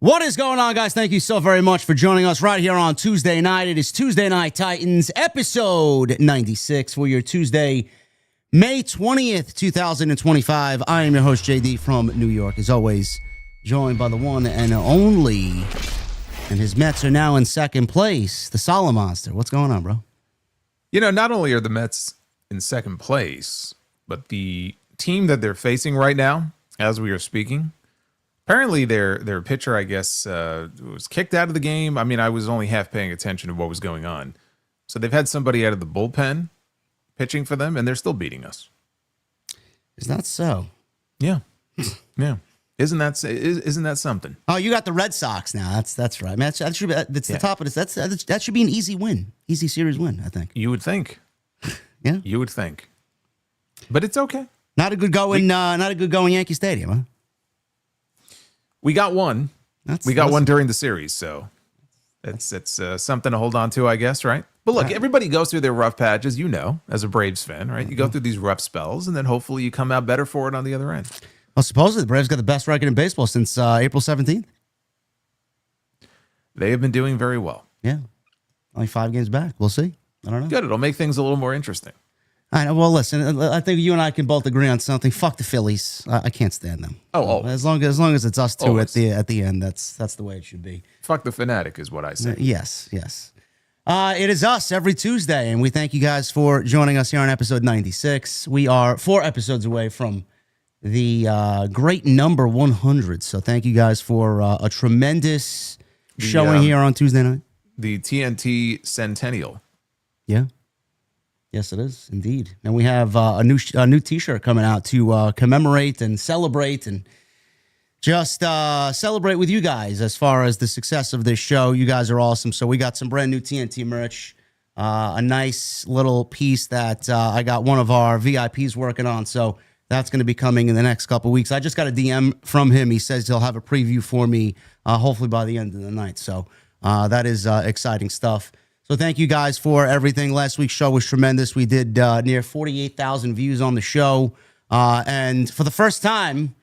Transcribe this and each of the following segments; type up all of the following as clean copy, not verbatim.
What is going on, guys? Thank you so very much for joining us right here on Tuesday night. It is Tuesday Night Titans, episode 96 for your Tuesday, May 20th, 2025. I am your host, JD from New York, as always, joined by the one and only, and his Mets are now in second place, the Solid Monster. What's going on, bro? You know, not only are the Mets in second place, but the team that they're facing right now, as we are speaking, apparently their pitcher, I guess, was kicked out of the game. I mean, I was only half paying attention to what was going on. So they've had somebody out of the bullpen pitching for them, and they're still beating us. Is that so? Yeah. Yeah. Isn't that something? Oh, you got the Red Sox now. That's right, man. That should be, that's the top of this. That should be an easy win, easy series win, I think. You would think. Yeah, you would think. But it's okay. Not a good going Yankee Stadium, huh? We got one. We got one during the series, so it's something to hold on to, I guess, right? But look, everybody goes through their rough patches, you know, as a Braves fan, right? You go through these rough spells, and then hopefully you come out better for it on the other end. Well, supposedly the Braves got the best record in baseball since April 17th. They have been doing very well. Yeah. Only 5 games back. We'll see. I don't know. Good. It'll make things a little more interesting. I know. Well, listen, I think you and I can both agree on something. Fuck the Phillies. I can't stand them. Oh. As long as it's us two at the end, that's the way it should be. Fuck the fanatic is what I say. Yes. It is us every Tuesday, and we thank you guys for joining us here on episode 96. We are 4 episodes away from the great number 100. So thank you guys for a tremendous showing here on Tuesday night. The TNT Centennial. Yeah. Yes, it is indeed. And we have a new T-shirt coming out to commemorate and celebrate and just celebrate with you guys as far as the success of this show. You guys are awesome. So we got some brand new TNT merch, a nice little piece that I got one of our VIPs working on. So that's going to be coming in the next couple of weeks. I just got a DM from him. He says he'll have a preview for me, hopefully by the end of the night. So that is exciting stuff. So thank you guys for everything. Last week's show was tremendous. We did near 48,000 views on the show. And for the first time,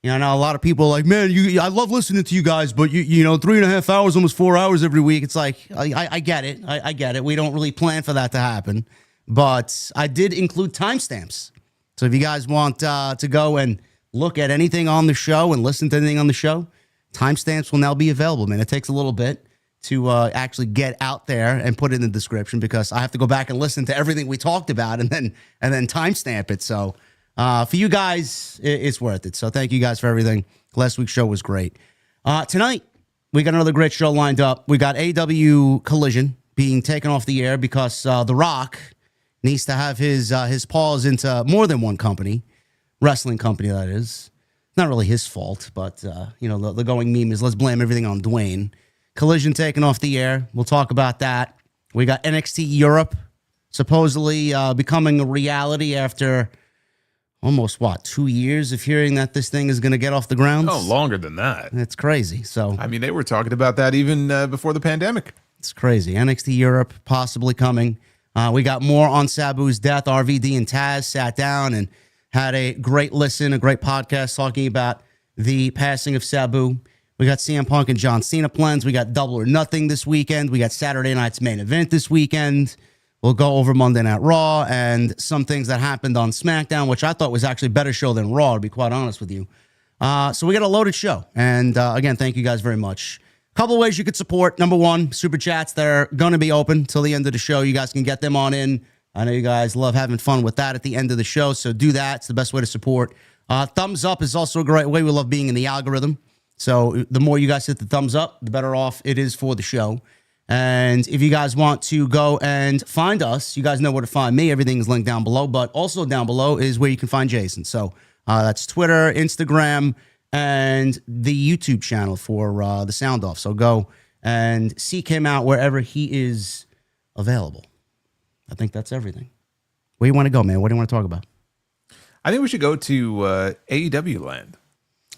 you know, now a lot of people are like, man, I love listening to you guys, but you know, 3.5 hours, almost 4 hours every week. It's like, I get it. I get it. We don't really plan for that to happen. But I did include timestamps. So if you guys want to go and look at anything on the show and listen to anything on the show, timestamps will now be available, man. It takes a little bit to actually get out there and put it in the description because I have to go back and listen to everything we talked about and then timestamp it. So for you guys, it's worth it. So thank you guys for everything. Last week's show was great. Tonight, we got another great show lined up. We got AEW Collision being taken off the air because The Rock needs to have his paws into more than one company, wrestling company, that is. It's not really his fault, but, you know, the going meme is let's blame everything on Dwayne. Collision taken off the air. We'll talk about that. We got NXT Europe supposedly becoming a reality after almost, 2 years of hearing that this thing is going to get off the ground? Oh, longer than that. It's crazy. So I mean, they were talking about that even before the pandemic. It's crazy. NXT Europe possibly coming. We got more on Sabu's death. RVD and Taz sat down and had a great listen, a great podcast talking about the passing of Sabu. We got CM Punk and John Cena plans. We got Double or Nothing this weekend. We got Saturday night's main event this weekend. We'll go over Monday Night Raw and some things that happened on SmackDown, which I thought was actually a better show than Raw, to be quite honest with you. So we got a loaded show. And again, thank you guys very much. Couple of ways you could support. Number one, super chats. They're going to be open till the end of the show. You guys can get them on in. I know you guys love having fun with that at the end of the show, so do that. It's the best way to support. Thumbs up is also a great way. We love being in the algorithm. So the more you guys hit the thumbs up, the better off it is for the show. And if you guys want to go and find us, you guys know where to find me. Everything's linked down below, but also down below is where you can find Jason. So that's Twitter, Instagram, and the YouTube channel for the Sound Off. So go and seek him out wherever he is available. I think that's everything. Where you want to go, man? What do you want to talk about? I think we should go to AEW land.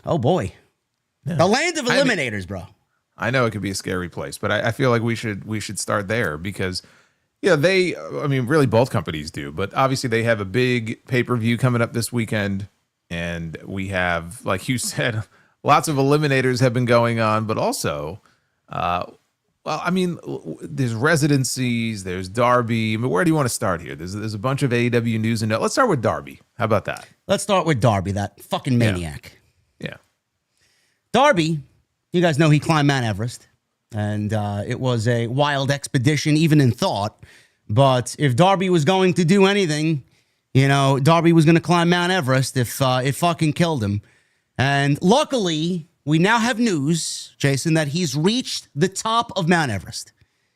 Oh, boy. Yeah. The land of eliminators, bro. I know it could be a scary place, but I feel like we should start there because, yeah, really both companies do, but obviously they have a big pay-per-view coming up this weekend, and we have, like you said, lots of eliminators have been going on, but also, well, I mean, there's residencies, there's Darby. I mean, where do you want to start here? There's a bunch of AEW news and notes. Let's start with Darby. How about that? Let's start with Darby, that fucking maniac. Yeah. Darby, you guys know he climbed Mount Everest, and it was a wild expedition, even in thought. But if Darby was going to do anything, you know, Darby was going to climb Mount Everest if it fucking killed him. And luckily, we now have news, Jason, that he's reached the top of Mount Everest.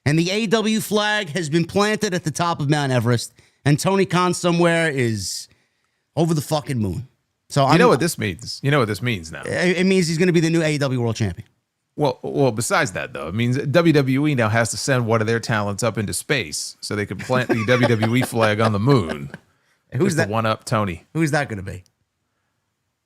And the AEW flag has been planted at the top of Mount Everest. And Tony Khan somewhere is over the fucking moon. So you know what this means? You know what this means now? It means he's going to be the new AEW World Champion. Well, besides that, though, it means WWE now has to send one of their talents up into space so they can plant the WWE flag on the moon. Who's that? To one up Tony. Who's that going to be?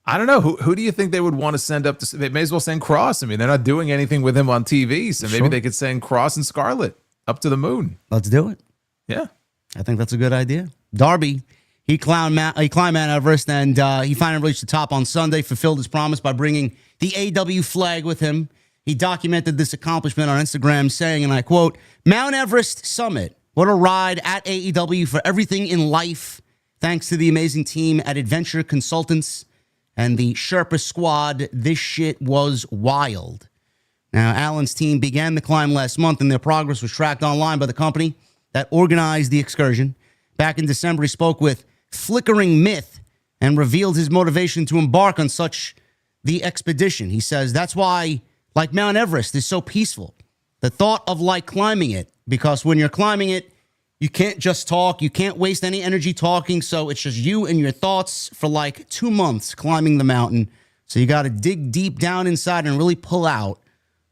I don't know. Who do you think they would want to send up? They may as well send Cross. I mean, they're not doing anything with him on TV, so maybe they could send Cross and Scarlett up to the moon. Let's do it. Yeah. I think that's a good idea. Darby, he climbed Mount Everest, and he finally reached the top on Sunday, fulfilled his promise by bringing the AEW flag with him. He documented this accomplishment on Instagram, saying, and I quote, "Mount Everest Summit. What a ride at AEW for everything in life. Thanks to the amazing team at Adventure Consultants and the Sherpa squad, this shit was wild." Now, Allen's team began the climb last month, and their progress was tracked online by the company that organized the excursion. Back in December, he spoke with Flickering Myth and revealed his motivation to embark on such the expedition. He says, "That's why, like Mount Everest, is so peaceful. The thought of like climbing it, because when you're climbing it, you can't just talk. You can't waste any energy talking. So it's just you and your thoughts for like 2 months climbing the mountain. So you got to dig deep down inside and really pull out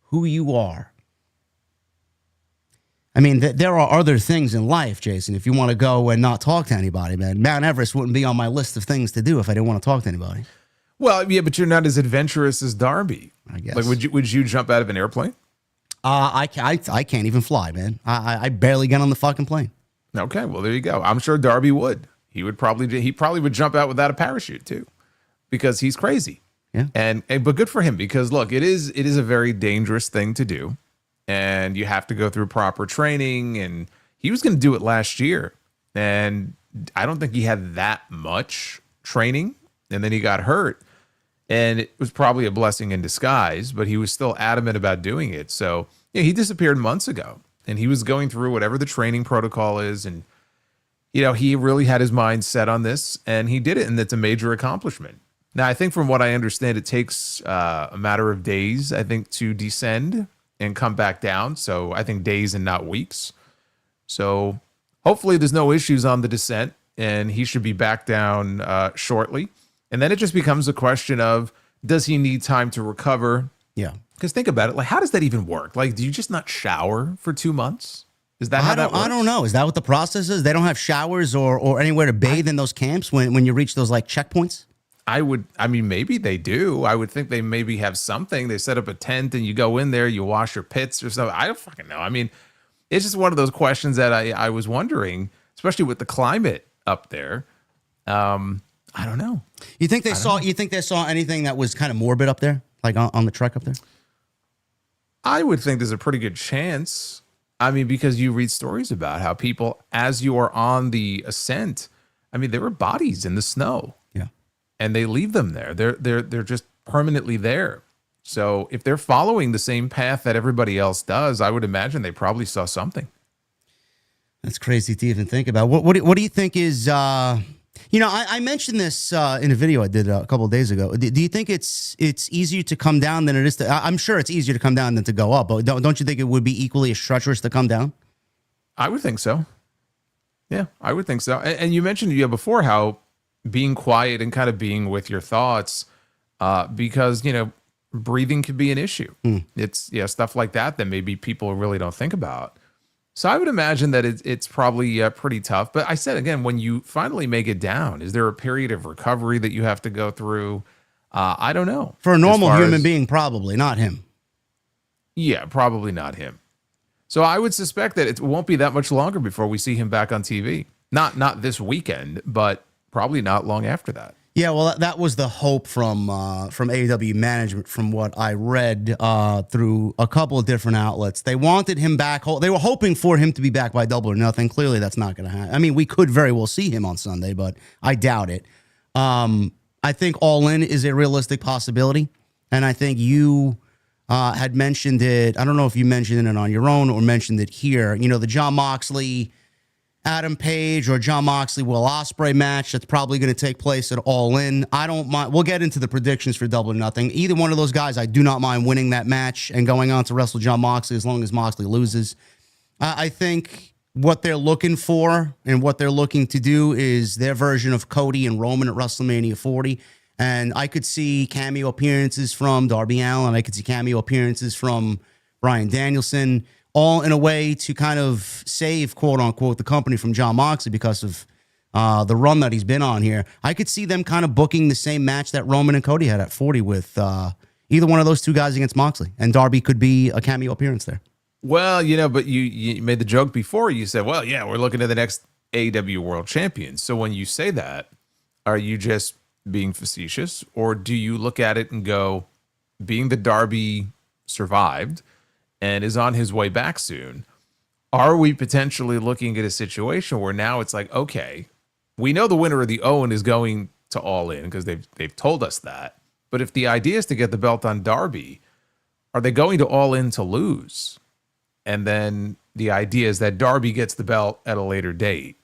who you are." I mean, there are other things in life, Jason, if you want to go and not talk to anybody, man. Mount Everest wouldn't be on my list of things to do if I didn't want to talk to anybody. Well, yeah, but you're not as adventurous as Darby. I guess. Like, would you jump out of an airplane? I can't even fly, man. I barely get on the fucking plane. Okay, well, there you go. I'm sure Darby would. He probably would jump out without a parachute too, because he's crazy. Yeah. But good for him, because look, it is a very dangerous thing to do, and you have to go through proper training. And he was going to do it last year, and I don't think he had that much training, and then he got hurt, and it was probably a blessing in disguise. But he was still adamant about doing it. So yeah, he disappeared months ago. And he was going through whatever the training protocol is. And, you know, he really had his mind set on this, and he did it. And it's a major accomplishment. Now, I think from what I understand, it takes a matter of days, I think, to descend and come back down. So I think days and not weeks. So hopefully there's no issues on the descent, and he should be back down shortly. And then it just becomes a question of, does he need time to recover? Yeah. Because think about it, like, how does that even work? Like, do you just not shower for 2 months? Is that how that works? I don't know. Is that what the process is? They don't have showers or anywhere to bathe in those camps when you reach those like checkpoints? I mean, maybe they do. I would think they maybe have something. They set up a tent and you go in there, you wash your pits or something. I don't fucking know. I mean, it's just one of those questions that I was wondering, especially with the climate up there. I don't know. You think they saw anything that was kind of morbid up there, like on the trek up there? I would think there's a pretty good chance. I mean, because you read stories about how people, as you are on the ascent, I mean, there were bodies in the snow. Yeah. And they leave them there. They're just permanently there. So if they're following the same path that everybody else does, I would imagine they probably saw something. That's crazy to even think about. What do you think is I mentioned this in a video I did a couple of days ago. Do you think it's easier to come down than it is to? I'm sure it's easier to come down than to go up, but don't you think it would be equally as treacherous to come down? I would think so. Yeah, I would think so. And you mentioned before how being quiet and kind of being with your thoughts, because breathing could be an issue. It's stuff like that maybe people really don't think about. So I would imagine that it's probably pretty tough. But I said, again, when you finally make it down, is there a period of recovery that you have to go through? I don't know. For a normal human being, probably not him. Yeah, probably not him. So I would suspect that it won't be that much longer before we see him back on TV. Not this weekend, but probably not long after that. Yeah, well, that was the hope from AEW management, from what I read through a couple of different outlets. They wanted him back. They were hoping for him to be back by Double or Nothing. Clearly, that's not going to happen. I mean, we could very well see him on Sunday, but I doubt it. I think All In is a realistic possibility, and I think you had mentioned it. I don't know if you mentioned it on your own or mentioned it here. You know, the Jon Moxley, Adam Page, or Jon Moxley Will Ospreay match that's probably going to take place at All In. I don't mind. We'll get into the predictions for Double or Nothing. Either one of those guys, I do not mind winning that match and going on to wrestle Jon Moxley as long as Moxley loses. I think what they're looking for and what they're looking to do is their version of Cody and Roman at WrestleMania 40. And I could see cameo appearances from Darby Allin. I could see cameo appearances from Bryan Danielson, all in a way to kind of save, quote unquote, the company from Jon Moxley because of the run that he's been on here. I could see them kind of booking the same match that Roman and Cody had at 40 with either one of those two guys against Moxley, and Darby could be a cameo appearance there. Well, you know, but you made the joke before. You said, well, yeah, we're looking at the next AEW World Champion. So when you say that, are you just being facetious, or do you look at it and go, being that Darby survived and is on his way back soon, are we potentially looking at a situation where now it's like, okay, we know the winner of the Owen is going to All In because they've told us that. But if the idea is to get the belt on Darby, are they going to All In to lose? And then the idea is that Darby gets the belt at a later date.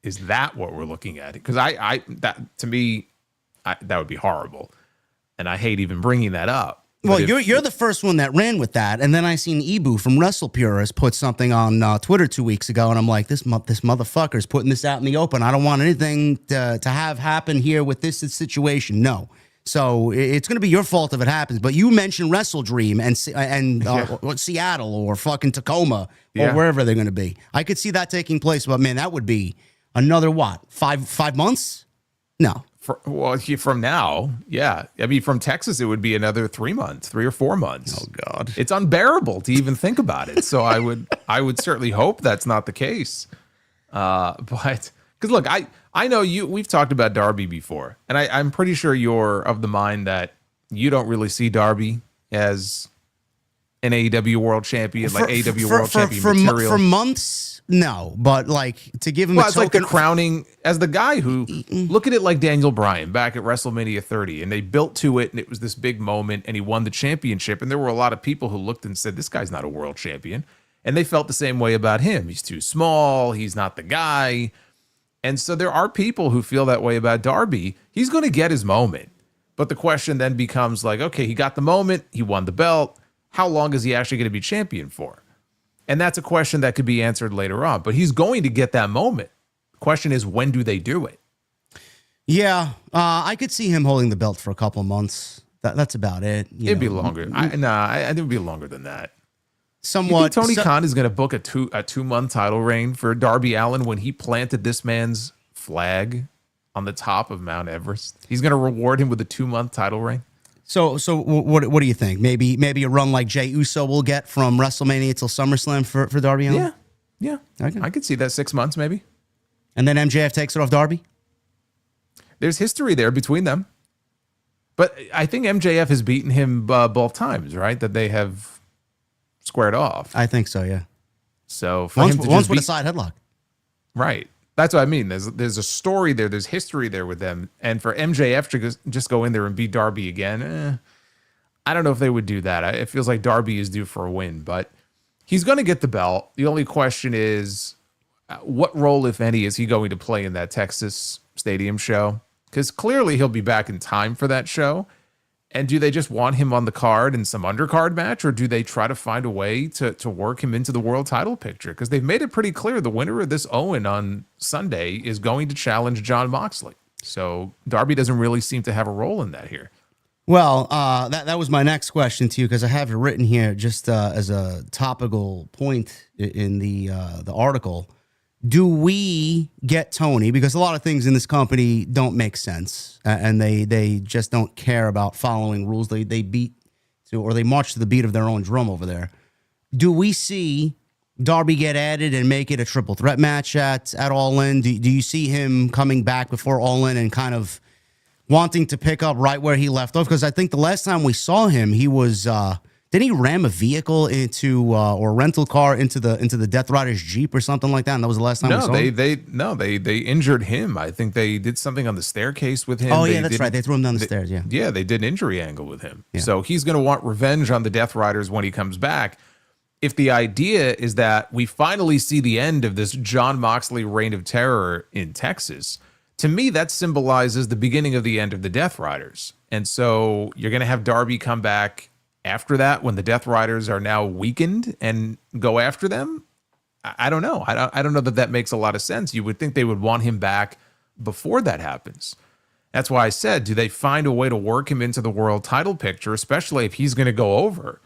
Is that what we're looking at? Because that to me, that would be horrible, and I hate even bringing that up. Well, you're the first one that ran with that, and then I seen Ibu from Wrestle Purist put something on Twitter 2 weeks ago, and I'm like, this motherfucker's putting this out in the open. I don't want anything to have happen here with this situation. No, so it's going to be your fault if it happens. But you mentioned Wrestle Dream and Seattle or fucking Tacoma or wherever they're going to be. I could see that taking place, but man, that would be another what, five months? No. From now, yeah. I mean, from Texas, it would be another 3 months, 3 or 4 months. Oh God, it's unbearable to even think about it. So I would certainly hope that's not the case. But because look, I know you. We've talked about Darby before, and I'm pretty sure you're of the mind that you don't really see Darby as an AEW World Champion, like AEW World Champion material for months. No, but like to give him it's like the crowning as the guy who look at it like Daniel Bryan back at WrestleMania 30, and they built to it, and it was this big moment, and he won the championship, and there were a lot of people who looked and said, this guy's not a world champion, and they felt the same way about him. He's too small, he's not the guy. And so there are people who feel that way about Darby. He's going to get his moment, but the question then becomes like, okay, he got the moment, he won the belt, how long is he actually going to be champion for? And that's a question that could be answered later on. But he's going to get that moment. The question is, when do they do it? Yeah, I could see him holding the belt for a couple months. That's about it. It'd be longer. I think it would be longer than that. Somewhat. You think Tony Khan is going to book a 2-month title reign for Darby Allin when he planted this man's flag on the top of Mount Everest? He's going to reward him with a 2-month title reign? So what do you think? Maybe a run like Jey Uso will get from WrestleMania till SummerSlam for Darby Allin? Yeah. Okay. I could see that 6 months maybe. And then MJF takes it off Darby? There's history there between them. But I think MJF has beaten him both times, right? That they have squared off. I think so, yeah. So for once him to once with a side headlock. Right. That's what I mean. There's a story there. There's history there with them. And for MJF to just go in there and beat Darby again, I don't know if they would do that. It feels like Darby is due for a win, but he's going to get the belt. The only question is, what role, if any, is he going to play in that Texas Stadium show? Because clearly he'll be back in time for that show. And do they just want him on the card in some undercard match, or do they try to find a way to work him into the world title picture? Because they've made it pretty clear the winner of this Owen on Sunday is going to challenge Jon Moxley. So Darby doesn't really seem to have a role in that here. Well, that was my next question to you, because I have it written here just as a topical point in the article. Do we get Tony? Because a lot of things in this company don't make sense, and they just don't care about following rules. They march to the beat of their own drum over there. Do we see Darby get added and make it a triple threat match at All In? Do you see him coming back before All In and kind of wanting to pick up right where he left off, because I think the last time we saw him, he was didn't he ram a vehicle into or a rental car into the Death Riders Jeep or something like that? And that was the last time we saw him? They injured him. I think they did something on the staircase with him. Oh, yeah, that's right. They threw him down the stairs, yeah. Yeah, they did an injury angle with him. Yeah. So he's going to want revenge on the Death Riders when he comes back. If the idea is that we finally see the end of this Jon Moxley reign of terror in Texas, to me, that symbolizes the beginning of the end of the Death Riders. And so you're going to have Darby come back after that when the Death Riders are now weakened and go after them. I don't know. I don't know that makes a lot of sense. You would think they would want him back before that happens. That's why I said, do they find a way to work him into the world title picture, especially if he's going to go over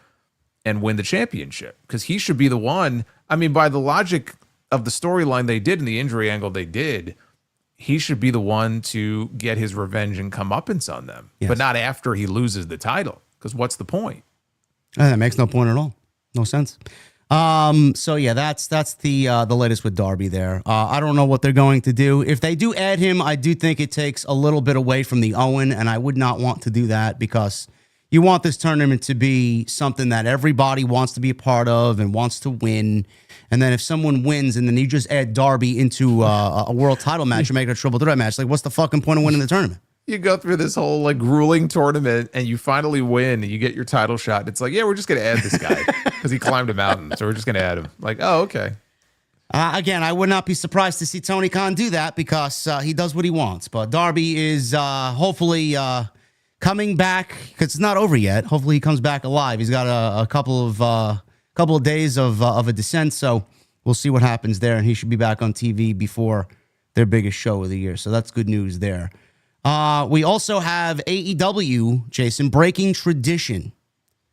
and win the championship? Because he should be the one. I mean, by the logic of the storyline they did and the injury angle they did, he should be the one to get his revenge and comeuppance on them, but not after he loses the title. Because what's the point? That makes no point at all. No sense. So yeah, that's the latest with Darby there. I don't know what they're going to do. If they do add him, I do think it takes a little bit away from the Owen, and I would not want to do that, because you want this tournament to be something that everybody wants to be a part of and wants to win. And then if someone wins and then you just add Darby into a world title match or make it a triple threat match, like, what's the fucking point of winning the tournament? You go through this whole like grueling tournament and you finally win and you get your title shot. It's like, yeah, we're just going to add this guy because he climbed a mountain. So we're just going to add him. Like, oh, okay. Again, I would not be surprised to see Tony Khan do that, because he does what he wants. But Darby is hopefully coming back, because it's not over yet. Hopefully he comes back alive. He's got a couple of days of a descent. So we'll see what happens there. And he should be back on TV before their biggest show of the year. So that's good news there. We also have AEW, Jason, breaking tradition.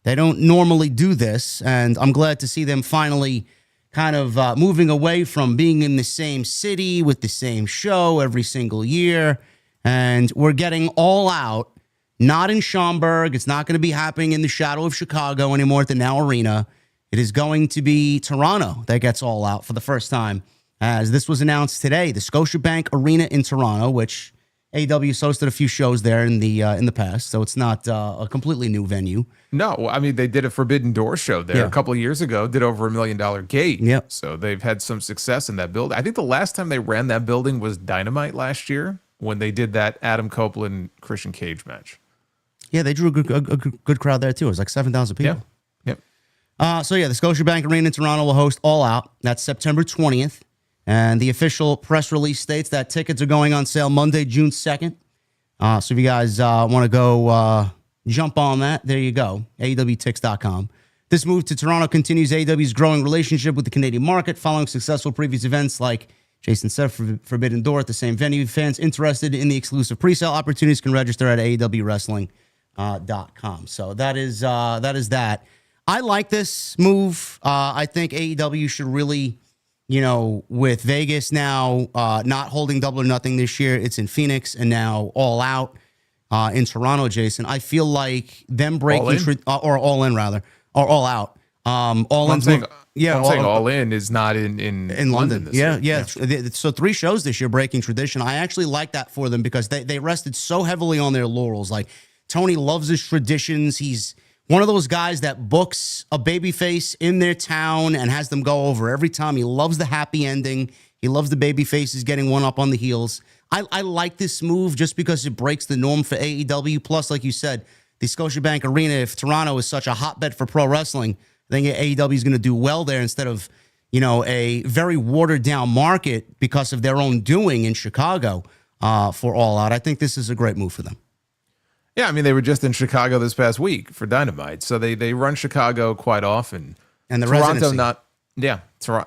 They don't normally do this, and I'm glad to see them finally kind of moving away from being in the same city with the same show every single year. And we're getting All Out, not in Schaumburg. It's not going to be happening in the shadow of Chicago anymore at the Now Arena. It is going to be Toronto that gets All Out for the first time, as this was announced today. The Scotiabank Arena in Toronto, which AEW's hosted a few shows there in the past, so it's not a completely new venue. No, I mean, they did a Forbidden Door show there a couple of years ago, did over $1 million gate. Yep. So they've had some success in that building. I think the last time they ran that building was Dynamite last year when they did that Adam Copeland Christian Cage match. Yeah, they drew a good crowd there too. It was like 7,000 people. Yep. So yeah, the Scotiabank Arena in Toronto will host All Out. That's September 20th. And the official press release states that tickets are going on sale Monday, June 2nd. So if you guys want to go jump on that, there you go, AEWTix.com. This move to Toronto continues AEW's growing relationship with the Canadian market following successful previous events like Jason said, Forbidden Door at the same venue. Fans interested in the exclusive presale opportunities can register at AEWWrestling.com. So that is that. I like this move. I think AEW should really, with Vegas now not holding Double or Nothing this year, it's in Phoenix, and now All Out in Toronto, Jason. I feel like them breaking All In rather, or All Out. All In. I'm saying All In is not in London this year. Yeah. So 3 shows this year breaking tradition. I actually like that for them because they rested so heavily on their laurels. Like, Tony loves his traditions. He's one of those guys that books a babyface in their town and has them go over every time. He loves the happy ending. He loves the babyfaces getting one up on the heels. I like this move just because it breaks the norm for AEW. Plus, like you said, the Scotiabank Arena, if Toronto is such a hotbed for pro wrestling, I think AEW is going to do well there instead of, a very watered down market because of their own doing in Chicago for All Out. I think this is a great move for them. Yeah, I mean, they were just in Chicago this past week for Dynamite, so they run Chicago quite often. And the Toronto residency. not, yeah,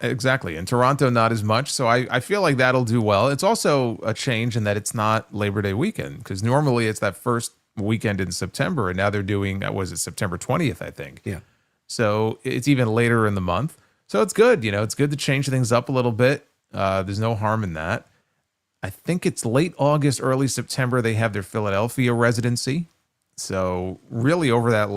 exactly. And Toronto not as much, so I feel like that'll do well. It's also a change in that it's not Labor Day weekend, because normally it's that first weekend in September, and now they're doing, September 20th, I think. Yeah. So it's even later in the month. So it's good, it's good to change things up a little bit. There's no harm in that. I think it's late August, early September, they have their Philadelphia residency. So really over that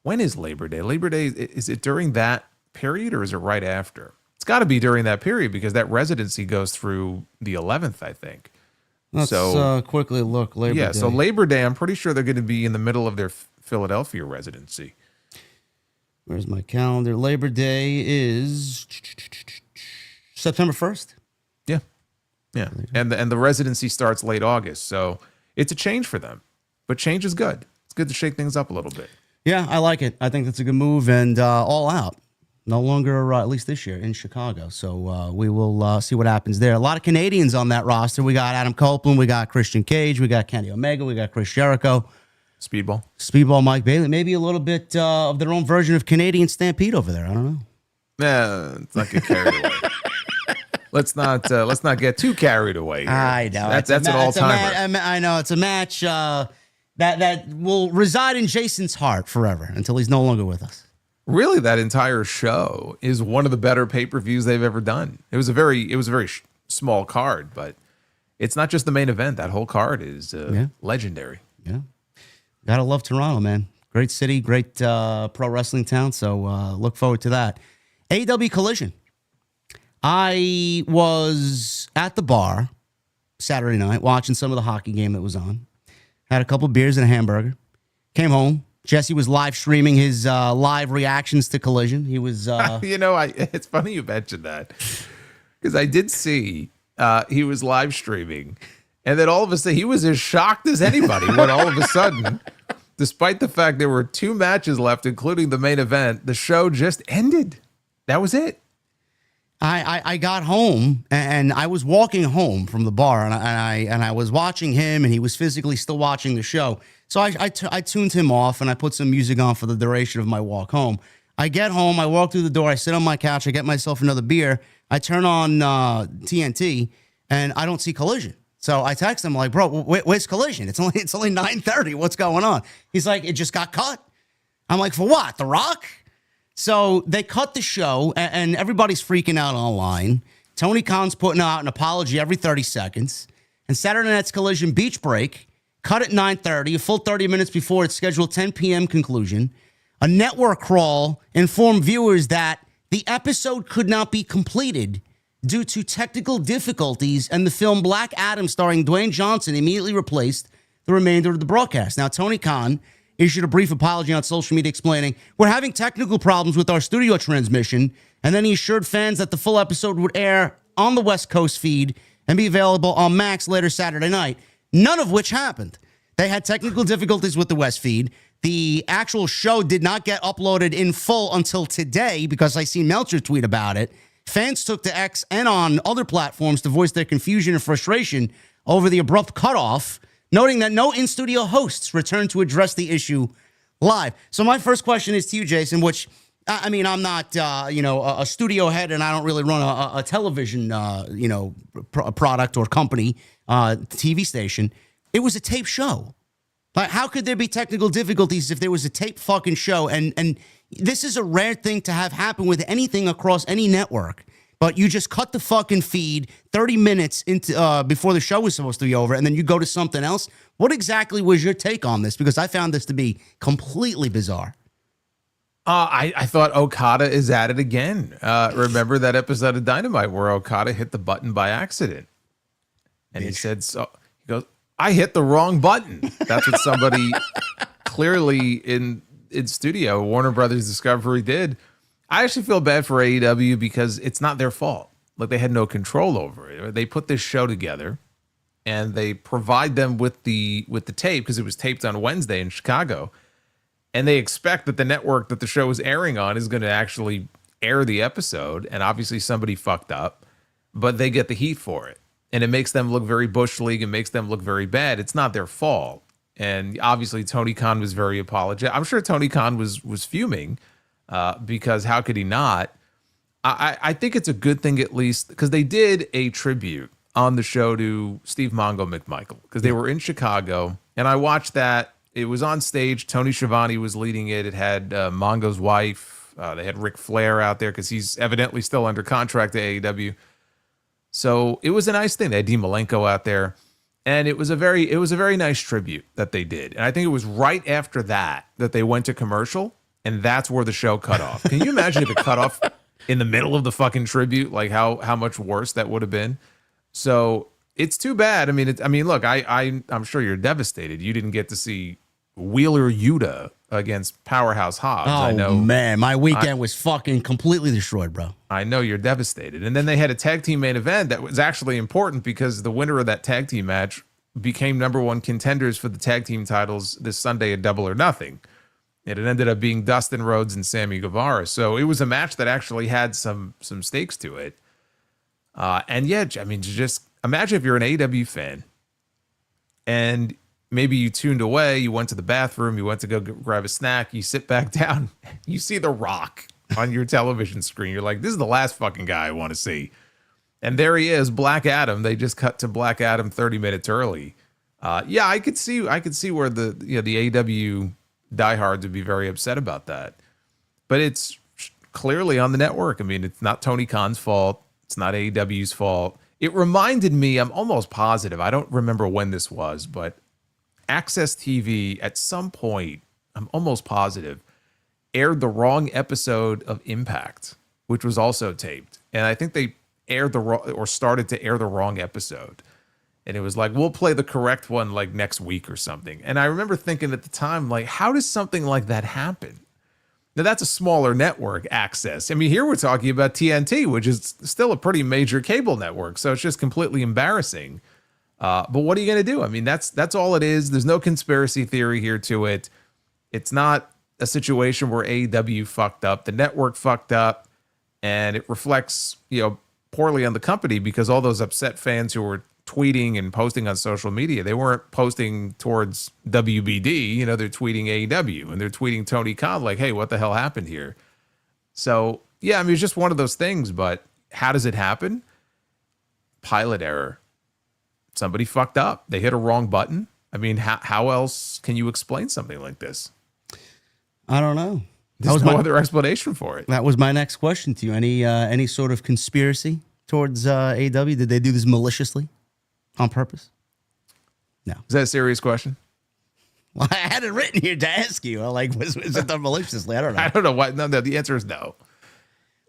when is Labor Day? Labor Day, is it during that period or is it right after? It's got to be during that period because that residency goes through the 11th, I think. Let's quickly look. Labor Day. So Labor Day, I'm pretty sure they're going to be in the middle of their Philadelphia residency. Where's my calendar? Labor Day is September 1st. Yeah, and the residency starts late August, so it's a change for them. But change is good. It's good to shake things up a little bit. Yeah, I like it. I think that's a good move, and All Out. No longer, at least this year, in Chicago. So we will see what happens there. A lot of Canadians on that roster. We got Adam Copeland, we got Christian Cage, we got Kenny Omega, we got Chris Jericho. Speedball Mike Bailey. Maybe a little bit of their own version of Canadian Stampede over there. I don't know. Yeah, let's not get carried away. Let's not get too carried away here. I know. That's an all-timer. I know. It's a match that will reside in Jason's heart forever until he's no longer with us. Really, that entire show is one of the better pay-per-views they've ever done. It was a very small card, but it's not just the main event. That whole card is legendary. Yeah. Gotta love Toronto, man. Great city, great pro wrestling town. So look forward to that. AEW Collision. I was at the bar Saturday night watching some of the hockey game that was on. Had a couple beers and a hamburger. Came home. Jesse was live streaming his live reactions to Collision. He was... it's funny you mentioned that. Because I did see he was live streaming. And then all of a sudden, he was as shocked as anybody when all of a sudden, despite the fact there were 2 matches left, including the main event, the show just ended. That was it. I got home and I was walking home from the bar and I was watching him and he was physically still watching the show. So I tuned him off and I put some music on for the duration of my walk home. I get home, I walk through the door, I sit on my couch, I get myself another beer, I turn on TNT and I don't see Collision. So I text him like, bro, where's Collision? It's only 9:30. What's going on? He's like, it just got cut. I'm like, for what? The Rock? So they cut the show, and everybody's freaking out online. Tony Khan's putting out an apology every 30 seconds. And Saturday Night's Collision Beach Break, cut at 9:30, a full 30 minutes before its scheduled 10 p.m. conclusion. A network crawl informed viewers that the episode could not be completed due to technical difficulties, and the film Black Adam starring Dwayne Johnson immediately replaced the remainder of the broadcast. Now, Tony Khan issued a brief apology on social media explaining, we're having technical problems with our studio transmission, and then he assured fans that the full episode would air on the West Coast feed and be available on Max later Saturday night, none of which happened. They had technical difficulties with the West feed. The actual show did not get uploaded in full until today because I see Meltzer tweet about it. Fans took to X and on other platforms to voice their confusion and frustration over the abrupt cutoff, noting that no in-studio hosts returned to address the issue live. So my first question is to you, Jason, which, I mean, I'm not, a studio head and I don't really run a television, product or company, TV station. It was a tape show. Like, how could there be technical difficulties if there was a tape fucking show? And this is a rare thing to have happen with anything across any network. But you just cut the fucking feed 30 minutes into before the show was supposed to be over, and then you go to something else. What exactly was your take on this? Because I found this to be completely bizarre. I thought Okada is at it again. Remember that episode of Dynamite where Okada hit the button by accident? And he said, so he goes, I hit the wrong button. That's what somebody clearly in studio, Warner Brothers Discovery did. I actually feel bad for AEW because it's not their fault. Like, they had no control over it. They put this show together and they provide them with the tape because it was taped on Wednesday in Chicago. And they expect that the network that the show is airing on is going to actually air the episode. And obviously somebody fucked up, but they get the heat for it. And it makes them look very Bush League and makes them look very bad. It's not their fault. And obviously Tony Khan was very apologetic. I'm sure Tony Khan was fuming. Because how could he not? I think it's a good thing, at least, because they did a tribute on the show to Steve Mongo McMichael because they were in Chicago. And I watched that. It was on stage. Tony Schiavone was leading it. It had Mongo's wife. They had Ric Flair out there because he's evidently still under contract to AEW. So it was a nice thing. They had Dean Malenko out there. And it was a very nice tribute that they did. And I think it was right after that they went to commercial. And that's where the show cut off. Can you imagine if it cut off in the middle of the fucking tribute? Like how much worse that would have been. So It's too bad. I mean, look, I'm sure you're devastated. You didn't get to see Wheeler Yuta against Powerhouse Hobbs. Oh, I know, man. My weekend was fucking completely destroyed, bro. I know you're devastated. And then they had a tag team main event that was actually important because the winner of that tag team match became #1 contenders for the tag team titles this Sunday at Double or Nothing. And it ended up being Dustin Rhodes and Sammy Guevara. So it was a match that actually had some stakes to it. And yeah, I mean, just imagine if you're an AEW fan and maybe you tuned away, you went to the bathroom, you went to go grab a snack, you sit back down, you see The Rock on your television screen. You're like, this is the last fucking guy I want to see. And there he is, Black Adam. They just cut to Black Adam 30 minutes early. Yeah, I could see where the AEW diehards would be very upset about that. But it's clearly on the network. I mean, it's not Tony Khan's fault. It's not AEW's fault. It reminded me, I'm almost positive, I don't remember when this was, but Access TV at some point, I'm almost positive, aired the wrong episode of Impact, which was also taped. And I think they aired started to air the wrong episode. And it was like, we'll play the correct one like next week or something. And I remember thinking at the time, like, how does something like that happen? Now, that's a smaller network, Access. I mean, here we're talking about TNT, which is still a pretty major cable network. So it's just completely embarrassing. But what are you going to do? I mean, that's all it is. There's no conspiracy theory here to it. It's not a situation where AEW fucked up. The network fucked up. And it reflects, poorly on the company because all those upset fans who were tweeting and posting on social media, they weren't posting towards WBD, they're tweeting AEW and they're tweeting Tony Khan like, hey, what the hell happened here? So, yeah, I mean, it's just one of those things, but how does it happen? Pilot error. Somebody fucked up. They hit a wrong button. I mean, how else can you explain something like this? I don't know. There's no other explanation for it. That was my next question to you. Any sort of conspiracy towards AEW? Did they do this maliciously, on purpose? No. Is that a serious question? Well, I had it written here to ask you. Was it done maliciously? I don't know. I don't know why. No, the answer is no.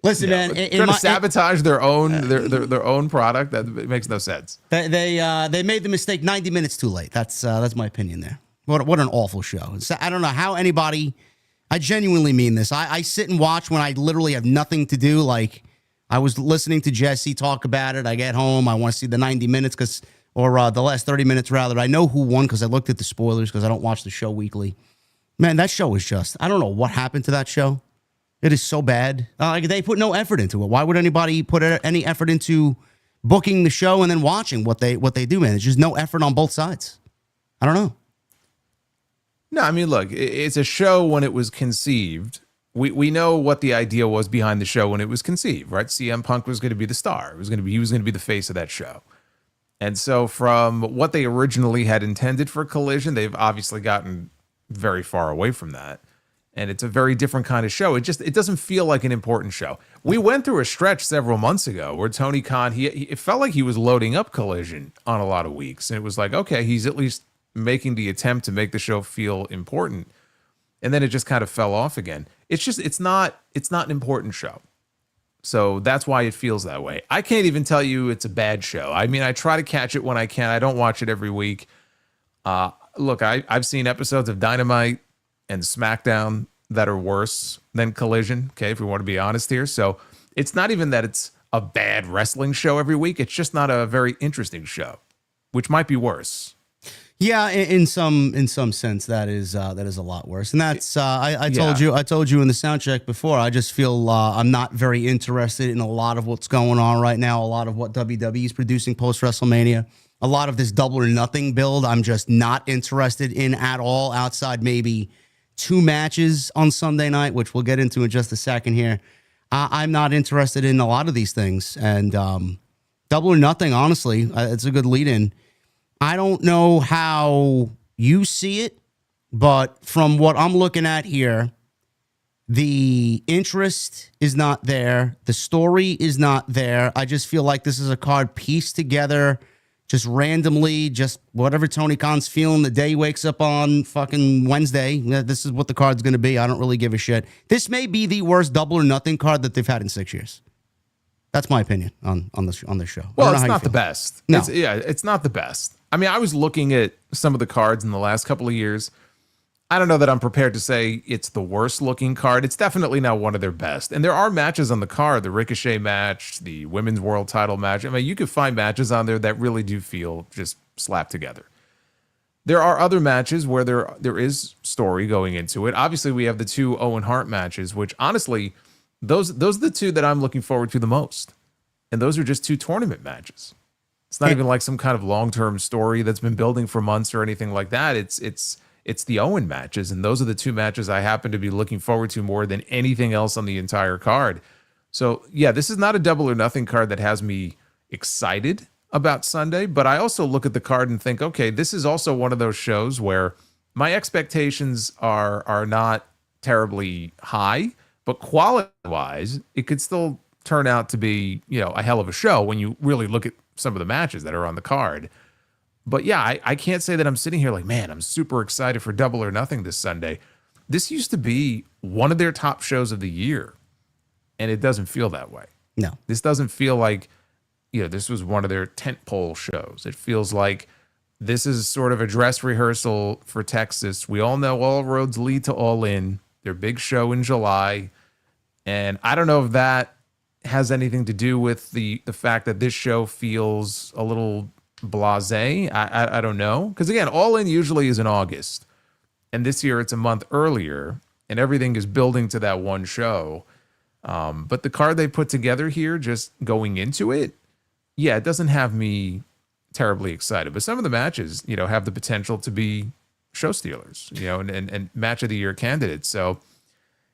Listen, man, trying to sabotage their own their own product, that makes no sense. They made the mistake 90 minutes too late. That's my opinion there. What an awful show. I don't know how anybody. I genuinely mean this. I sit and watch when I literally have nothing to do. Like, I was listening to Jesse talk about it. I get home. I want to see the 90 minutes or the last 30 minutes rather. I know who won because I looked at the spoilers because I don't watch the show weekly. Man, that show was just, I don't know what happened to that show. It is so bad. They put no effort into it. Why would anybody put any effort into booking the show and then watching what they do, man? There's just no effort on both sides. I don't know. No, I mean, look, it's a show when it was conceived. We know what the idea was behind the show when it was conceived, right? CM Punk was going to be the star. He was going to be the face of that show. And so from what they originally had intended for Collision, they've obviously gotten very far away from that. And it's a very different kind of show. It doesn't feel like an important show. We went through a stretch several months ago where Tony Khan, it felt like he was loading up Collision on a lot of weeks. And it was like, okay, he's at least making the attempt to make the show feel important. And then it just kind of fell off again. It's not an important show. So that's why it feels that way. I can't even tell you it's a bad show. I mean, I try to catch it when I can. I don't watch it every week. Look, I've seen episodes of Dynamite and SmackDown that are worse than Collision, okay, if we want to be honest here. So it's not even that it's a bad wrestling show every week. It's just not a very interesting show, which might be worse. Yeah, in some sense, that is a lot worse. And that's I told you in the sound check before. I just feel I'm not very interested in a lot of what's going on right now. A lot of what WWE is producing post WrestleMania. A lot of this Double or Nothing build, I'm just not interested in at all. Outside maybe 2 matches on Sunday night, which we'll get into in just a second here. I'm not interested in a lot of these things. And Double or Nothing, honestly, it's a good lead-in. I don't know how you see it, but from what I'm looking at here, the interest is not there. The story is not there. I just feel like this is a card pieced together just randomly, just whatever Tony Khan's feeling the day he wakes up on fucking Wednesday. This is what the card's going to be. I don't really give a shit. This may be the worst Double or Nothing card that they've had in 6 years. That's my opinion on this show. Well, it's not the best. No. It's not the best. I mean, I was looking at some of the cards in the last couple of years. I don't know that I'm prepared to say it's the worst looking card. It's definitely not one of their best. And there are matches on the card, the Ricochet match, the Women's World Title match. I mean, you could find matches on there that really do feel just slapped together. There are other matches where there is story going into it. Obviously, we have the 2 Owen Hart matches, which honestly, those are the 2 that I'm looking forward to the most. And those are just 2 tournament matches. It's not even like some kind of long-term story that's been building for months or anything like that. It's the Owen matches, and those are the 2 matches I happen to be looking forward to more than anything else on the entire card. So, yeah, this is not a double or nothing card that has me excited about Sunday, but I also look at the card and think, okay, this is also one of those shows where my expectations are not terribly high, but quality-wise, it could still turn out to be, a hell of a show when you really look at some of the matches that are on the card. But yeah, I can't say that I'm sitting here like, man, I'm super excited for Double or Nothing this Sunday. This used to be one of their top shows of the year, and it doesn't feel that way. No. This doesn't feel like, this was one of their tentpole shows. It feels like this is sort of a dress rehearsal for Texas. We all know all roads lead to All In, their big show in July. And I don't know if that has anything to do with the fact that this show feels a little blasé. I don't know. Because again, All In usually is in August. And this year it's a month earlier. And everything is building to that one show. But the card they put together here, just going into it, yeah, it doesn't have me terribly excited. But some of the matches, have the potential to be show stealers, and match of the year candidates. So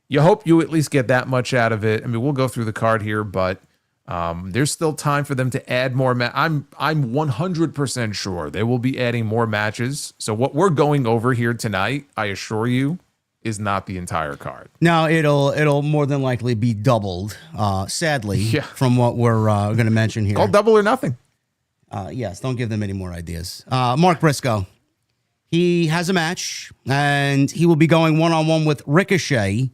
you hope you at least get that much out of it. I mean, we'll go through the card here, but there's still time for them to add more. I'm 100% sure they will be adding more matches. So what we're going over here tonight, I assure you, is not the entire card. No, it'll more than likely be doubled. Sadly, from what we're going to mention here. Called Double or Nothing. Yes, don't give them any more ideas. Mark Briscoe, he has a match, and he will be going one-on-one with Ricochet.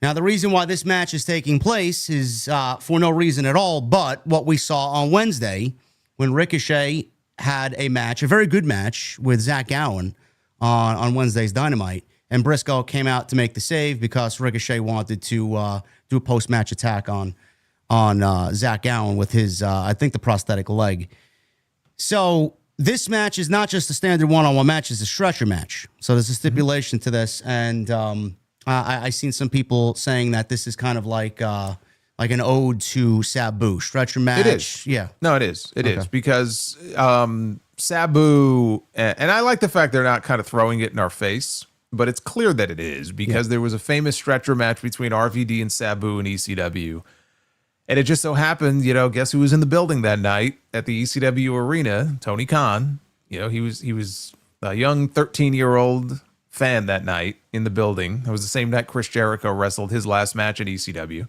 Now, the reason why this match is taking place is for no reason at all, but what we saw on Wednesday when Ricochet had a match, a very good match with Zach Gowen on Wednesday's Dynamite, and Briscoe came out to make the save because Ricochet wanted to do a post-match attack on Zach Gowen with his, I think, the prosthetic leg. So this match is not just a standard one-on-one match; it's a stretcher match. So there's a stipulation to this, and I seen some people saying that this is kind of like an ode to Sabu stretcher match. It is, yeah. No, it is. It is because Sabu, and I like the fact they're not kind of throwing it in our face, but it's clear that it is because there was a famous stretcher match between RVD and Sabu in ECW. And it just so happened, guess who was in the building that night at the ECW arena? Tony Khan. He was a young 13-year-old fan that night in the building. It was the same night Chris Jericho wrestled his last match at ECW.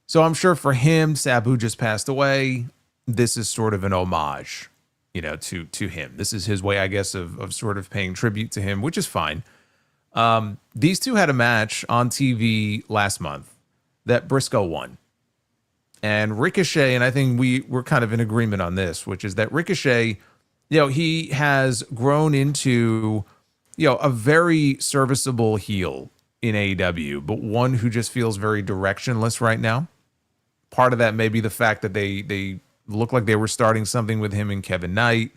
So I'm sure for him, Sabu just passed away. This is sort of an homage, to him. This is his way, I guess, of sort of paying tribute to him, which is fine. These two had a match on TV last month that Briscoe won. And Ricochet, and I think we're kind of in agreement on this, which is that Ricochet, he has grown into, a very serviceable heel in AEW, but one who just feels very directionless right now. Part of that may be the fact that they look like they were starting something with him and Kevin Knight.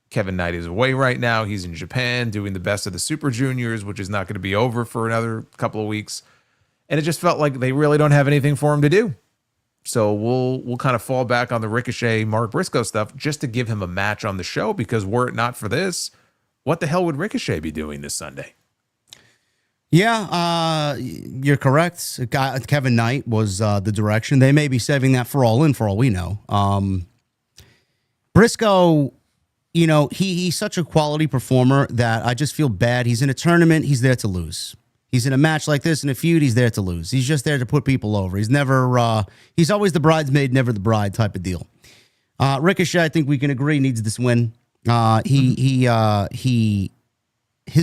Kevin Knight is away right now. He's in Japan doing the best of the Super Juniors, which is not going to be over for another couple of weeks. And it just felt like they really don't have anything for him to do. So we'll kind of fall back on the Ricochet, Mark Briscoe stuff just to give him a match on the show, because were it not for this, what the hell would Ricochet be doing this Sunday? Yeah, you're correct. Kevin Knight was the direction. They may be saving that for All In, for all we know. Briscoe, he's such a quality performer that I just feel bad. He's in a tournament. He's there to lose. He's in a match like this, in a feud, he's there to lose. He's just there to put people over. He's never, he's always the bridesmaid, never the bride type of deal. Ricochet, I think we can agree, needs this win. His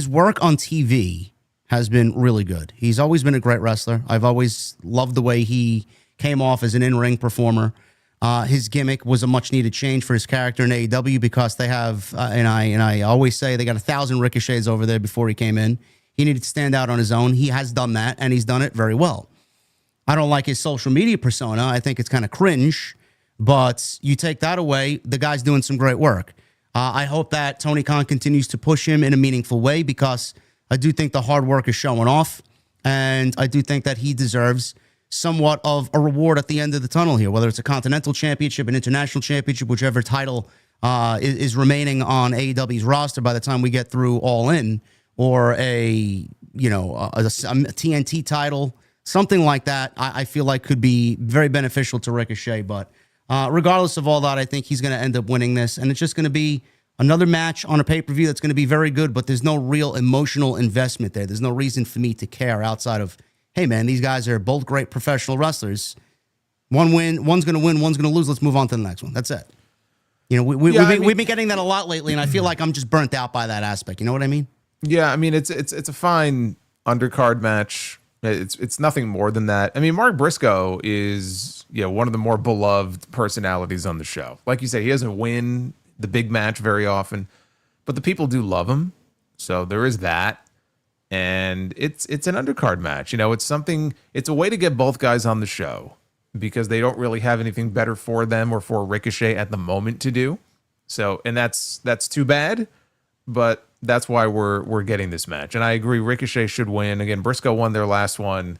work on TV has been really good. He's always been a great wrestler. I've always loved the way he came off as an in-ring performer. His gimmick was a much needed change for his character in AEW because they have, and I always say they got 1,000 ricochets over there before he came in. He needed to stand out on his own. He has done that, and he's done it very well. I don't like his social media persona. I think it's kind of cringe, but you take that away, the guy's doing some great work. I hope that Tony Khan continues to push him in a meaningful way because I do think the hard work is showing off, and I do think that he deserves somewhat of a reward at the end of the tunnel here, whether it's a Continental Championship, an International Championship, whichever title is remaining on AEW's roster by the time we get through All In, or a TNT title, something like that. I feel like could be very beneficial to Ricochet. But regardless of all that, I think he's going to end up winning this, and it's just going to be another match on a pay-per-view that's going to be very good, but there's no real emotional investment there. There's no reason for me to care outside of, hey, man, these guys are both great professional wrestlers. One's going to win, one's going to lose. Let's move on to the next one. That's it. We've been getting that a lot lately, and I feel like I'm just burnt out by that aspect. You know what I mean? Yeah, I mean, it's a fine undercard match. It's nothing more than that. I mean, Mark Briscoe is one of the more beloved personalities on the show. Like you said, he doesn't win the big match very often, but the people do love him. So there is that. And it's an undercard match. It's a way to get both guys on the show because they don't really have anything better for them or for Ricochet at the moment to do. So, and that's too bad, but that's why we're getting this match. And I agree, Ricochet should win. Again, Briscoe won their last one.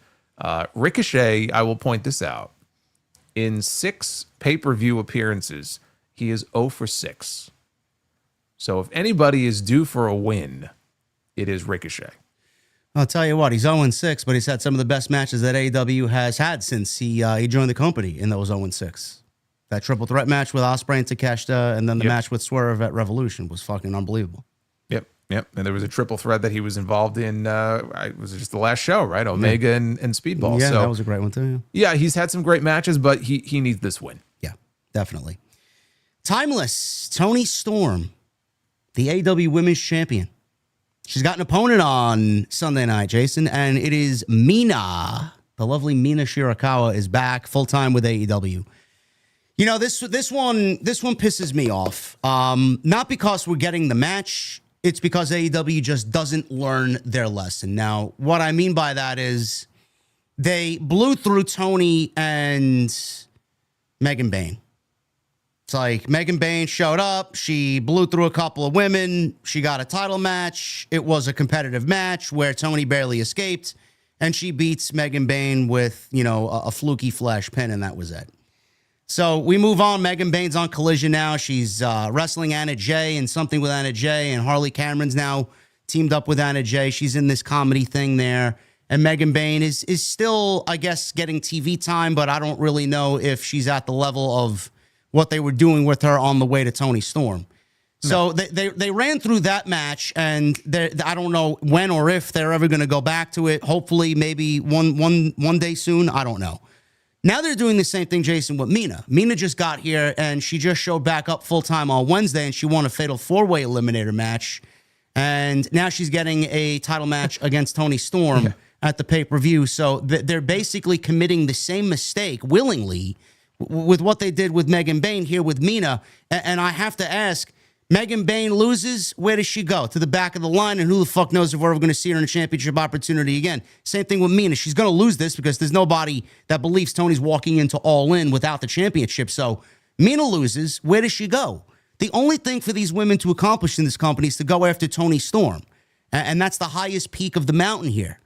Ricochet, I will point this out. In 6 pay-per-view appearances, he is 0 for 6. So if anybody is due for a win, it is Ricochet. I'll tell you what, he's 0-6, but he's had some of the best matches that AEW has had since he joined the company in those 0-6. That triple threat match with Ospreay and Takeshita, and then the match with Swerve at Revolution was fucking unbelievable. Yep. And there was a triple threat that he was involved in. Was just the last show, right? Omega and Speedball. Yeah, so, that was a great one too. Yeah, he's had some great matches, but he needs this win. Yeah, definitely. Timeless, Toni Storm, the AEW Women's Champion. She's got an opponent on Sunday night, Jason, and it is Mina. The lovely Mina Shirakawa is back full-time with AEW. This one pisses me off. Not because we're getting the match. It's because AEW just doesn't learn their lesson. Now, what I mean by that is they blew through Tony and Megan Bayne. It's like Megan Bayne showed up. She blew through a couple of women. She got a title match. It was a competitive match where Tony barely escaped, and she beats Megan Bayne with, a fluky flash pin, and that was it. So we move on. Megan Bayne's on Collision now. She's wrestling Anna Jay and something with Anna Jay, and Harley Cameron's now teamed up with Anna Jay. She's in this comedy thing there. And Megan Bayne is still, I guess, getting TV time, but I don't really know if she's at the level of what they were doing with her on the way to Toni Storm. So they ran through that match, and I don't know when or if they're ever going to go back to it. Hopefully, maybe one day soon. I don't know. Now they're doing the same thing, Jason, with Mina. Mina just got here, and she just showed back up full-time on Wednesday, and she won a fatal 4-way eliminator match. And now she's getting a title match against Toni Storm at the pay-per-view. So they're basically committing the same mistake willingly with what they did with Megan Bayne here with Mina. And I have to ask, Megan Bayne loses, where does she go? To the back of the line, and who the fuck knows if we're ever going to see her in a championship opportunity again. Same thing with Mina. She's going to lose this because there's nobody that believes Tony's walking into All In without the championship. So Mina loses, where does she go? The only thing for these women to accomplish in this company is to go after Toni Storm. And that's the highest peak of the mountain here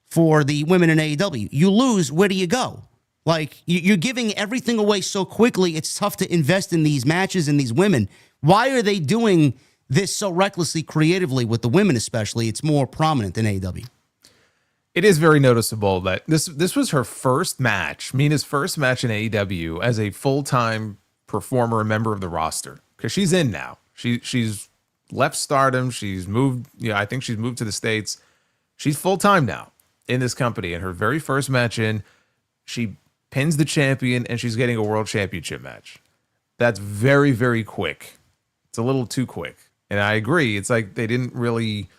for the women in AEW. You lose, where do you go? Like, you're giving everything away so quickly, it's tough to invest in these matches and these women. Why are they doing this so recklessly creatively with the women especially? It's more prominent than AEW. It is very noticeable that this was her first match, Mina's first match in AEW as a full-time performer and member of the roster. Because she's in now. She's left Stardom. She's moved, I think she's moved to the States. She's full-time now in this company. And her very first match in, she pins the champion, and she's getting a world championship match. That's very, very quick. It's a little too quick. And I agree. It's like they didn't really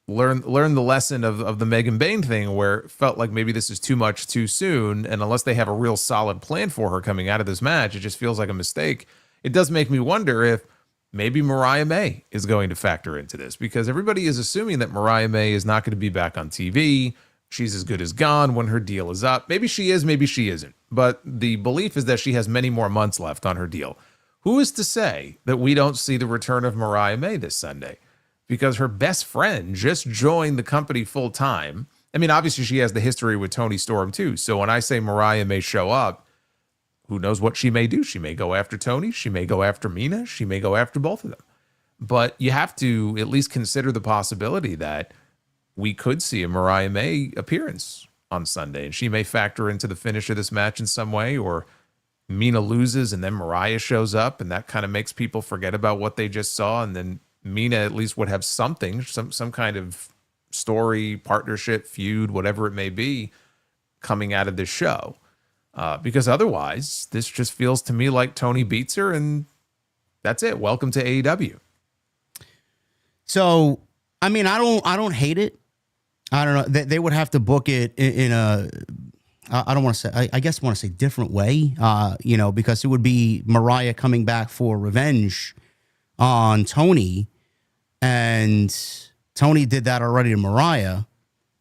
learn the lesson of the Megan Bain thing, where it felt like maybe this is too much too soon, and unless they have a real solid plan for her coming out of this match, it just feels like a mistake. It does make me wonder if maybe Mariah May is going to factor into this, because everybody is assuming that Mariah May is not going to be back on TV. She's as good as gone when her deal is up. Maybe she is, maybe she isn't. But the belief is that she has many more months left on her deal. Who is to say that we don't see the return of Mariah May this Sunday? Because her best friend just joined the company full time. I mean, obviously she has the history with Toni Storm too. So when I say Mariah may show up, who knows what she may do? She may go after Toni. She may go after Mina. She may go after both of them. But you have to at least consider the possibility that we could see a Mariah May appearance on Sunday, and she may factor into the finish of this match in some way, or Mina loses and then Mariah shows up, and that kind of makes people forget about what they just saw, and then Mina at least would have something, some kind of story, partnership, feud, whatever it may be, coming out of this show. Because otherwise, this just feels to me like Toni beats her, and that's it. Welcome to AEW. So, I mean, I don't hate it. I don't know. They would have to book it in a, I don't want to say, I guess want to say different way, because it would be Mariah coming back for revenge on Toni, and Toni did that already to Mariah.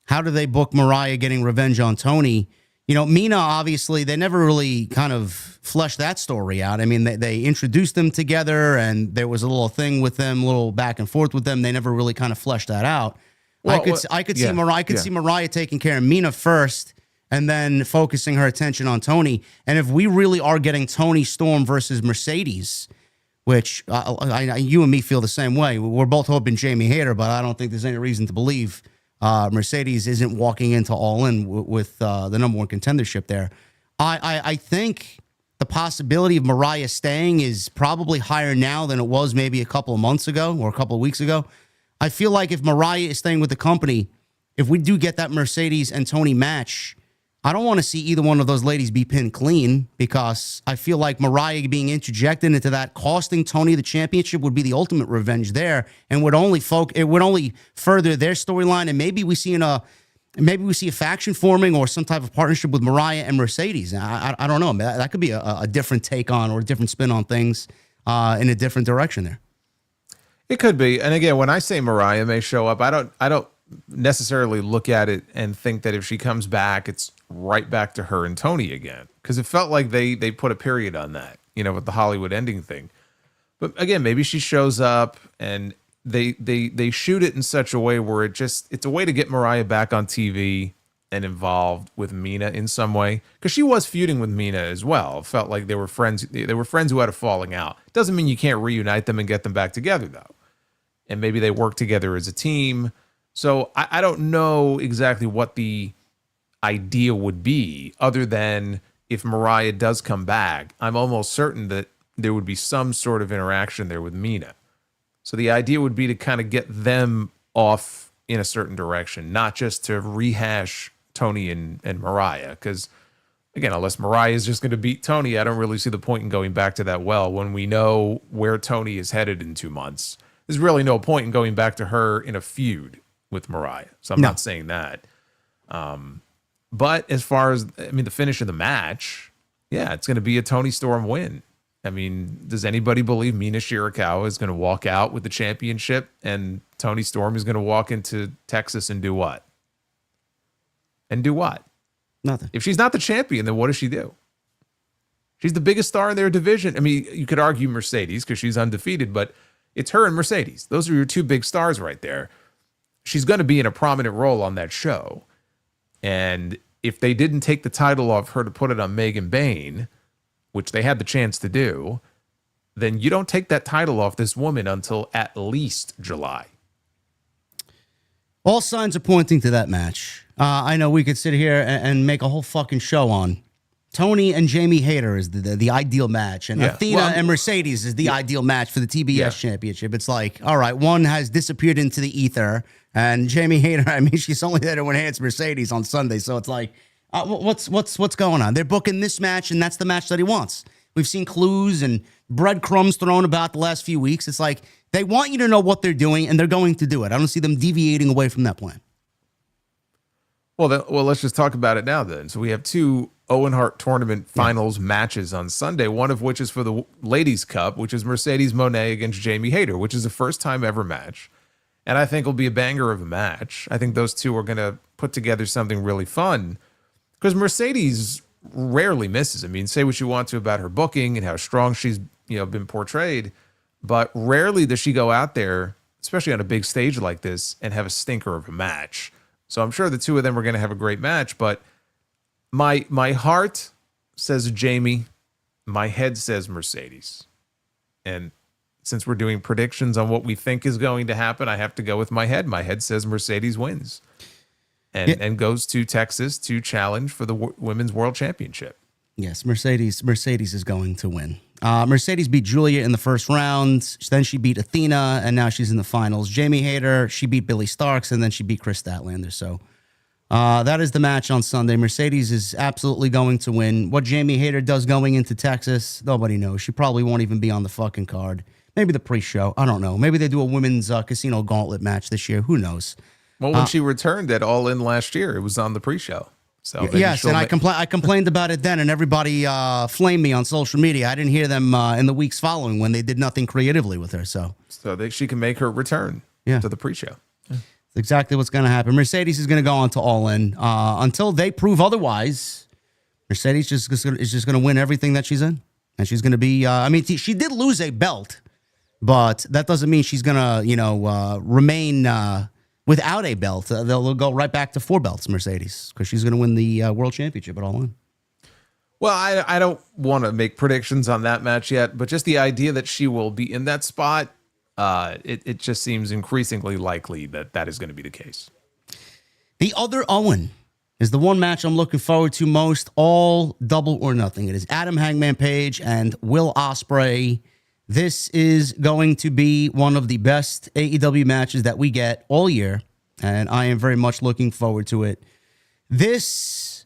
How do they book Mariah getting revenge on Toni? Mina, obviously, they never really kind of fleshed that story out. I mean, they introduced them together, and there was a little thing with them, a little back and forth with them. They never really kind of fleshed that out. Well, I could see Mariah taking care of Mina first, and then focusing her attention on Toni. And if we really are getting Toni Storm versus Mercedes, which you and me feel the same way, we're both hoping Jamie Hayter, but I don't think there's any reason to believe Mercedes isn't walking into All In with the number one contendership there. I think the possibility of Mariah staying is probably higher now than it was maybe a couple of months ago or a couple of weeks ago. I feel like if Mariah is staying with the company, if we do get that Mercedes and Toni match, I don't want to see either one of those ladies be pinned clean, because I feel like Mariah being interjected into that, costing Toni the championship, would be the ultimate revenge there, and would only further their storyline. And maybe we see a faction forming or some type of partnership with Mariah and Mercedes. I don't know. That could be a different take on, or a different spin on things in a different direction there. It could be. And again, when I say Mariah may show up, I don't necessarily look at it and think that if she comes back, it's right back to her and Toni again, because it felt like they put a period on that, with the Hollywood ending thing. But again, maybe she shows up and they shoot it in such a way where it's a way to get Mariah back on TV and involved with Mina in some way, because she was feuding with Mina as well. It felt like they were friends who had a falling out. Doesn't mean you can't reunite them and get them back together though. And maybe they work together as a team. So I don't know exactly what the idea would be, other than if Mariah does come back, I'm almost certain that there would be some sort of interaction there with Mina. So the idea would be to kind of get them off in a certain direction, not just to rehash Toni and Mariah. Because again, unless Mariah is just going to beat Toni, I don't really see the point in going back to that well when we know where Toni is headed in 2 months. There's really no point in going back to her in a feud with Mariah. So I'm not saying that. But as far as, the finish of the match, yeah, it's going to be a Toni Storm win. Does anybody believe Mina Shirakawa is going to walk out with the championship and Toni Storm is going to walk into Texas and do what? Nothing. If she's not the champion, then what does she do? She's the biggest star in their division. You could argue Mercedes because she's undefeated, but it's her and Mercedes. Those are your two big stars right there. She's going to be in a prominent role on that show. And if they didn't take the title off her to put it on Megan Bain, which they had the chance to do, then you don't take that title off this woman until at least July. All signs are pointing to that match. I know we could sit here and make a whole fucking show on Toni and Jamie Hayter is the ideal match, and Athena and Mercedes is the ideal match for the TBS championship. It's like, all right, one has disappeared into the ether, and Jamie Hayter, she's only there to enhance Mercedes on Sunday, so it's like, what's going on? They're booking this match, and that's the match that he wants. We've seen clues and breadcrumbs thrown about the last few weeks. It's like they want you to know what they're doing, and they're going to do it. I don't see them deviating away from that plan. Well, let's just talk about it now then. So we have two Owen Hart tournament finals matches on Sunday, one of which is for the Ladies' Cup, which is Mercedes Moné against Jamie Hayter, which is a first-time ever match. And I think will be a banger of a match. I think those two are going to put together something really fun because Mercedes rarely misses. I mean, say what you want to about her booking and how strong she's been portrayed, but rarely does she go out there, especially on a big stage like this, and have a stinker of a match. So I'm sure the two of them are going to have a great match, but my heart says Jamie, my head says Mercedes. And since we're doing predictions on what we think is going to happen, I have to go with my head. My head says Mercedes wins and goes to Texas to challenge for the Women's World Championship. Yes, Mercedes is going to win. Mercedes beat Julia in the first round. Then she beat Athena, and now she's in the finals. Jamie Hayter, she beat Billy Starks, and then she beat Chris Statlander. So that is the match on Sunday. Mercedes is absolutely going to win. What Jamie Hayter does going into Texas, nobody knows. She probably won't even be on the fucking card. Maybe the pre-show. I don't know. Maybe they do a women's casino gauntlet match this year. Who knows? Well, when she returned at All In last year, it was on the pre-show. So yes, and I complained about it then, and everybody flamed me on social media. I didn't hear them in the weeks following when they did nothing creatively with her. So she can make her return to the pre-show. That's exactly what's going to happen. Mercedes is going to go on to All In. Until they prove otherwise, Mercedes is just going to win everything that she's in. And she's going to be, she did lose a belt, but that doesn't mean she's going to, remain without a belt. They'll go right back to 4 belts, Mercedes, because she's going to win the World Championship at All In. Well, I don't want to make predictions on that match yet, but just the idea that she will be in that spot, it just seems increasingly likely that is going to be the case. The other Owen is the one match I'm looking forward to most, all Double or Nothing. It is Adam Hangman Page and Will Ospreay. This is going to be one of the best AEW matches that we get all year, and I am very much looking forward to it. This,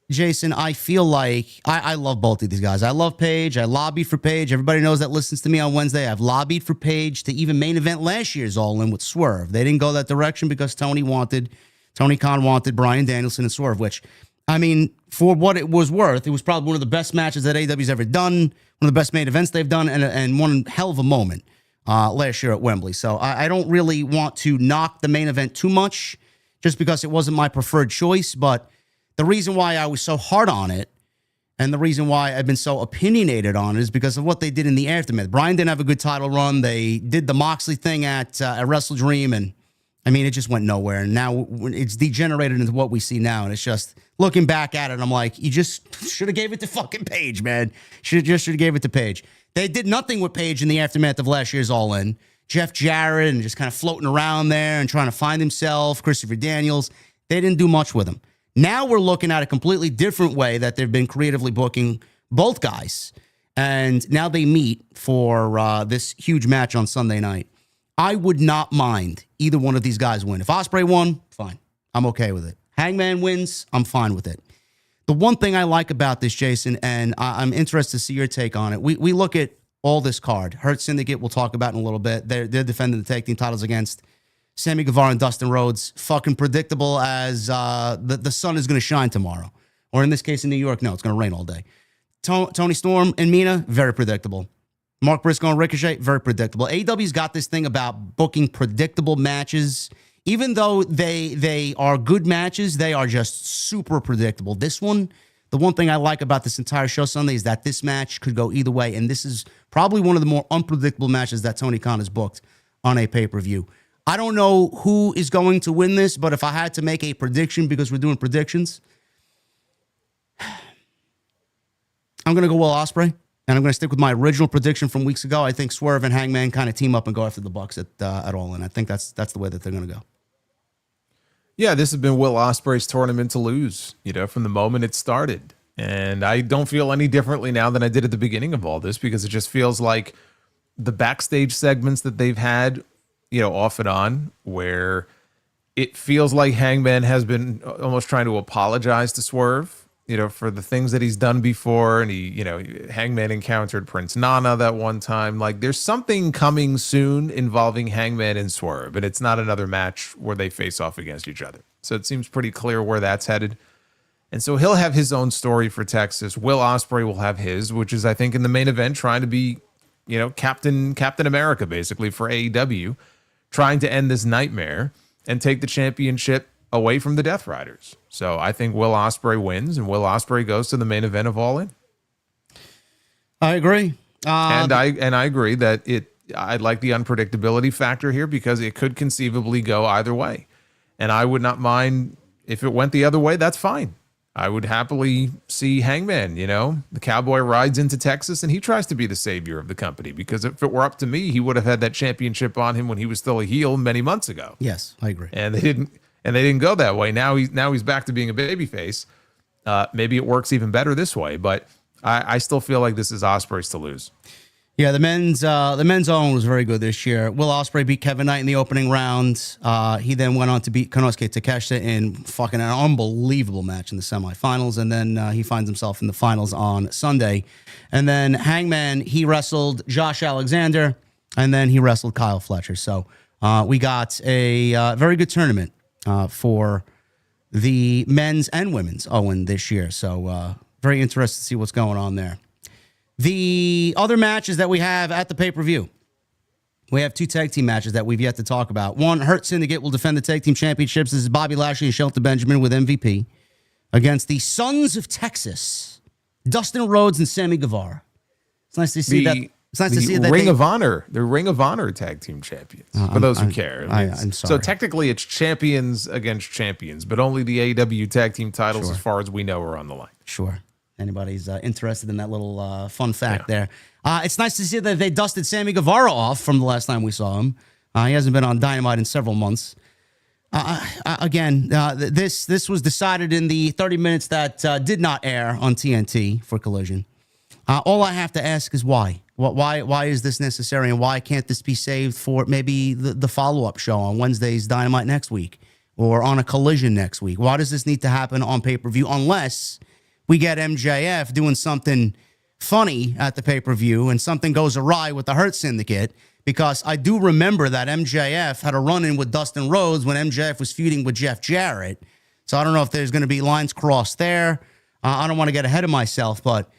Jason, I feel like I love both of these guys. I love Page. I lobbied for Page. Everybody knows that listens to me on Wednesday. I've lobbied for Page to even main event last year's All In with Swerve. They didn't go that direction because Tony Khan wanted Bryan Danielson and Swerve, which, I mean, for what it was worth, it was probably one of the best matches that AEW's ever done, one of the best main events they've done, and one hell of a moment last year at Wembley. So I don't really want to knock the main event too much just because it wasn't my preferred choice. But the reason why I was so hard on it and the reason why I've been so opinionated on it is because of what they did in the aftermath. Bryan didn't have a good title run. They did the Moxley thing at Wrestle Dream, and I mean, it just went nowhere. And now it's degenerated into what we see now. And it's just looking back at it, I'm like, you just should have gave it to fucking Page, man. Should have gave it to Page. They did nothing with Page in the aftermath of last year's All In. Jeff Jarrett and just kind of floating around there and trying to find himself. Christopher Daniels. They didn't do much with him. Now we're looking at a completely different way that they've been creatively booking both guys. And now they meet for this huge match on Sunday night. I would not mind either one of these guys win. If Ospreay won, fine. I'm okay with it. Hangman wins, I'm fine with it. The one thing I like about this, Jason, and I'm interested to see your take on it, we look at all this card. Hurt Syndicate, we'll talk about in a little bit. They're defending the tag team titles against Sammy Guevara and Dustin Rhodes. Fucking predictable as the sun is going to shine tomorrow. Or in this case in New York, no, it's going to rain all day. Tony Storm and Mina, very predictable. Mark Briscoe and Ricochet, very predictable. AEW's got this thing about booking predictable matches. Even though they are good matches, they are just super predictable. This one, the one thing I like about this entire show Sunday is that this match could go either way, and this is probably one of the more unpredictable matches that Tony Khan has booked on a pay-per-view. I don't know who is going to win this, but if I had to make a prediction, because we're doing predictions, I'm going to go Will Ospreay. And I'm going to stick with my original prediction from weeks ago. I think Swerve and Hangman kind of team up and go after the Bucks at All In. I think that's the way that they're going to go. Yeah, this has been Will Ospreay's tournament to lose, from the moment it started. And I don't feel any differently now than I did at the beginning of all this, because it just feels like the backstage segments that they've had, off and on, where it feels like Hangman has been almost trying to apologize to Swerve for the things that he's done before. And Hangman encountered Prince Nana that one time. Like, there's something coming soon involving Hangman and Swerve, and it's not another match where they face off against each other. So it seems pretty clear where that's headed. And so he'll have his own story for Texas. Will Ospreay will have his, which is, I think, in the main event, trying to be, Captain America, basically, for AEW, trying to end this nightmare and take the championship away from the Death Riders. So I think Will Ospreay wins, and Will Ospreay goes to the main event of All In. I agree. And I agree that I like the unpredictability factor here, because it could conceivably go either way. And I would not mind if it went the other way. That's fine. I would happily see Hangman, the cowboy rides into Texas and he tries to be the savior of the company, because if it were up to me, he would have had that championship on him when he was still a heel many months ago. Yes, I agree. And they didn't go that way. Now he's back to being a babyface. Maybe it works even better this way, but I still feel like this is Ospreay's to lose. Yeah, the men's own was very good this year. Will Ospreay beat Kevin Knight in the opening round. He then went on to beat Konosuke Takeshita in fucking an unbelievable match in the semifinals, and then he finds himself in the finals on Sunday. And then Hangman, he wrestled Josh Alexander, and then he wrestled Kyle Fletcher. So we got a very good tournament for the men's and women's Owen this year. So very interested to see what's going on there. The other matches that we have at the pay-per-view, we have two tag team matches that we've yet to talk about. One, Hurt Syndicate will defend the tag team championships. This is Bobby Lashley and Shelton Benjamin with MVP against the Sons of Texas, Dustin Rhodes and Sammy Guevara. It's nice to see that. It's nice to see that Ring of Honor, the Ring of Honor tag team champions. For those who care, I'm sorry. So technically, it's champions against champions, but only the AEW tag team titles, as far as we know, are on the line. Sure. Anybody's interested in that little fun fact there. It's nice to see that they dusted Sammy Guevara off from the last time we saw him. He hasn't been on Dynamite in several months. This was decided in the 30 minutes that did not air on TNT for Collision. All I have to ask is why? Why is this necessary, and why can't this be saved for maybe the follow-up show on Wednesday's Dynamite next week or on a Collision next week? Why does this need to happen on pay-per-view unless we get MJF doing something funny at the pay-per-view and something goes awry with the Hurt Syndicate? Because I do remember that MJF had a run-in with Dustin Rhodes when MJF was feuding with Jeff Jarrett. So I don't know if there's going to be lines crossed there. I don't want to get ahead of myself, but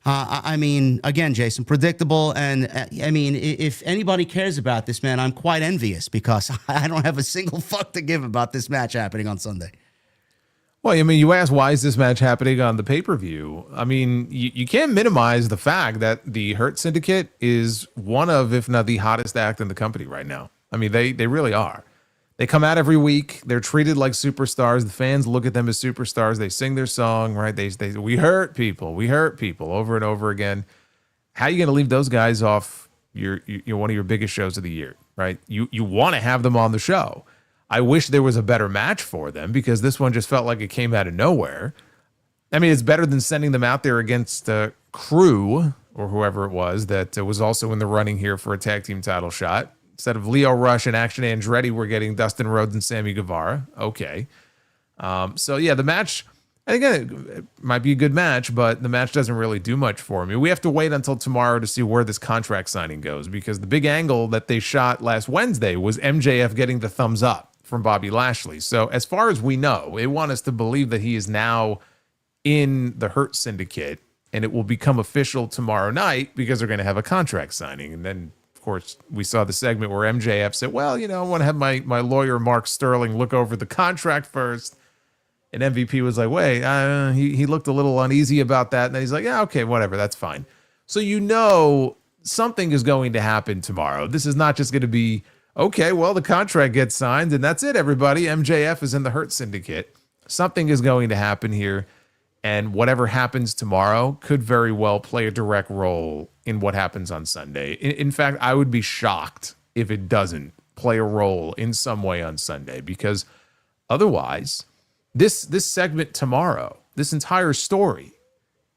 I mean, again, Jason, predictable. And I mean, if anybody cares about this, man, I'm quite envious because I don't have a single fuck to give about this match happening on Sunday. Well, I mean, you asked, why is this match happening on the pay-per-view? I mean, you can't minimize the fact that the Hurt Syndicate is one of, if not the hottest act in the company right now. I mean, they really are. They come out every week. They're treated like superstars. The fans look at them as superstars. They sing their song, right? They we hurt people over and over again. How are you going to leave those guys off your one of your biggest shows of the year, right? You want to have them on the show. I wish there was a better match for them because this one just felt like it came out of nowhere. I mean, it's better than sending them out there against Crew or whoever it was that was also in the running here for a tag team title shot. Instead of Leo Rush and Action Andretti, we're getting Dustin Rhodes and Sammy Guevara. Okay. So, yeah, the match, and again, it might be a good match, but the match doesn't really do much for me. We have to wait until tomorrow to see where this contract signing goes because the big angle that they shot last Wednesday was MJF getting the thumbs up from Bobby Lashley. So as far as we know, they want us to believe that he is now in the Hurt Syndicate and it will become official tomorrow night because they're going to have a contract signing. And then, of course, we saw the segment where MJF said, well, I want to have my lawyer, Mark Sterling, look over the contract first. And MVP was like, wait, he looked a little uneasy about that. And then he's like, yeah, okay, whatever, that's fine. So something is going to happen tomorrow. This is not just going to be, okay, well, the contract gets signed and that's it, everybody. MJF is in the Hurt Syndicate. Something is going to happen here. And whatever happens tomorrow could very well play a direct role in what happens on Sunday. In fact, I would be shocked if it doesn't play a role in some way on Sunday because otherwise, this segment tomorrow, this entire story,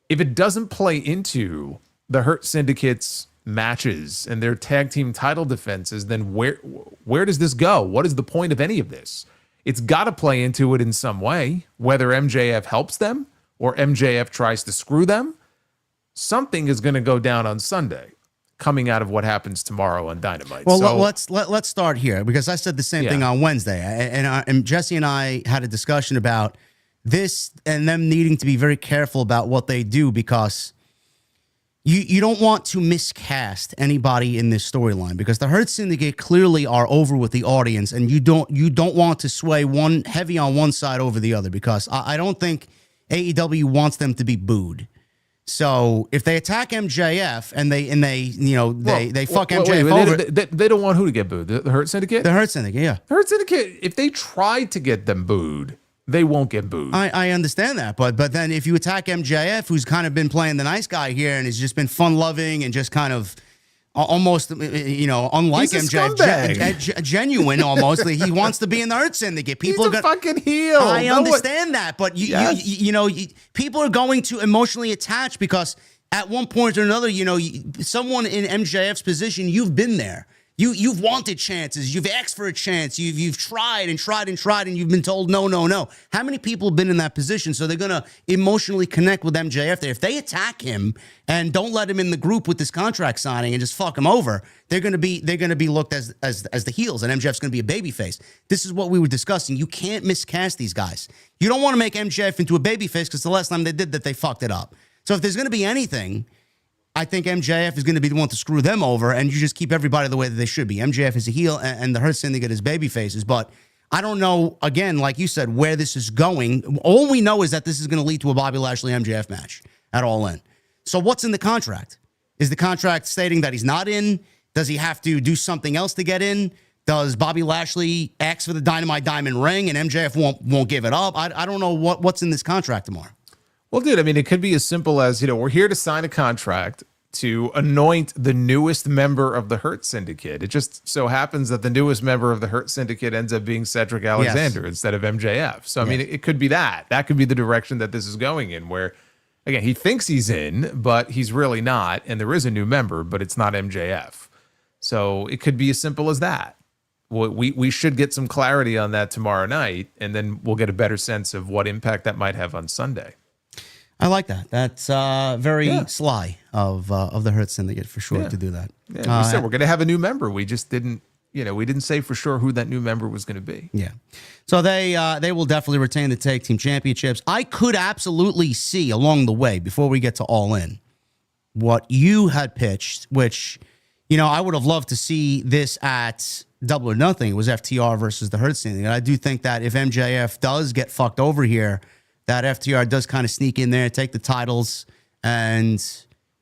if it doesn't play into the Hurt Syndicate's matches and their tag team title defenses, then where does this go? What is the point of any of this? It's got to play into it in some way, whether MJF helps them or MJF tries to screw them, something is going to go down on Sunday coming out of what happens tomorrow on Dynamite. Well, so, let's start here, because I said the same thing on Wednesday, and Jesse and I had a discussion about this and them needing to be very careful about what they do, because you don't want to miscast anybody in this storyline, because the Hurt Syndicate clearly are over with the audience, and you don't want to sway one heavy on one side over the other, because I don't think AEW wants them to be booed. So if they attack MJF and they fuck MJF over, they don't want who to get booed? The Hurt Syndicate? The Hurt Syndicate, yeah. The Hurt Syndicate, if they try to get them booed, they won't get booed. I understand that, but then if you attack MJF, who's kind of been playing the nice guy here and has just been fun-loving and just kind of almost, unlike MJF, genuine almost. He wants to be in the Hurt Syndicate. He's a fucking heel. I understand that, but people are going to emotionally attach, because at one point or another, someone in MJF's position, you've been there. You've wanted chances. You've asked for a chance. You've tried and tried and tried, and you've been told no, no, no. How many people have been in that position? So they're gonna emotionally connect with MJF there. If they attack him and don't let him in the group with this contract signing and just fuck him over, they're gonna be looked as the heels, and MJF's gonna be a babyface. This is what we were discussing. You can't miscast these guys. You don't want to make MJF into a babyface, because the last time they did that, they fucked it up. So if there's gonna be anything, I think MJF is going to be the one to screw them over, and you just keep everybody the way that they should be. MJF is a heel, and the Hurt Syndicate is baby faces. But I don't know, again, like you said, where this is going. All we know is that this is going to lead to a Bobby Lashley MJF match at All In. So what's in the contract? Is the contract stating that he's not in? Does he have to do something else to get in? Does Bobby Lashley ask for the Dynamite Diamond ring and MJF won't give it up? I don't know what's in this contract tomorrow. Well, dude, I mean, it could be as simple as, we're here to sign a contract to anoint the newest member of the Hurt Syndicate. It just so happens that the newest member of the Hurt Syndicate ends up being Cedric Alexander instead of MJF. So, I mean, it could be that. That could be the direction that this is going in, where, again, he thinks he's in, but he's really not. And there is a new member, but it's not MJF. So it could be as simple as that. We should get some clarity on that tomorrow night, and then we'll get a better sense of what impact that might have on Sunday. I like that. That's very sly of the Hurt Syndicate for sure to do that. Yeah, we said we're going to have a new member. We just didn't, we didn't say for sure who that new member was going to be. Yeah. So they will definitely retain the tag team championships. I could absolutely see along the way, before we get to All In, what you had pitched, which, I would have loved to see this at Double or Nothing. It was FTR versus the Hurt Syndicate. I do think that if MJF does get fucked over here, that FTR does kind of sneak in there, take the titles, and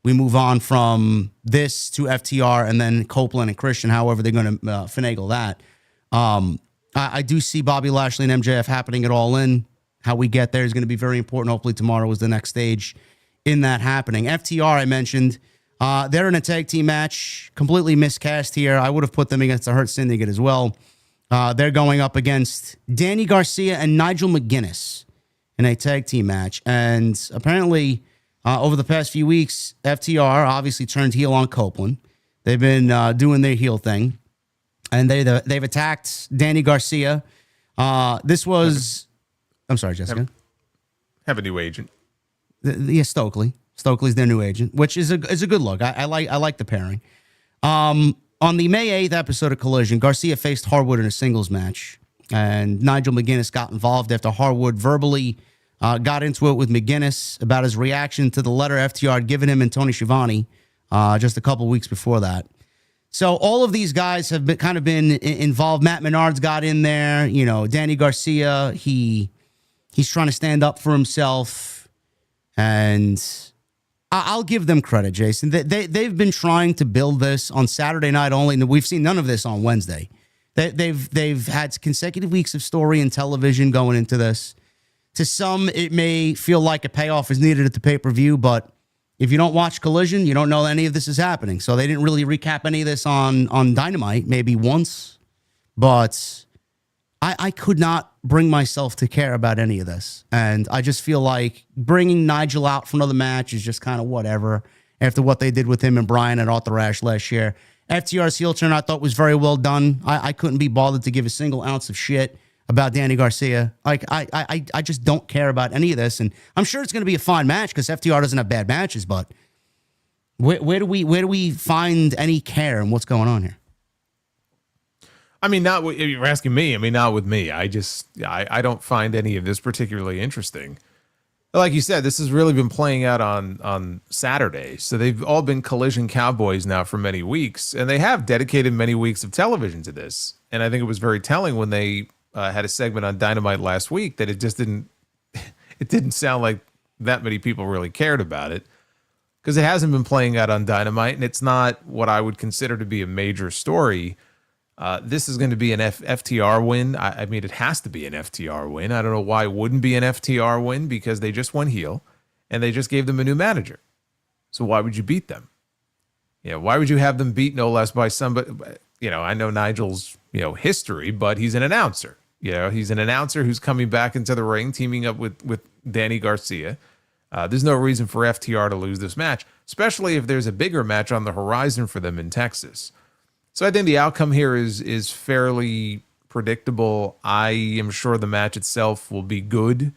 we move on from this to FTR and then Copeland and Christian, however they're going to finagle that. I do see Bobby Lashley and MJF happening at All In. How we get there is going to be very important. Hopefully tomorrow is the next stage in that happening. FTR, I mentioned, they're in a tag team match, completely miscast here. I would have put them against the Hurt Syndicate as well. They're going up against Danny Garcia and Nigel McGuinness in a tag team match. And apparently, over the past few weeks, FTR obviously turned heel on Copeland. They've been doing their heel thing. And they've attacked Danny Garcia. This was... I'm sorry, Jessica. Have a new agent. Stokely. Stokely's their new agent, which is a good look. I like the pairing. On the May 8th episode of Collision, Garcia faced Harwood in a singles match. And Nigel McGuinness got involved after Harwood verbally got into it with McGuinness about his reaction to the letter FTR had given him and Tony Schiavone just a couple weeks before that. So all of these guys have been involved. Matt Menard's got in there. Danny Garcia, he's trying to stand up for himself. And I'll give them credit, Jason. They've been trying to build this on Saturday night only, and we've seen none of this on Wednesday. They've had consecutive weeks of story and television going into this. To some, it may feel like a payoff is needed at the pay-per-view, but if you don't watch Collision, you don't know any of this is happening. So they didn't really recap any of this on Dynamite, maybe once. But I could not bring myself to care about any of this. And I just feel like bringing Nigel out for another match is just kind of whatever after what they did with him and Brian at Arthur Ashe last year. FTR's heel turn I thought was very well done. I couldn't be bothered to give a single ounce of shit about Danny Garcia. Like, I just don't care about any of this. And I'm sure it's going to be a fine match because FTR doesn't have bad matches, but where do we find any care in what's going on here? I mean, not if you're asking me. I mean, not with me. I don't find any of this particularly interesting. Like you said, this has really been playing out on Saturday. So they've all been Collision Cowboys now for many weeks, and they have dedicated many weeks of television to this. And I think it was very telling when they had a segment on Dynamite last week that it just didn't sound like that many people really cared about it, because it hasn't been playing out on Dynamite, and it's not what I would consider to be a major story. This is going to be an FTR win. I mean, it has to be an FTR win. I don't know why it wouldn't be an FTR win, because they just went heel and they just gave them a new manager. So why would you beat them? Why would you have them beat no less by somebody? I know Nigel's, history, but he's an announcer. He's an announcer who's coming back into the ring, teaming up with Danny Garcia. There's no reason for FTR to lose this match, especially if there's a bigger match on the horizon for them in Texas. So I think the outcome here is fairly predictable. I am sure the match itself will be good,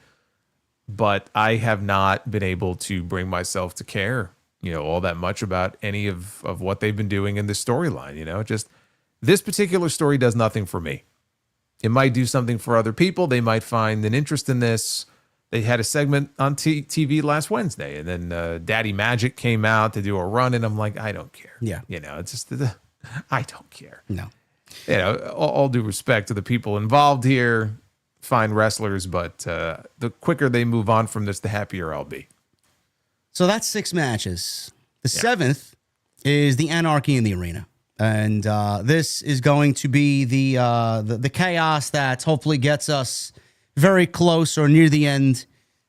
but I have not been able to bring myself to care, all that much about any of what they've been doing in this storyline. Just this particular story does nothing for me. It might do something for other people. They might find an interest in this. They had a segment on TV last Wednesday, and then Daddy Magic came out to do a run, and I'm like, I don't care. Yeah. It's just I don't care. No. All due respect to the people involved here, fine wrestlers, but the quicker they move on from this, the happier I'll be. So that's 6 matches. The 7th is the Anarchy in the Arena. And this is going to be the chaos that hopefully gets us very close or near the end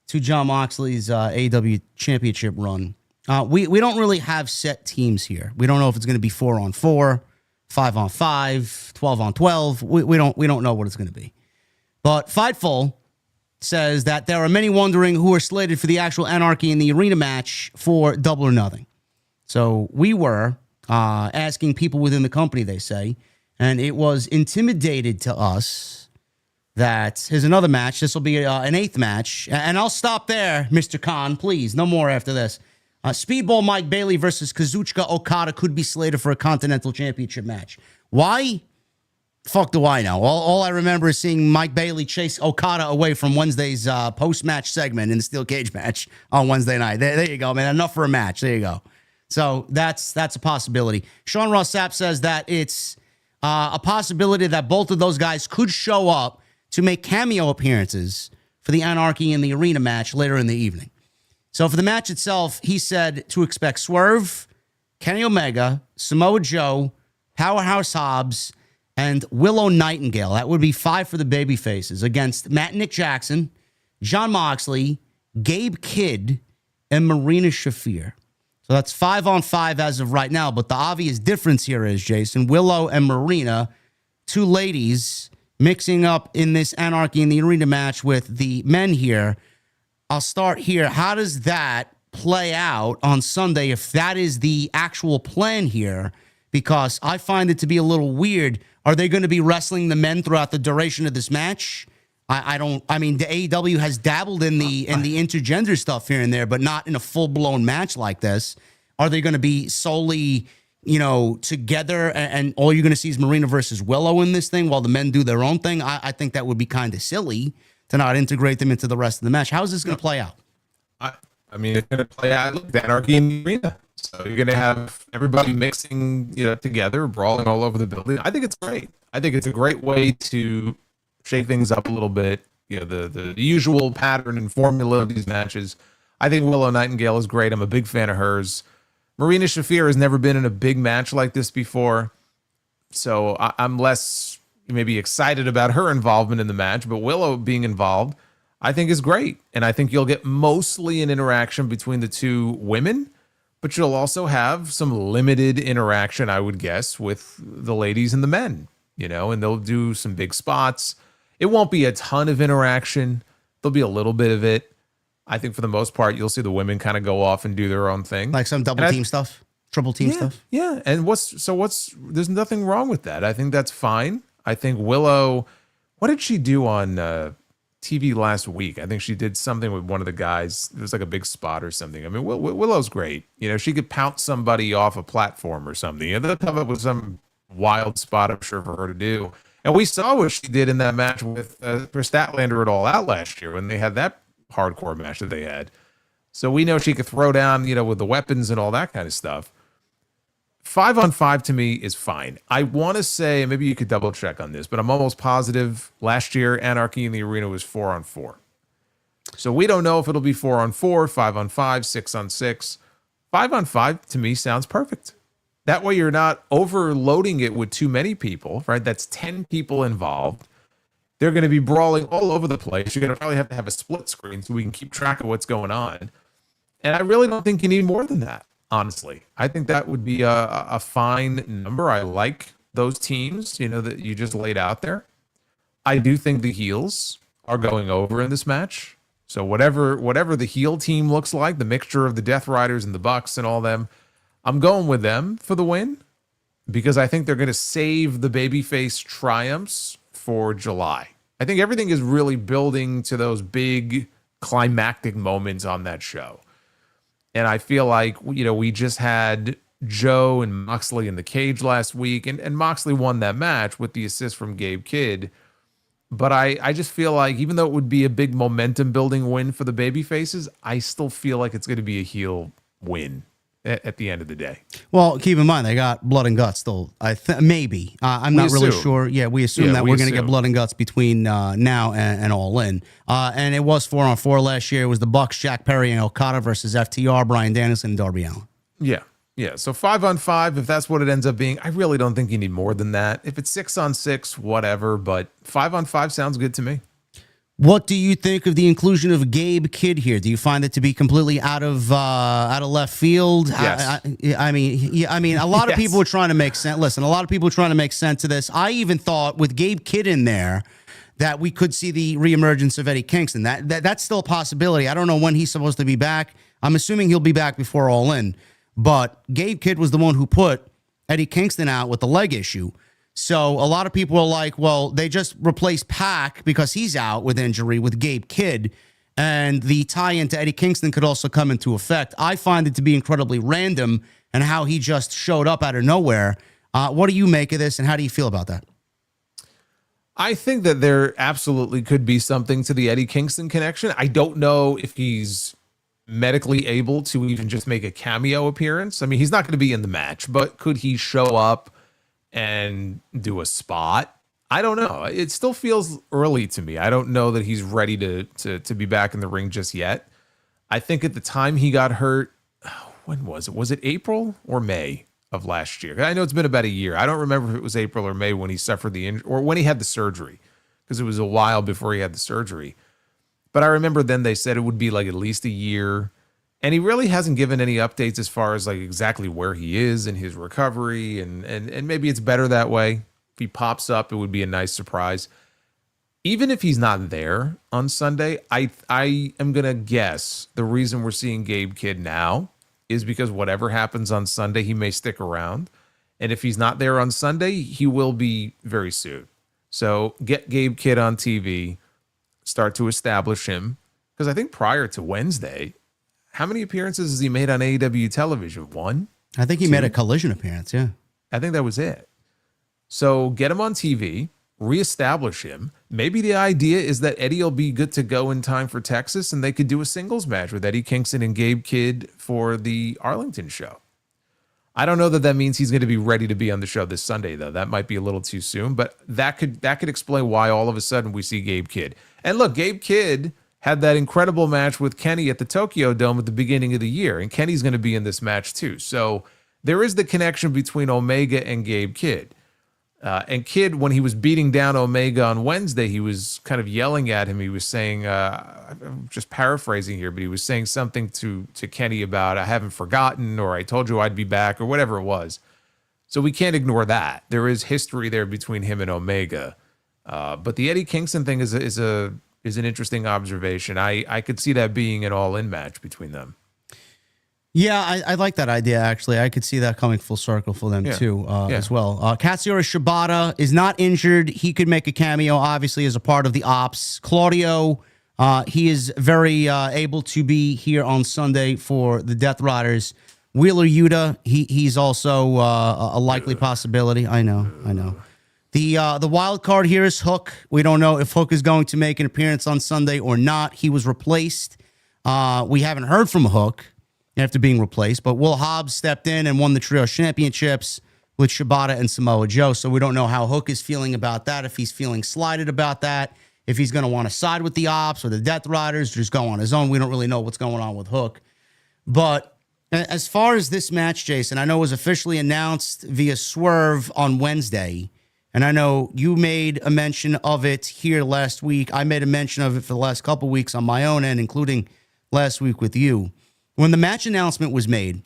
to Jon Moxley's AEW Championship run. We don't really have set teams here. We don't know if it's going to be 4-on-4, 5-on-5, 12-on-12. We don't know what it's going to be. But Fightful says that there are many wondering who are slated for the actual Anarchy in the Arena match for Double or Nothing. So we were asking people within the company, they say, and it was intimidated to us that here's another match. This will be an 8th match. And I'll stop there, Mr. Khan, please. No more after this. Speedball Mike Bailey versus Kazuchika Okada could be slated for a Continental Championship match. Why? Fuck do I know? All I remember is seeing Mike Bailey chase Okada away from Wednesday's post-match segment in the steel cage match on Wednesday night. There you go, man. Enough for a match. There you go. So that's a possibility. Sean Ross Sapp says that it's a possibility that both of those guys could show up to make cameo appearances for the Anarchy in the Arena match later in the evening. So for the match itself, he said to expect Swerve, Kenny Omega, Samoa Joe, Powerhouse Hobbs, and Willow Nightingale. That would be 5 for the baby faces against Matt and Nick Jackson, Jon Moxley, Gabe Kidd, and Marina Shafir. So that's 5-on-5 as of right now. But the obvious difference here is, Jason, Willow and Marina, 2 ladies mixing up in this Anarchy in the Arena match with the men here. I'll start here. How does that play out on Sunday if that is the actual plan here? Because I find it to be a little weird. Are they going to be wrestling the men throughout the duration of this match? I mean, the AEW has dabbled in the intergender stuff here and there, but not in a full-blown match like this. Are they going to be solely, together and all you're going to see is Marina versus Willow in this thing while the men do their own thing? I think that would be kind of silly to not integrate them into the rest of the match. How is this going to play out? I mean, it's going to play out like the Anarchy in the Arena. So you're going to have everybody mixing, together, brawling all over the building. I think it's great. I think it's a great way to shake things up a little bit. The usual pattern and formula of these matches. I think Willow Nightingale is great. I'm a big fan of hers. Marina Shafir has never been in a big match like this before. So I'm less maybe excited about her involvement in the match, but Willow being involved, I think is great. And I think you'll get mostly an interaction between the 2 women, but you'll also have some limited interaction, I would guess, with the ladies and the men, and they'll do some big spots. It won't be a ton of interaction. There'll be a little bit of it. I think for the most part, you'll see the women kind of go off and do their own thing. Like some double team stuff, triple team stuff. Yeah. And there's nothing wrong with that. I think that's fine. I think Willow what did she do on TV last week? I think she did something with one of the guys. It was like a big spot or something. I mean, Willow's great. You know, she could pounce somebody off a platform or something. You know, they'll come up with some wild spot, I'm sure, for her to do. And we saw what she did in that match with for Statlander at All Out last year when they had that hardcore match that they had. So we know she could throw down, you know, with the weapons and all that kind of stuff. 5-on-5 to me is fine. I want to say, maybe you could double check on this, but I'm almost positive last year Anarchy in the Arena was 4-on-4. So we don't know if it'll be 4-on-4, 5-on-5, 6-on-6. 5-on-5 to me sounds perfect. That way you're not overloading it with too many people, right? That's 10 people involved. They're going to be brawling all over the place. You're going to probably have to have a split screen so we can keep track of what's going on. And I really don't think you need more than that, honestly. I think that would be a fine number. I like those teams, you know, that you just laid out there. I do think the heels are going over in this match. So whatever the heel team looks like, the mixture of the Death Riders and the Bucks and all them, I'm going with them for the win because I think they're going to save the babyface triumphs for July. I think everything is really building to those big climactic moments on that show. And I feel like, you know, we just had Joe and Moxley in the cage last week, and Moxley won that match with the assist from Gabe Kidd. But I just feel like even though it would be a big momentum building win for the babyfaces, I still feel like it's going to be a heel win at the end of the day. Well, keep in mind they got blood and guts still. Maybe I'm not really sure. Yeah, we assume that we're going to get blood and guts between now and All In. And it was 4-on-4 last year. It was the Bucks, Jack Perry, and Okada versus FTR, Bryan Danielson, and Darby Allin. Yeah. So 5-on-5, if that's what it ends up being, I really don't think you need more than that. If it's 6-on-6, whatever. But 5-on-5 sounds good to me. What do you think of the inclusion of Gabe Kidd here? Do you find it to be completely out of left field? Yes. I mean, a lot of people are trying to make sense. Listen, a lot of people are trying to make sense of this. I even thought with Gabe Kidd in there that we could see the reemergence of Eddie Kingston. That's still a possibility. I don't know when he's supposed to be back. I'm assuming he'll be back before All In. But Gabe Kidd was the one who put Eddie Kingston out with the leg issue. So a lot of people are like, well, they just replaced Pac because he's out with injury with Gabe Kidd, and the tie-in to Eddie Kingston could also come into effect. I find it to be incredibly random and how he just showed up out of nowhere. What do you make of this, and how do you feel about that? I think that there absolutely could be something to the Eddie Kingston connection. I don't know if he's medically able to even just make a cameo appearance. I mean, he's not going to be in the match, but could he show up and do a spot? I don't know. It still feels early to me. I don't know that he's ready to be back in the ring just yet. I think at the time he got hurt, when was it? Was it April or May of last year? I know it's been about a year. I don't remember if it was April or May when he suffered the injury or when he had the surgery, because it was a while before he had the surgery. But I remember then they said it would be like at least a year. And he really hasn't given any updates as far as like exactly where he is in his recovery. And maybe it's better that way. If he pops up, it would be a nice surprise. Even if he's not there on Sunday, I am going to guess the reason we're seeing Gabe Kidd now is because whatever happens on Sunday, he may stick around. And if he's not there on Sunday, he will be very soon. So get Gabe Kidd on TV, start to establish him. Because I think prior to Wednesday, how many appearances has he made on AEW television? One? I think he made a Collision appearance, yeah. I think that was it. So get him on TV, reestablish him. Maybe the idea is that Eddie will be good to go in time for Texas, and they could do a singles match with Eddie Kingston and Gabe Kidd for the Arlington show. I don't know that means he's going to be ready to be on the show this Sunday, though. That might be a little too soon, but that could explain why all of a sudden we see Gabe Kidd. And look, Gabe Kidd had that incredible match with Kenny at the Tokyo Dome at the beginning of the year, and Kenny's going to be in this match too. So there is the connection between Omega and Gabe Kidd. And Kidd, when he was beating down Omega on Wednesday, he was kind of yelling at him. He was saying, I'm just paraphrasing here, but he was saying something to Kenny about, I haven't forgotten, or I told you I'd be back, or whatever it was. So we can't ignore that. There is history there between him and Omega. But the Eddie Kingston thing is an interesting observation. I could see that being an all-in match between them. Yeah, I like that idea, actually. I could see that coming full circle for them, too, as well. Katsuyori Shibata is not injured. He could make a cameo, obviously, as a part of the ops. Claudio, he is very able to be here on Sunday for the Death Riders. Wheeler Yuta, he's also a likely possibility. I know. The wild card here is Hook. We don't know if Hook is going to make an appearance on Sunday or not. He was replaced. We haven't heard from Hook after being replaced, but Will Hobbs stepped in and won the Trio Championships with Shibata and Samoa Joe, so we don't know how Hook is feeling about that, if he's feeling slighted about that, if he's going to want to side with the Ops or the Death Riders, just go on his own. We don't really know what's going on with Hook. But as far as this match, Jason, I know it was officially announced via Swerve on Wednesday, and I know you made a mention of it here last week. I made a mention of it for the last couple weeks on my own end, including last week with you. When the match announcement was made,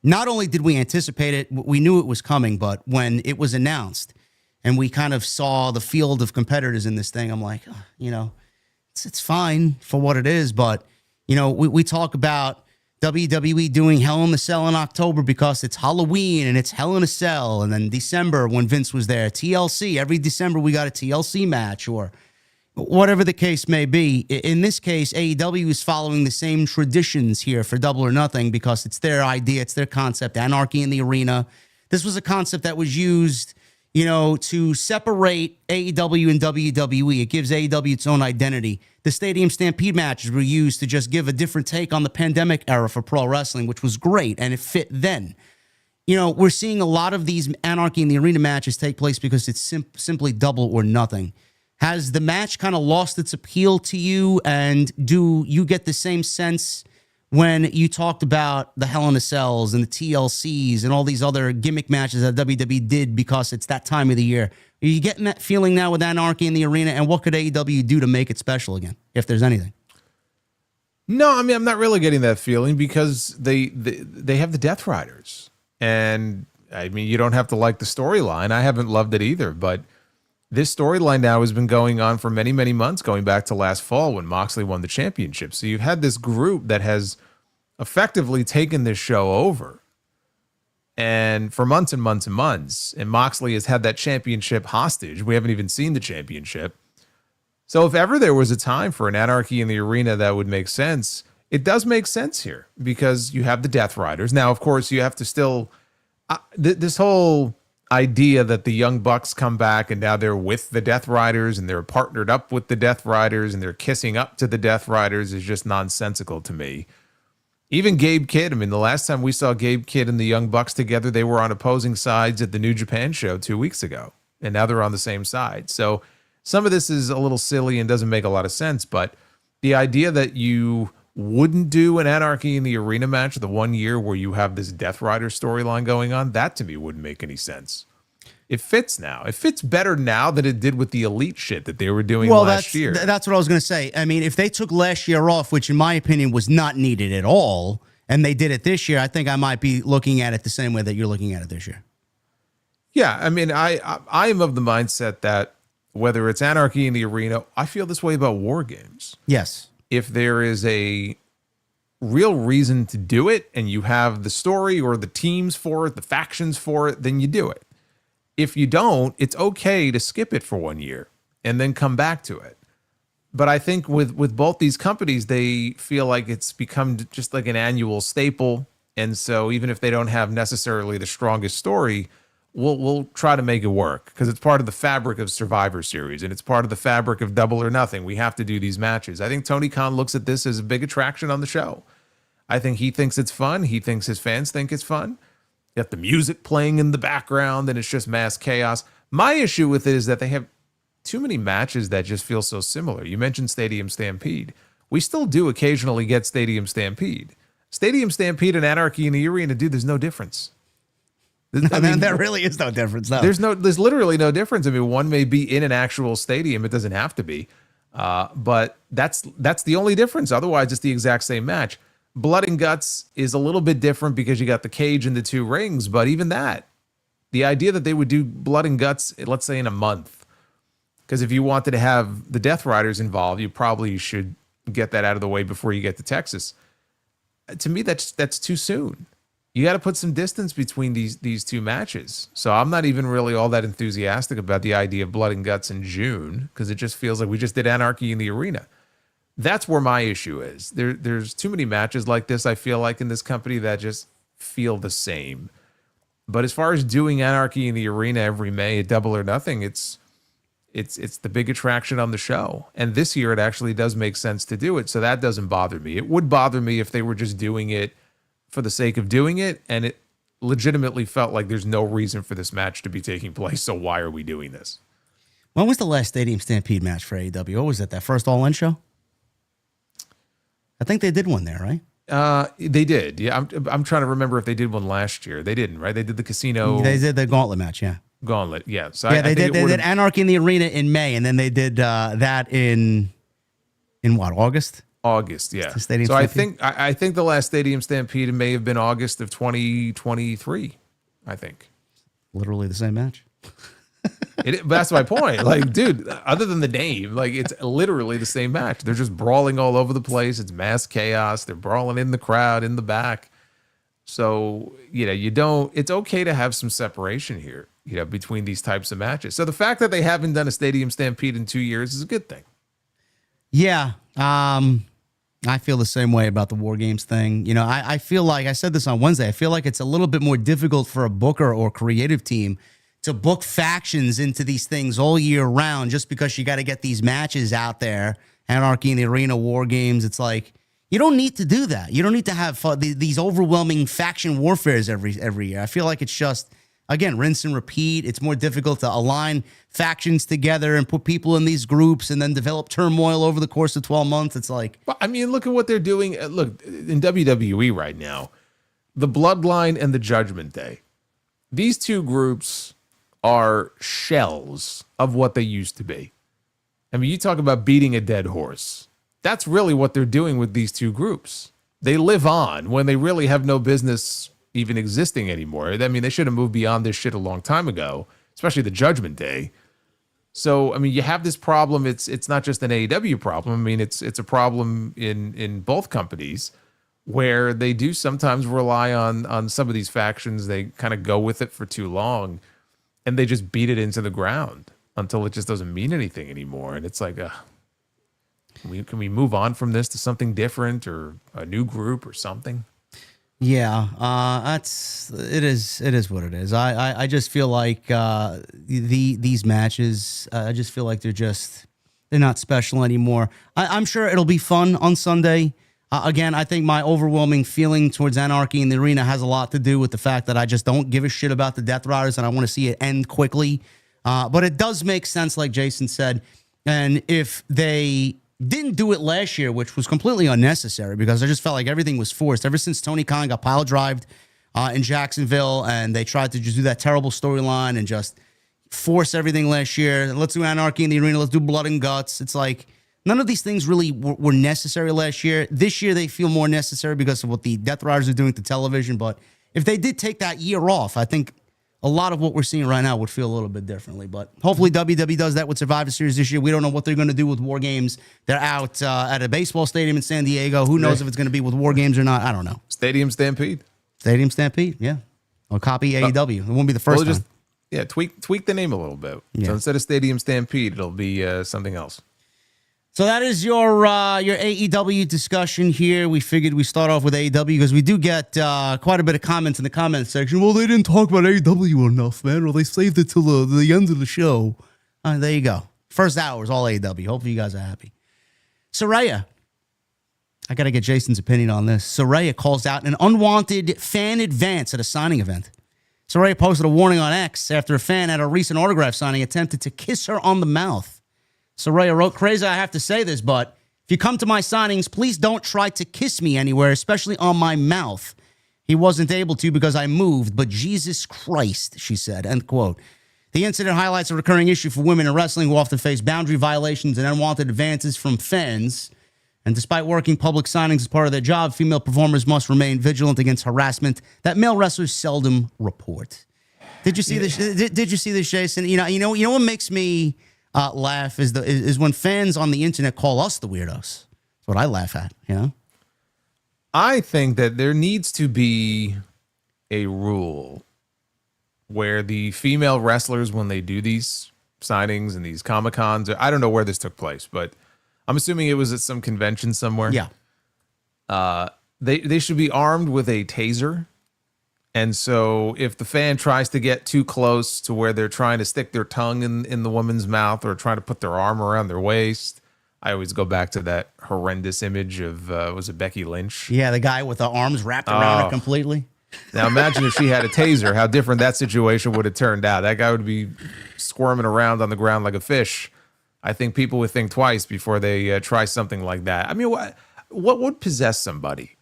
not only did we anticipate it, we knew it was coming, but when it was announced and we kind of saw the field of competitors in this thing, I'm like, it's fine for what it is. But, we talk about WWE doing Hell in a Cell in October because it's Halloween and it's Hell in a Cell. And then December, when Vince was there, TLC. Every December, we got a TLC match or whatever the case may be. In this case, AEW is following the same traditions here for Double or Nothing because it's their idea, it's their concept, Anarchy in the Arena. This was a concept that was used, to separate AEW and WWE. It gives AEW its own identity. The Stadium Stampede matches were used to just give a different take on the pandemic era for pro wrestling, which was great, and it fit then. We're seeing a lot of these Anarchy in the Arena matches take place because it's simply Double or Nothing. Has the match kind of lost its appeal to you? And do you get the same sense when you talked about the Hell in a Cells and the TLCs and all these other gimmick matches that WWE did because it's that time of the year? Are you getting that feeling now with Anarchy in the Arena? And what could AEW do to make it special again, if there's anything? No, I mean, I'm not really getting that feeling because they have the Death Riders. And, I mean, you don't have to like the storyline. I haven't loved it either, but this storyline now has been going on for many, many months, going back to last fall when Moxley won the championship. So you've had this group that has effectively taken this show over. And for months and months and months. And Moxley has had that championship hostage. We haven't even seen the championship. So if ever there was a time for an Anarchy in the Arena that would make sense, it does make sense here because you have the Death Riders. Now, of course, you have to still... this whole idea that the Young Bucks come back and now they're with the Death Riders and they're partnered up with the Death Riders and they're kissing up to the Death Riders is just nonsensical to me. Even Gabe Kidd, I mean, the last time we saw Gabe Kidd and the Young Bucks together, they were on opposing sides at the New Japan show 2 weeks ago, and now they're on the same side. So some of this is a little silly and doesn't make a lot of sense, but the idea that you wouldn't do an Anarchy in the Arena match the 1 year where you have this Death Rider storyline going on, that to me wouldn't make any sense. It fits now. It fits better now than it did with the Elite shit that they were doing last year. That's what I was going to say. I mean, if they took last year off, which in my opinion was not needed at all, and they did it this year, I think I might be looking at it the same way that you're looking at it this year. Yeah, I mean, I am of the mindset that whether it's Anarchy in the Arena, I feel this way about War Games. Yes. If there is a real reason to do it and you have the story or the teams for it, the factions for it, then you do it. If you don't, it's okay to skip it for 1 year and then come back to it. But I think with both these companies, they feel like it's become just like an annual staple. And so even if they don't have necessarily the strongest story, we'll try to make it work because it's part of the fabric of Survivor Series and it's part of the fabric of Double or Nothing. We have to do these matches. I think Tony Khan looks at this as a big attraction on the show. I think he thinks it's fun. He thinks his fans think it's fun. You have the music playing in the background and it's just mass chaos. My issue with it is that they have too many matches that just feel so similar. You mentioned Stadium Stampede. We still do occasionally get Stadium Stampede. Stadium Stampede and Anarchy in the Arena, dude, there's no difference. I mean, there really is no difference. No. There's literally no difference. I mean, one may be in an actual stadium. It doesn't have to be. But that's the only difference. Otherwise, it's the exact same match. Blood and Guts is a little bit different because you got the cage and the two rings. But even that, the idea that they would do Blood and Guts, let's say in a month, because if you wanted to have the Death Riders involved, you probably should get that out of the way before you get to Texas. to me, that's too soon. You got to put some distance between these two matches. So I'm not even really all that enthusiastic about the idea of Blood and Guts in June, because it just feels like we just did Anarchy in the Arena. That's where my issue is. There's too many matches like this, I feel like, in this company that just feel the same. But as far as doing Anarchy in the Arena every May at Double or Nothing, it's the big attraction on the show. And this year it actually does make sense to do it, so that doesn't bother me. It would bother me if they were just doing it for the sake of doing it, and it legitimately felt like there's no reason for this match to be taking place, so why are we doing this? When was the last Stadium Stampede match for AEW? What was that first All In show? I think they did one there, right? They did. Yeah, I'm trying to remember if they did one last year. They didn't, right? They did the casino. They did the gauntlet match, yeah. Gauntlet, yeah. So yeah, they did Anarchy in the Arena in May, and then they did that in what, August? August, yeah. So Stampede? I think the last Stadium Stampede may have been August of 2023. I think. Literally the same match. But that's my point. Like, dude, other than the name, like, it's literally the same match. They're just brawling all over the place. It's mass chaos. They're brawling in the crowd, in the back. So, it's okay to have some separation here, between these types of matches. So the fact that they haven't done a Stadium Stampede in 2 years is a good thing. Yeah. I feel the same way about the War Games thing. I feel like, I said this on Wednesday, I feel like it's a little bit more difficult for a booker or creative team to book factions into these things all year round just because you got to get these matches out there. Anarchy in the Arena, War Games. It's like, you don't need to do that. You don't need to have these overwhelming faction warfares every year. I feel like it's just, again, rinse and repeat. It's more difficult to align factions together and put people in these groups and then develop turmoil over the course of 12 months. It's like... Well, I mean, look at what they're doing. Look, in WWE right now, the Bloodline and the Judgment Day, these two groups are shells of what they used to be. I mean, you talk about beating a dead horse. That's really what they're doing with these two groups. They live on when they really have no business even existing anymore. I mean, they should have moved beyond this shit a long time ago, especially the Judgment Day. So, I mean, you have this problem. It's not just an AEW problem. I mean, it's a problem in both companies where they do sometimes rely on some of these factions. They kind of go with it for too long, and they just beat it into the ground until it just doesn't mean anything anymore. And it's like, can we move on from this to something different or a new group or something? Yeah, it is what it is. I just feel like these matches, I just feel like they're not special anymore. I'm sure it'll be fun on Sunday. Again, I think my overwhelming feeling towards Anarchy in the Arena has a lot to do with the fact that I just don't give a shit about the Death Riders and I want to see it end quickly. But it does make sense, like Jason said. And if they didn't do it last year, which was completely unnecessary because I just felt like everything was forced ever since Tony Khan got pile drived in Jacksonville and they tried to just do that terrible storyline and just force everything last year. Let's do Anarchy in the Arena. Let's do Blood and Guts. It's like none of these things really were necessary last year. This year they feel more necessary because of what the Death Riders are doing to television. But if they did take that year off, I think a lot of what we're seeing right now would feel a little bit differently. But hopefully WWE does that with Survivor Series this year. We don't know what they're going to do with War Games. They're out at a baseball stadium in San Diego. Who knows if it's going to be with War Games or not? I don't know. Stadium Stampede. Stadium Stampede, yeah. I'll copy AEW. It won't be the first time. Yeah, tweak the name a little bit. Yeah. So instead of Stadium Stampede, it'll be something else. So that is your AEW discussion here. We figured we start off with AEW because we do get quite a bit of comments in the comments section. Well, they didn't talk about AEW enough, man, or they saved it till the end of the show. There you go. First hour is all AEW. Hopefully you guys are happy. Saraya. I got to get Jason's opinion on this. Saraya calls out an unwanted fan advance at a signing event. Saraya posted a warning on X after a fan at a recent autograph signing attempted to kiss her on the mouth. Saraya wrote, "Crazy, I have to say this, but if you come to my signings, please don't try to kiss me anywhere, especially on my mouth. He wasn't able to because I moved, but Jesus Christ," she said, end quote. The incident highlights a recurring issue for women in wrestling who often face boundary violations and unwanted advances from fans. And despite working public signings as part of their job, female performers must remain vigilant against harassment that male wrestlers seldom report. Did you see this? Did you see this, Jason? You know what makes me laugh is when fans on the internet call us the weirdos. That's what I laugh at. You know. I think that there needs to be a rule where the female wrestlers, when they do these signings and these Comic-Cons, I don't know where this took place, but I'm assuming it was at some convention somewhere. Yeah. They should be armed with a taser. And so if the fan tries to get too close to where they're trying to stick their tongue in the woman's mouth or trying to put their arm around their waist, I always go back to that horrendous image of, was it Becky Lynch? Yeah, the guy with the arms wrapped around her completely. Now imagine if she had a taser, how different that situation would have turned out. That guy would be squirming around on the ground like a fish. I think people would think twice before they try something like that. I mean, what would possess somebody?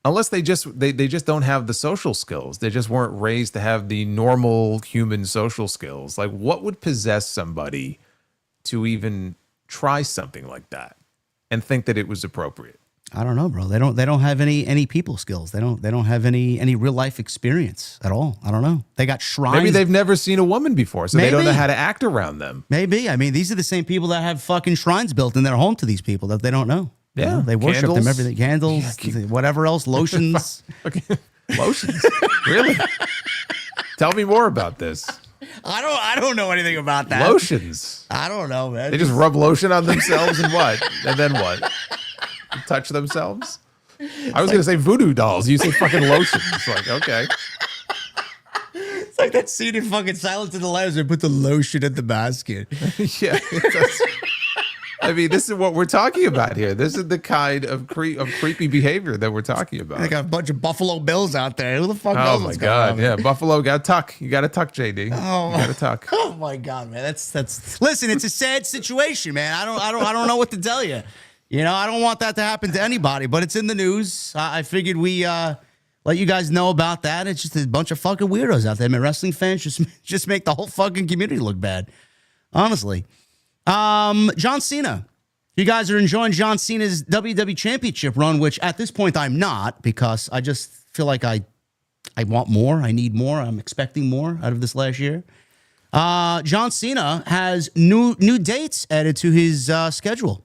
Unless they just don't have the social skills. They just weren't raised to have the normal human social skills. Like, what would possess somebody to even try something like that and think that it was appropriate? I don't know, bro. They don't have any people skills. They don't have any real life experience at all. I don't know. They got shrines. Maybe they've never seen a woman before, so they don't know how to act around them. Maybe. I mean, these are the same people that have fucking shrines built in their home to these people that they don't know. Yeah, you know, they worship candles. them, everything. Candles, whatever else, lotions. Okay. Lotions? Really? Tell me more about this. I don't know anything about that. Lotions. I don't know, man. They just rub lotion on themselves and what? And then what? Touch themselves? I was going to say voodoo dolls. You say fucking lotions. It's like, okay. It's like that scene in fucking Silence of the Lambs where they put the lotion in the basket. Yeah. I mean, this is what we're talking about here. This is the kind of creepy behavior that we're talking about. They got a bunch of Buffalo Bills out there. Who the fuck knows what's going on? Yeah, Buffalo got to tuck. You got to tuck, JD. Oh, you got to tuck. Oh my God, man. That's listen, it's a sad situation, man. I don't know what to tell you. You know, I don't want that to happen to anybody, but it's in the news. I figured we let you guys know about that. It's just a bunch of fucking weirdos out there. Man, wrestling fans just make the whole fucking community look bad. Honestly. John Cena. You guys are enjoying John Cena's WWE Championship run, which at this point I'm not, because I just feel like I want more. I need more. I'm expecting more out of this last year. John Cena has new dates added to his schedule.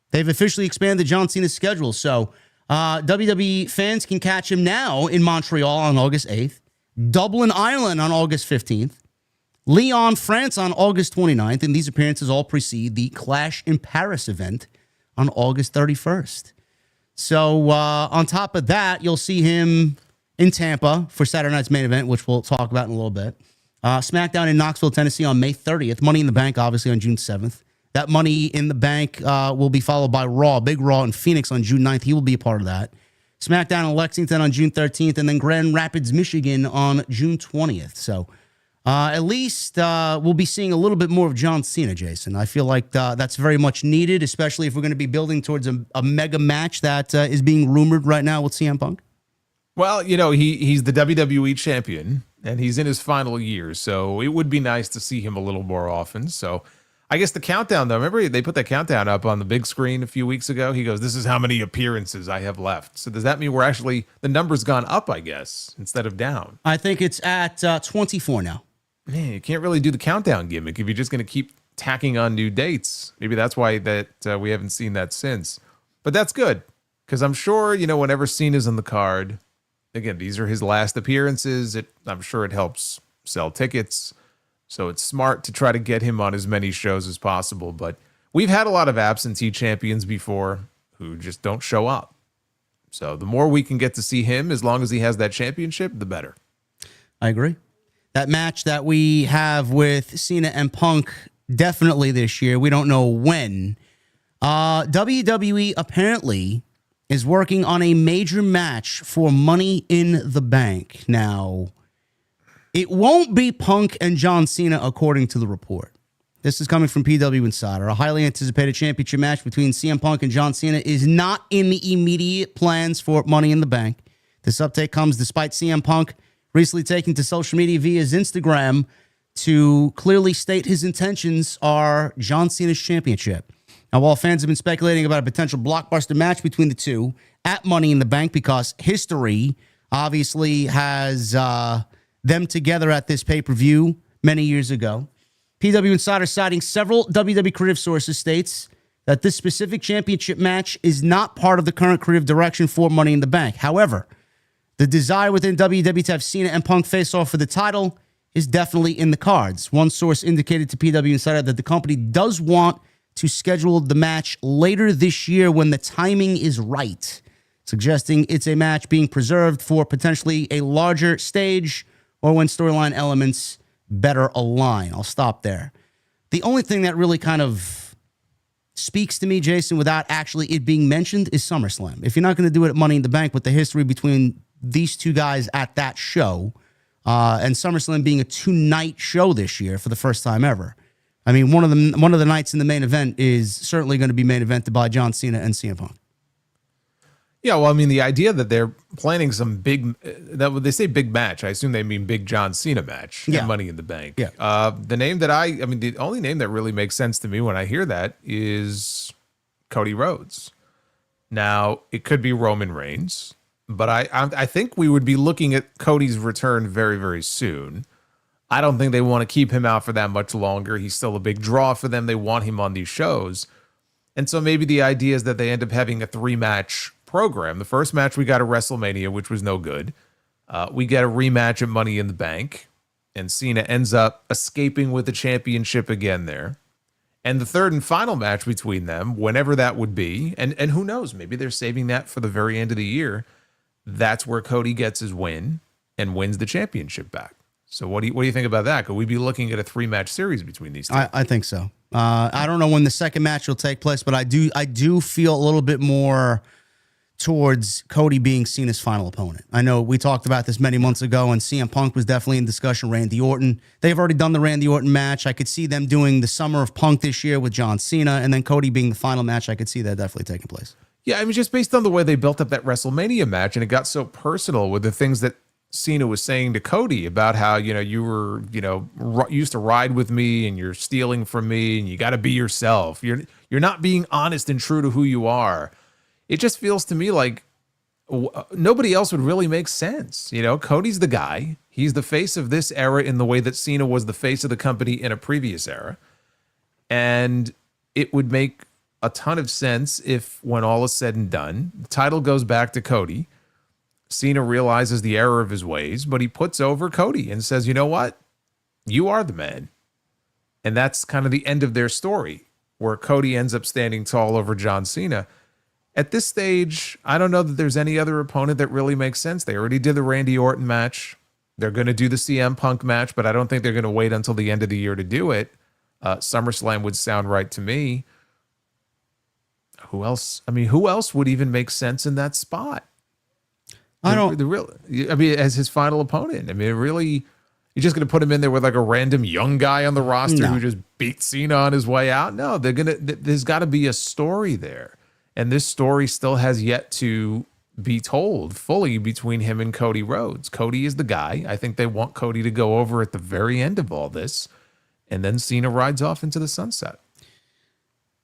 They've officially expanded John Cena's schedule. So WWE fans can catch him now in Montreal on August 8th, Dublin, Ireland on August 15th, Lyon, France on August 29th, and these appearances all precede the Clash in Paris event on August 31st. So on top of that, you'll see him in Tampa for Saturday night's main event, which we'll talk about in a little bit. SmackDown in Knoxville, Tennessee on May 30th. Money in the Bank, obviously, on June 7th. That Money in the Bank will be followed by Raw, Big Raw in Phoenix on June 9th. He will be a part of that. SmackDown in Lexington on June 13th, and then Grand Rapids, Michigan on June 20th. So at least we'll be seeing a little bit more of John Cena, Jason. I feel like that's very much needed, especially if we're going to be building towards a mega match that is being rumored right now with CM Punk. Well, you know, he's the WWE champion, and he's in his final year, so it would be nice to see him a little more often. So I guess the countdown, though, remember they put that countdown up on the big screen a few weeks ago? He goes, this is how many appearances I have left. So does that mean we're actually, the number's gone up, I guess, instead of down? I think it's at 24 now. Man, you can't really do the countdown gimmick if you're just going to keep tacking on new dates. Maybe that's why that we haven't seen that since. But that's good, because I'm sure, you know, whenever Cena's on the card, again, these are his last appearances. I'm sure it helps sell tickets. So it's smart to try to get him on as many shows as possible. But we've had a lot of absentee champions before who just don't show up. So the more we can get to see him, as long as he has that championship, the better. I agree. That match that we have with Cena and Punk, definitely this year. We don't know when. WWE apparently is working on a major match for Money in the Bank. Now, it won't be Punk and John Cena, according to the report. This is coming from PW Insider. A highly anticipated championship match between CM Punk and John Cena is not in the immediate plans for Money in the Bank. This update comes despite CM Punk recently taking to social media via his Instagram to clearly state his intentions are John Cena's championship. Now, while fans have been speculating about a potential blockbuster match between the two at Money in the Bank, because history obviously has them together at this pay-per-view many years ago. PW Insider citing several WWE creative sources states that this specific championship match is not part of the current creative direction for Money in the Bank. However, the desire within WWE to have Cena and Punk face off for the title is definitely in the cards. One source indicated to PW Insider that the company does want to schedule the match later this year when the timing is right, suggesting it's a match being preserved for potentially a larger stage or when storyline elements better align. I'll stop there. The only thing that really kind of speaks to me, Jason, without actually it being mentioned is SummerSlam. If you're not going to do it at Money in the Bank with the history between these two guys at that show, and SummerSlam being a 2-night show this year for the first time ever. I mean, one of the nights in the main event is certainly going to be main evented by John Cena and CM Punk. Yeah, well, I mean, the idea that they're planning some big, that when they say big match, I assume they mean big John Cena match and Money in the Bank. Yeah. The name that I mean, the only name that really makes sense to me when I hear that is Cody Rhodes. Now, it could be Roman Reigns, but I think we would be looking at Cody's return very, very soon. I don't think they want to keep him out for that much longer. He's still a big draw for them. They want him on these shows. And so maybe the idea is that they end up having a 3-match program. The first match we got at WrestleMania, which was no good. We get a rematch at Money in the Bank, and Cena ends up escaping with the championship again there. And the third and final match between them, whenever that would be, and who knows, maybe they're saving that for the very end of the year. That's where Cody gets his win and wins the championship back. So what do you think about that? Could we be looking at a 3-match series between these two? I think so. I don't know when the second match will take place, but I do feel a little bit more towards Cody being Cena's final opponent. I know we talked about this many months ago, and CM Punk was definitely in discussion. Randy Orton. They've already done the Randy Orton match. I could see them doing the Summer of Punk this year with John Cena, and then Cody being the final match. I could see that definitely taking place. Yeah, I mean, just based on the way they built up that WrestleMania match, and it got so personal with the things that Cena was saying to Cody about how, you were, used to ride with me and you're stealing from me and you got to be yourself. You're not being honest and true to who you are. It just feels to me like nobody else would really make sense. Cody's the guy. He's the face of this era in the way that Cena was the face of the company in a previous era. And it would make a ton of sense if, when all is said and done, the title goes back to Cody. Cena realizes the error of his ways, but he puts over Cody and says, you know what? You are the man. And that's kind of the end of their story, where Cody ends up standing tall over John Cena. At this stage, I don't know that there's any other opponent that really makes sense. They already did the Randy Orton match. They're going to do the CM Punk match, but I don't think they're going to wait until the end of the year to do it. SummerSlam would sound right to me. Who else? I mean, who else would even make sense in that spot? As his final opponent. I mean, really, you're just going to put him in there with like a random young guy on the roster who just beat Cena on his way out? No, there's got to be a story there. And this story still has yet to be told fully between him and Cody Rhodes. Cody is the guy. I think they want Cody to go over at the very end of all this. And then Cena rides off into the sunset.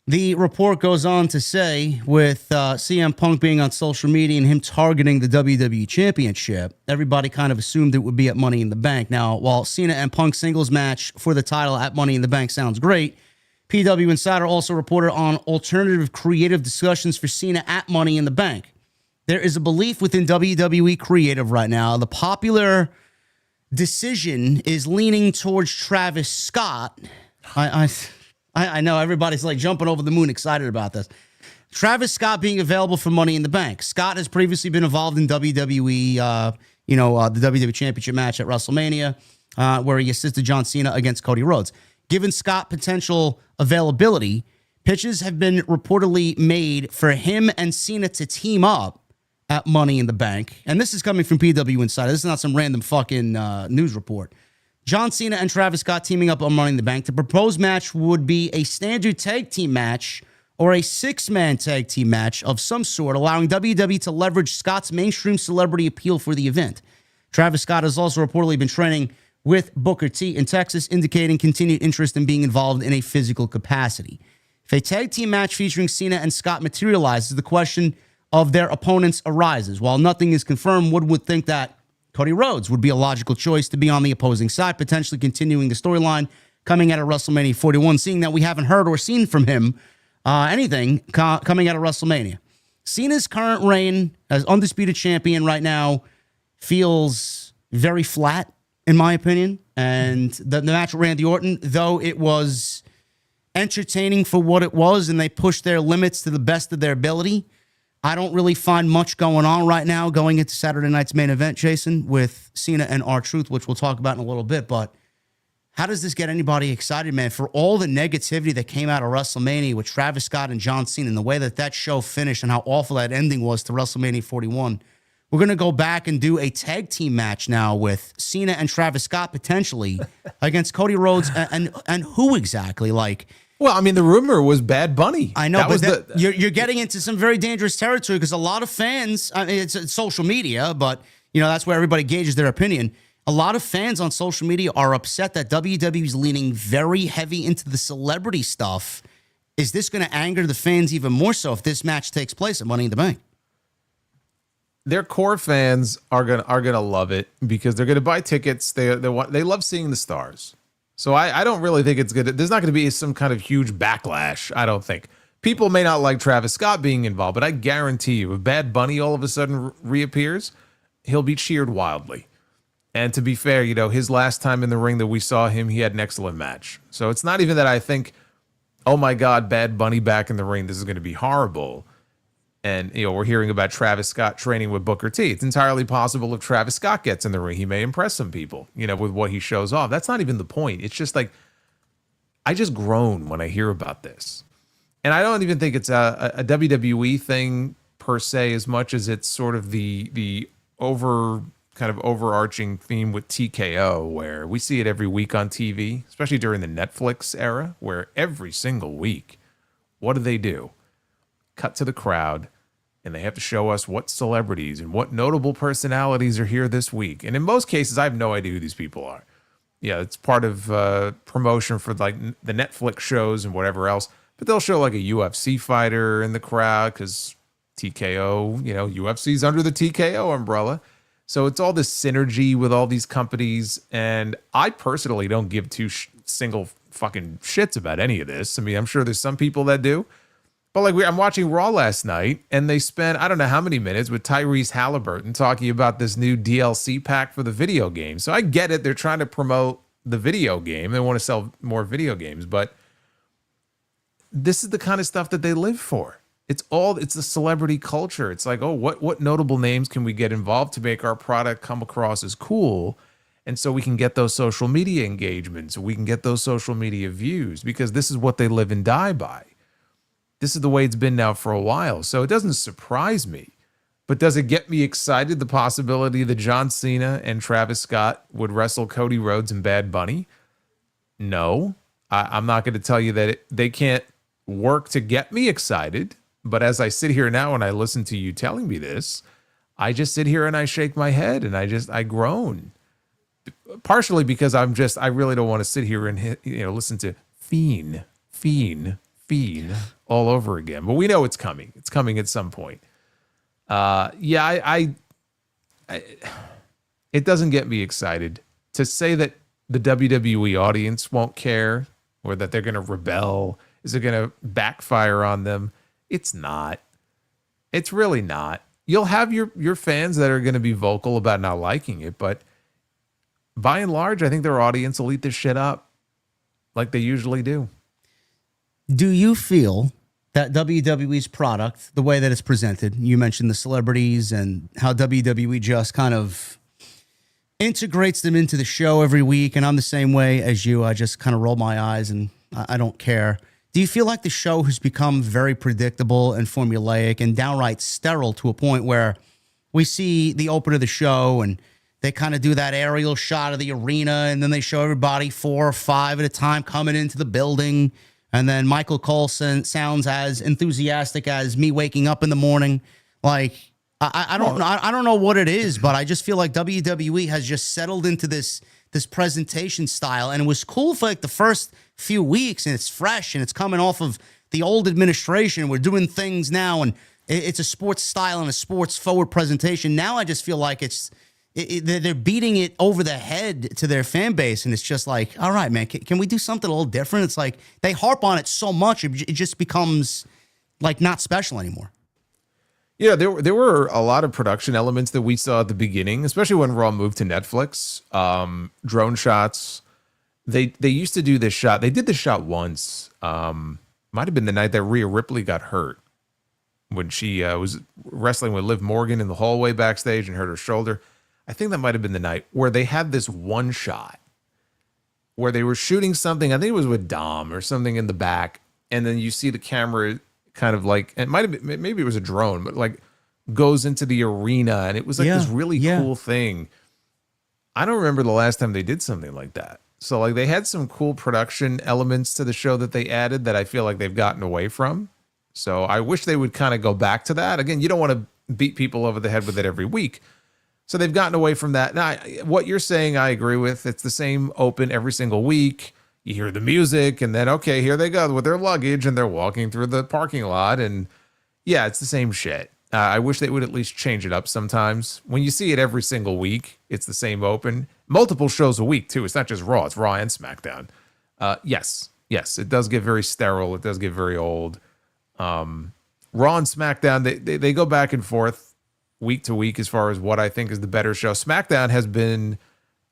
The report goes on to say, with CM Punk being on social media and him targeting the WWE Championship, everybody kind of assumed it would be at Money in the Bank. Now, while Cena and Punk singles match for the title at Money in the Bank sounds great, PW Insider also reported on alternative creative discussions for Cena at Money in the Bank. There is a belief within WWE creative right now. The popular decision is leaning towards Travis Scott. I know everybody's like jumping over the moon excited about this. Travis Scott being available for Money in the Bank. Scott has previously been involved in WWE, the WWE Championship match at WrestleMania, where he assisted John Cena against Cody Rhodes. Given Scott potential availability, pitches have been reportedly made for him and Cena to team up at Money in the Bank. And this is coming from PW Insider. This is not some random fucking news report. John Cena and Travis Scott teaming up on Money in the Bank. The proposed match would be a standard tag team match or a 6-man tag team match of some sort, allowing WWE to leverage Scott's mainstream celebrity appeal for the event. Travis Scott has also reportedly been training with Booker T in Texas, indicating continued interest in being involved in a physical capacity. If a tag team match featuring Cena and Scott materializes, the question of their opponents arises. While nothing is confirmed, one would think that Cody Rhodes would be a logical choice to be on the opposing side, potentially continuing the storyline coming out of WrestleMania 41, seeing that we haven't heard or seen from him anything coming out of WrestleMania. Cena's current reign as undisputed champion right now feels very flat, in my opinion. And the match with Randy Orton, though it was entertaining for what it was and they pushed their limits to the best of their ability, I don't really find much going on right now going into Saturday night's main event, Jason, with Cena and R-Truth, which we'll talk about in a little bit. But how does this get anybody excited, man? For all the negativity that came out of WrestleMania with Travis Scott and John Cena and the way that show finished and how awful that ending was to WrestleMania 41, we're going to go back and do a tag team match now with Cena and Travis Scott potentially against Cody Rhodes and who exactly? Like, well, I mean, the rumor was Bad Bunny. I know, you're getting into some very dangerous territory because a lot of fans, I mean, it's social media, but that's where everybody gauges their opinion. A lot of fans on social media are upset that WWE is leaning very heavy into the celebrity stuff. Is this going to anger the fans even more so if this match takes place at Money in the Bank? Their core fans are gonna love it because they're gonna buy tickets. They love seeing the stars. So I don't really think it's good. There's not going to be some kind of huge backlash, I don't think. People may not like Travis Scott being involved, but I guarantee you, if Bad Bunny all of a sudden reappears, he'll be cheered wildly. And to be fair, his last time in the ring that we saw him, he had an excellent match. So it's not even that I think, oh my God, Bad Bunny back in the ring, this is going to be horrible. And, we're hearing about Travis Scott training with Booker T. It's entirely possible if Travis Scott gets in the ring, he may impress some people, with what he shows off. That's not even the point. It's just like, I just groan when I hear about this. And I don't even think it's a WWE thing per se, as much as it's sort of the overarching theme with TKO, where we see it every week on TV, especially during the Netflix era, where every single week, what do? Cut to the crowd, and they have to show us what celebrities and what notable personalities are here this week. And in most cases, I have no idea who these people are. Yeah, it's part of promotion for like the Netflix shows and whatever else. But they'll show like a UFC fighter in the crowd because TKO, UFC's under the TKO umbrella. So it's all this synergy with all these companies. And I personally don't give two single fucking shits about any of this. I mean, I'm sure there's some people that do. But I'm watching Raw last night, and they spent I don't know how many minutes with Tyrese Halliburton talking about this new DLC pack for the video game. So I get it; they're trying to promote the video game. They want to sell more video games, but this is the kind of stuff that they live for. It's the celebrity culture. It's like, oh, what notable names can we get involved to make our product come across as cool? And so we can get those social media engagements, we can get those social media views, because this is what they live and die by. This is the way it's been now for a while. So it doesn't surprise me. But does it get me excited, the possibility that John Cena and Travis Scott would wrestle Cody Rhodes and Bad Bunny? No. I'm not going to tell you that they can't work to get me excited. But as I sit here now and I listen to you telling me this, I just sit here and I shake my head and I groan. Partially because I really don't want to sit here and listen to Fiend all over again. But we know it's coming. It's coming at some point. It doesn't get me excited to say that the WWE audience won't care or that they're going to rebel. Is it going to backfire on them? It's not. It's really not. You'll have your fans that are going to be vocal about not liking it, but by and large, I think their audience will eat this shit up like they usually do. Do you feel that WWE's product, the way that it's presented, you mentioned the celebrities and how WWE just kind of integrates them into the show every week, and I'm the same way as you. I just kind of roll my eyes and I don't care. Do you feel like the show has become very predictable and formulaic and downright sterile to a point where we see the opener of the show and they kind of do that aerial shot of the arena and then they show everybody 4 or 5 at a time coming into the building? And then Michael Cole sounds as enthusiastic as me waking up in the morning. Like, I don't know what it is, but I just feel like WWE has just settled into this presentation style. And it was cool for like the first few weeks, and it's fresh, and it's coming off of the old administration. We're doing things now, and it's a sports style and a sports forward presentation. Now I just feel like it's they're beating it over the head to their fan base, and it's just like, all right, man, can we do something a little different? It's like they harp on it so much, it just becomes like not special anymore. Yeah, there were a lot of production elements that we saw at the beginning, especially when Raw moved to Netflix. Drone shots. They used to do this shot. They did this shot once. Might have been the night that Rhea Ripley got hurt when she was wrestling with Liv Morgan in the hallway backstage and hurt her shoulder. I think that might have been the night where they had this one shot where they were shooting something. I think it was with Dom or something in the back. And then you see the camera kind of like, it might have been, maybe it was a drone, but like goes into the arena. And it was like this really cool thing. I don't remember the last time they did something like that. So like they had some cool production elements to the show that they added that I feel like they've gotten away from. So I wish they would kind of go back to that. Again, you don't want to beat people over the head with it every week. So they've gotten away from that. Now, what you're saying, I agree with. It's the same open every single week. You hear the music, and then, okay, here they go with their luggage, and they're walking through the parking lot. And yeah, it's the same shit. I wish they would at least change it up sometimes. When you see it every single week, it's the same open. Multiple shows a week, too. It's not just Raw. It's Raw and SmackDown. Yes, it does get very sterile. It does get very old. Raw and SmackDown, they go back and forth week to week as far as what I think is the better show. SmackDown has been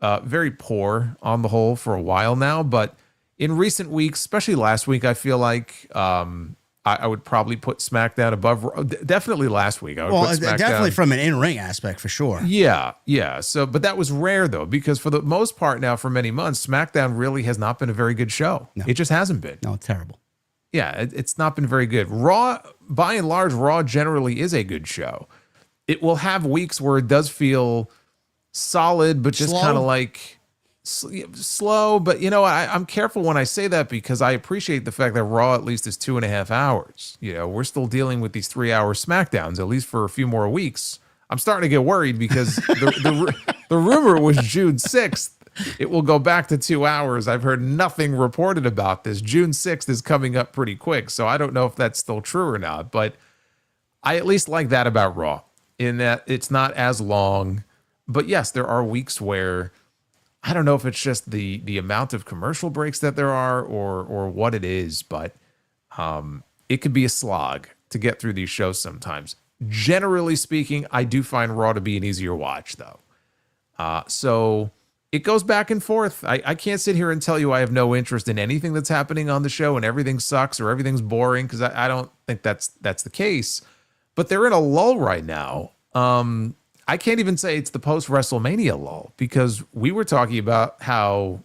very poor on the whole for a while now, but in recent weeks, especially last week, I feel like I would probably put SmackDown above. Definitely last week. I would put SmackDown. Definitely from an in-ring aspect for sure. Yeah. So, but that was rare though, because for the most part now, for many months, SmackDown really has not been a very good show. No. It just hasn't been. No, terrible. Yeah, it's not been very good. Raw, by and large, Raw generally is a good show. It will have weeks where it does feel solid, but just kind of like slow. But you know, I'm careful when I say that because I appreciate the fact that Raw at least is 2.5 hours. You know, we're still dealing with these 3-hour SmackDowns, at least for a few more weeks. I'm starting to get worried because the rumor was June 6th. It will go back to 2 hours. I've heard nothing reported about this. June 6th is coming up pretty quick, so I don't know if that's still true or not. But I at least like that about Raw, in that it's not as long. But yes, there are weeks where I don't know if it's just the amount of commercial breaks that there are or what it is, but it could be a slog to get through these shows sometimes. Generally speaking, I do find Raw to be an easier watch, though. So it goes back and forth. I can't sit here and tell you I have no interest in anything that's happening on the show and everything sucks or everything's boring, because I don't think that's the case. But they're in a lull right now. I can't even say it's the post-WrestleMania lull, because we were talking about how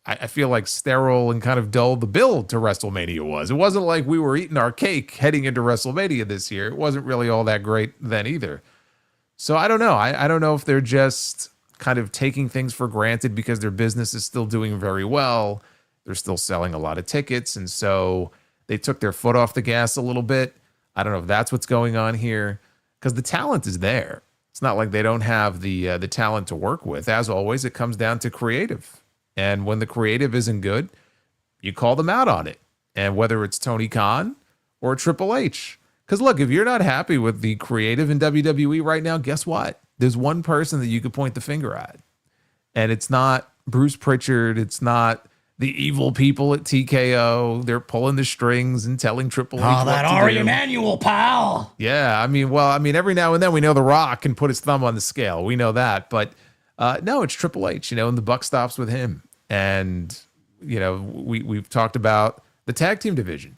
I feel like sterile and kind of dull the build to WrestleMania was. It wasn't like we were eating our cake heading into WrestleMania this year. It wasn't really all that great then either. So I don't know. I don't know if they're just kind of taking things for granted because their business is still doing very well. They're still selling a lot of tickets, and so they took their foot off the gas a little bit. I don't know if that's what's going on here, because the talent is there. It's not like they don't have the talent to work with. As always, it comes down to creative. And when the creative isn't good, you call them out on it. And whether it's Tony Khan or Triple H. Because look, if you're not happy with the creative in WWE right now, guess what? There's one person that you could point the finger at. And it's not Bruce Pritchard. It's not the evil people at TKO. They're pulling the strings and telling Triple H what to do. Oh, that Ari Emanuel, pal. Yeah, I mean, every now and then we know The Rock can put his thumb on the scale. We know that. But no, it's Triple H, and the buck stops with him. And, we've talked about the tag team division.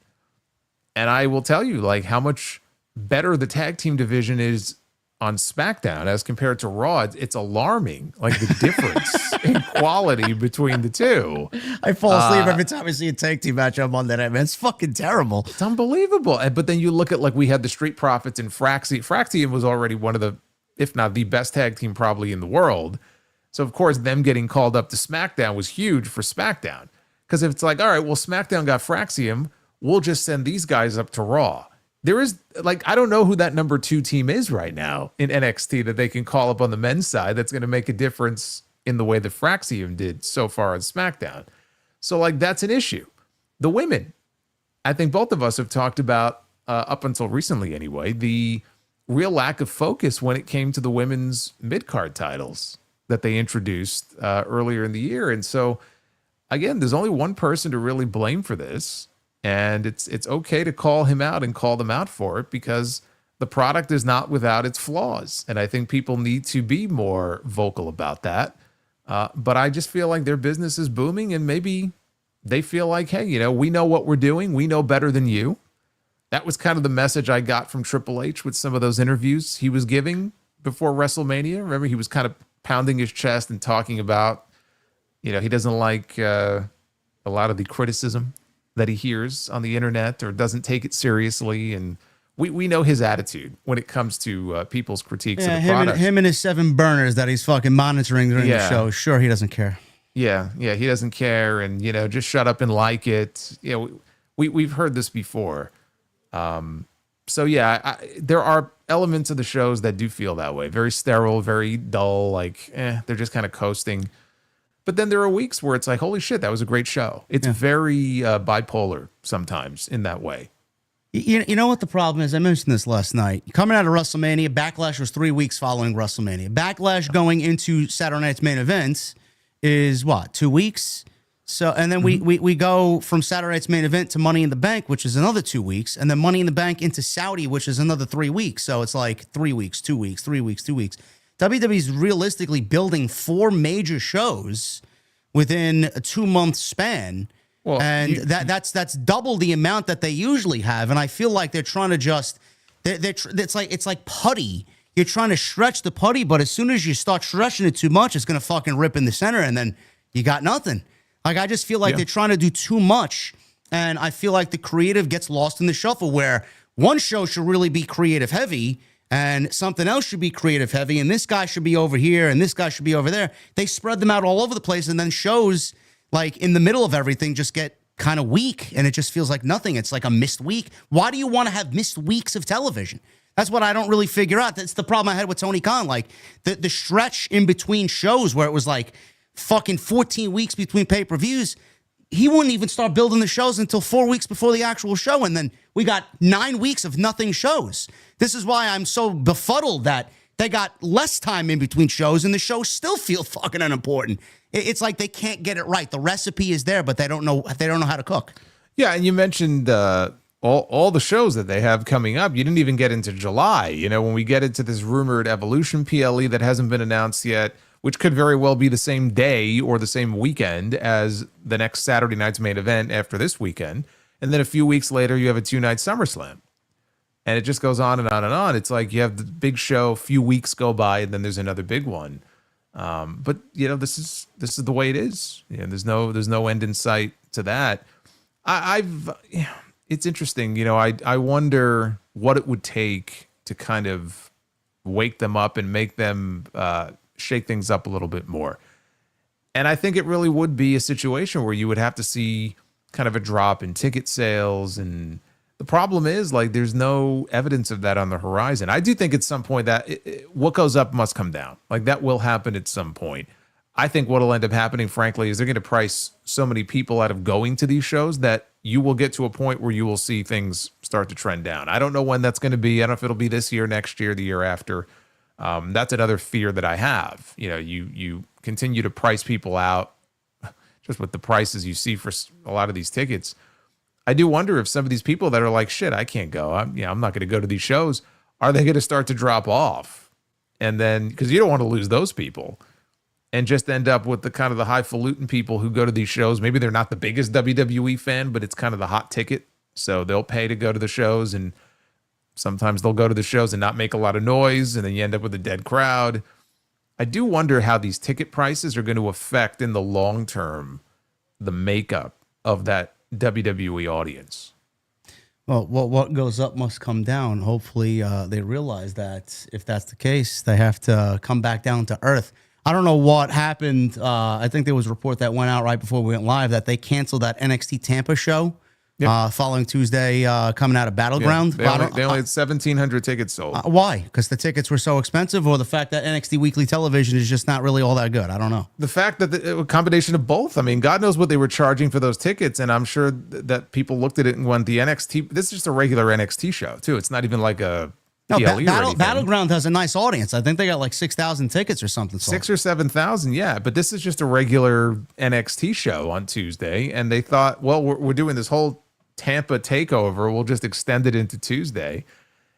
And I will tell you, like, how much better the tag team division is on SmackDown as compared to Raw. It's alarming, like the difference in quality between the two. I fall asleep every time I see a tag team match on Monday night, man. It's fucking terrible. It's unbelievable. But then you look at, like, we had the Street Profits and Fraxium. Fraxium was already one of the, if not the best tag team probably in the world. So, of course, them getting called up to SmackDown was huge for SmackDown. Because if it's like, all right, well, SmackDown got Fraxium, we'll just send these guys up to Raw. There is, like, I don't know who that number 2 team is right now in NXT that they can call up on the men's side that's going to make a difference in the way the Fraxium did so far on SmackDown. So, like, that's an issue. The women, I think both of us have talked about, up until recently anyway, the real lack of focus when it came to the women's mid-card titles that they introduced earlier in the year. And so, again, there's only one person to really blame for this, and it's okay to call him out and call them out for it, because the product is not without its flaws. And I think people need to be more vocal about that. But I just feel like their business is booming, and maybe they feel like, hey, you know, we know what we're doing. We know better than you. That was kind of the message I got from Triple H with some of those interviews he was giving before WrestleMania. Remember, he was kind of pounding his chest and talking about, you know, he doesn't like a lot of the criticism that he hears on the internet, or doesn't take it seriously. And we know his attitude when it comes to people's critiques of the product. Him and his 7 burners that he's fucking monitoring during the show. Sure, he doesn't care. Yeah, he doesn't care. And, you know, just shut up and like it. You know, we've heard this before. So yeah, there are elements of the shows that do feel that way. Very sterile, very dull, like, they're just kind of coasting. But then there are weeks where it's like, holy shit, that was a great show. It's very bipolar sometimes in that way. You know what the problem is? I mentioned this last night. Coming out of WrestleMania, Backlash was 3 weeks following WrestleMania. Backlash going into Saturday night's main events is what, 2 weeks? So, and then we go from Saturday night's main event to Money in the Bank, which is another 2 weeks, and then Money in the Bank into Saudi, which is another 3 weeks. So it's like 3 weeks, 2 weeks, 3 weeks, 2 weeks. WWE's realistically building 4 major shows within a 2-month span. Well, and that's double the amount that they usually have. And I feel like they're trying to just, it's like putty. You're trying to stretch the putty, but as soon as you start stretching it too much, it's going to fucking rip in the center, and then you got nothing. Like, I just feel like they're trying to do too much, and I feel like the creative gets lost in the shuffle, where one show should really be creative heavy and something else should be creative heavy, and this guy should be over here and this guy should be over there. They spread them out all over the place, and then shows like in the middle of everything just get kind of weak, and it just feels like nothing. It's like a missed week. Why do you want to have missed weeks of television? That's what I don't really figure out. That's the problem I had with Tony Khan. Like the stretch in between shows where it was like fucking 14 weeks between pay-per-views, he wouldn't even start building the shows until 4 weeks before the actual show. And then we got 9 weeks of nothing shows. This is why I'm so befuddled that they got less time in between shows and the shows still feel fucking unimportant. It's like they can't get it right. The recipe is there, but they don't know how to cook. Yeah, and you mentioned all the shows that they have coming up. You didn't even get into July. You know, when we get into this rumored Evolution PLE that hasn't been announced yet, which could very well be the same day or the same weekend as the next Saturday night's main event after this weekend. And then a few weeks later, you have a 2-night SummerSlam. And it just goes on and on and on. It's like you have the big show, a few weeks go by, and then there's another big one. But you know, this is the way it is. You know, there's no end in sight to that. It's interesting. You know, I wonder what it would take to kind of wake them up and make them shake things up a little bit more. And I think it really would be a situation where you would have to see kind of a drop in ticket sales. And the problem is, like, there's no evidence of that on the horizon. I do think at some point that what goes up must come down. Like, that will happen at some point. I think what'll end up happening, frankly, is they're going to price so many people out of going to these shows that you will get to a point where you will see things start to trend down. I don't know when that's going to be. I don't know if it'll be this year, next year, the year after. That's another fear that I have. You know, you continue to price people out just with the prices you see for a lot of these tickets. I do wonder if some of these people that are like, shit, I can't go. I'm not going to go to these shows. Are they going to start to drop off? And then, because you don't want to lose those people and just end up with the kind of the highfalutin people who go to these shows. Maybe they're not the biggest WWE fan, but it's kind of the hot ticket. So they'll pay to go to the shows, and sometimes they'll go to the shows and not make a lot of noise, and then you end up with a dead crowd. I do wonder how these ticket prices are going to affect in the long term the makeup of that WWE audience. Well, what goes up must come down. Hopefully they realize that if that's the case, they have to come back down to earth. I don't know what happened. I think there was a report that went out right before we went live that they canceled that NXT Tampa show. Yep. Following Tuesday, coming out of Battleground. Yeah, they only had 1,700 tickets sold. Why? Because the tickets were so expensive, or the fact that NXT Weekly Television is just not really all that good? I don't know. The fact that a combination of both. I mean, God knows what they were charging for those tickets, and I'm sure that people looked at it and went, the NXT, this is just a regular NXT show, too. It's not even like a No, PLE or anything. Battleground has a nice audience. I think they got like 6,000 tickets or something. 6 or 7,000, yeah. But this is just a regular NXT show on Tuesday, and they thought, well, we're doing this whole Tampa takeover. We'll just extend it into Tuesday,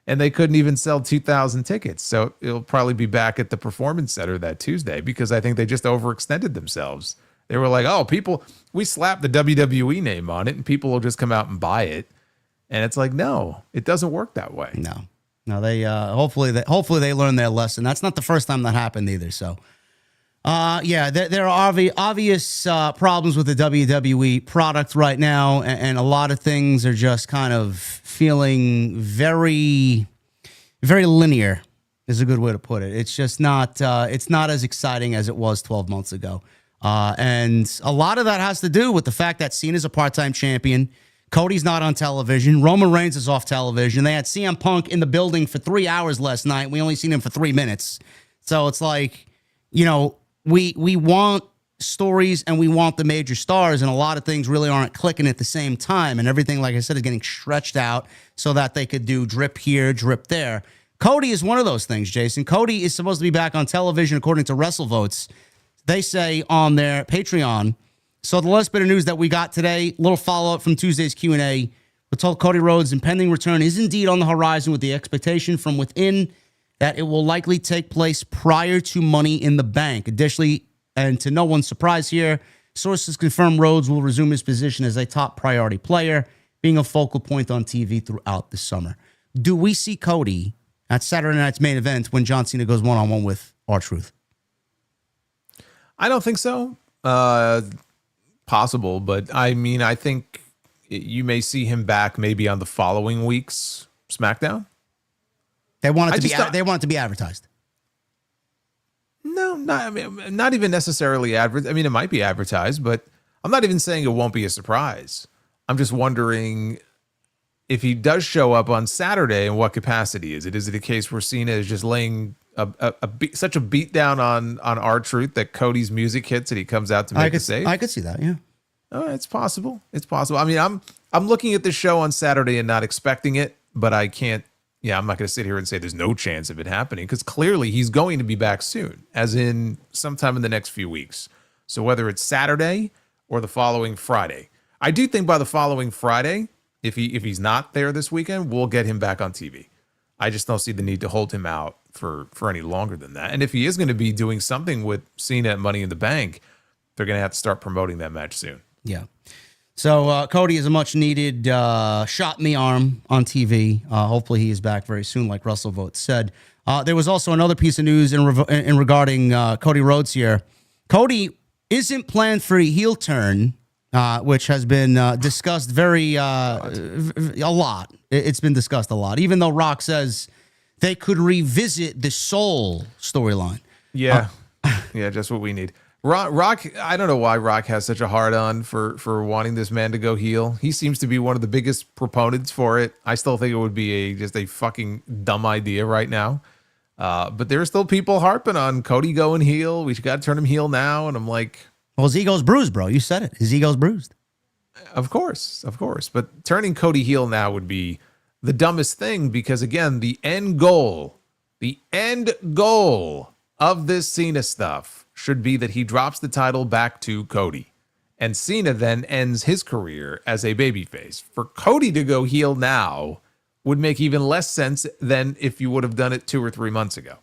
and they couldn't even sell 2,000 tickets. So it'll probably be back at the Performance Center that Tuesday because I think they just overextended themselves. They were like, oh, we slapped the WWE name on it, and people will just come out and buy it. And it's like, no, it doesn't work that way. No, they hopefully they learn their lesson. That's not the first time that happened either. So, there are obvious problems with the WWE product right now, and a lot of things are just kind of feeling very, very linear. Is a good way to put it. It's just not. It's not as exciting as it was 12 months ago, and a lot of that has to do with the fact that Cena's a part-time champion. Cody's not on television. Roman Reigns is off television. They had CM Punk in the building for 3 hours last night. We only seen him for 3 minutes. So it's like, we want stories and we want the major stars, and a lot of things really aren't clicking at the same time. And everything, like I said, is getting stretched out so that they could do drip here, drip there. Cody is one of those things, Jason. Cody is supposed to be back on television according to WrestleVotes. They say on their Patreon. So the last bit of news that we got today, little follow-up from Tuesday's Q&A. We're told Cody Rhodes' impending return is indeed on the horizon with the expectation from within that it will likely take place prior to Money in the Bank. Additionally, and to no one's surprise here, sources confirm Rhodes will resume his position as a top priority player, being a focal point on TV throughout the summer. Do we see Cody at Saturday night's main event when John Cena goes one-on-one with R-Truth? I don't think so. Possible, but I mean, I think you may see him back maybe on the following week's SmackDown. They want it to be advertised. No, not even necessarily advertised. I mean, it might be advertised, but I'm not even saying it won't be a surprise. I'm just wondering if he does show up on Saturday, in what capacity is it? Is it a case where Cena is just laying such a beat down on R-Truth that Cody's music hits and he comes out to make a save? I could see that, yeah. Oh, it's possible. It's possible. I mean, I'm looking at the show on Saturday and not expecting it, but I can't. Yeah, I'm not going to sit here and say there's no chance of it happening because clearly he's going to be back soon, as in sometime in the next few weeks. So whether it's Saturday or the following Friday, I do think by the following Friday, if he's not there this weekend, we'll get him back on TV. I just don't see the need to hold him out for any longer than that. And if he is going to be doing something with Cena at Money in the Bank, they're going to have to start promoting that match soon. Yeah. So Cody is a much needed shot in the arm on TV. Hopefully he is back very soon, like Russell Vogt said. There was also another piece of news in regarding Cody Rhodes here. Cody isn't planned for a heel turn, which has been discussed a lot. It's been discussed a lot, even though Rock says they could revisit the Soul storyline. Yeah. Yeah, just what we need. Rock, I don't know why Rock has such a hard-on for wanting this man to go heel. He seems to be one of the biggest proponents for it. I still think it would be just a fucking dumb idea right now. But there are still people harping on Cody going heel. We got to turn him heel now. And I'm like... Well, his ego's bruised, bro. You said it. His ego's bruised. Of course. But turning Cody heel now would be the dumbest thing because, again, the end goal of this Cena stuff should be that he drops the title back to Cody. And Cena then ends his career as a babyface. For Cody to go heel now would make even less sense than if you would have done it 2 or 3 months ago.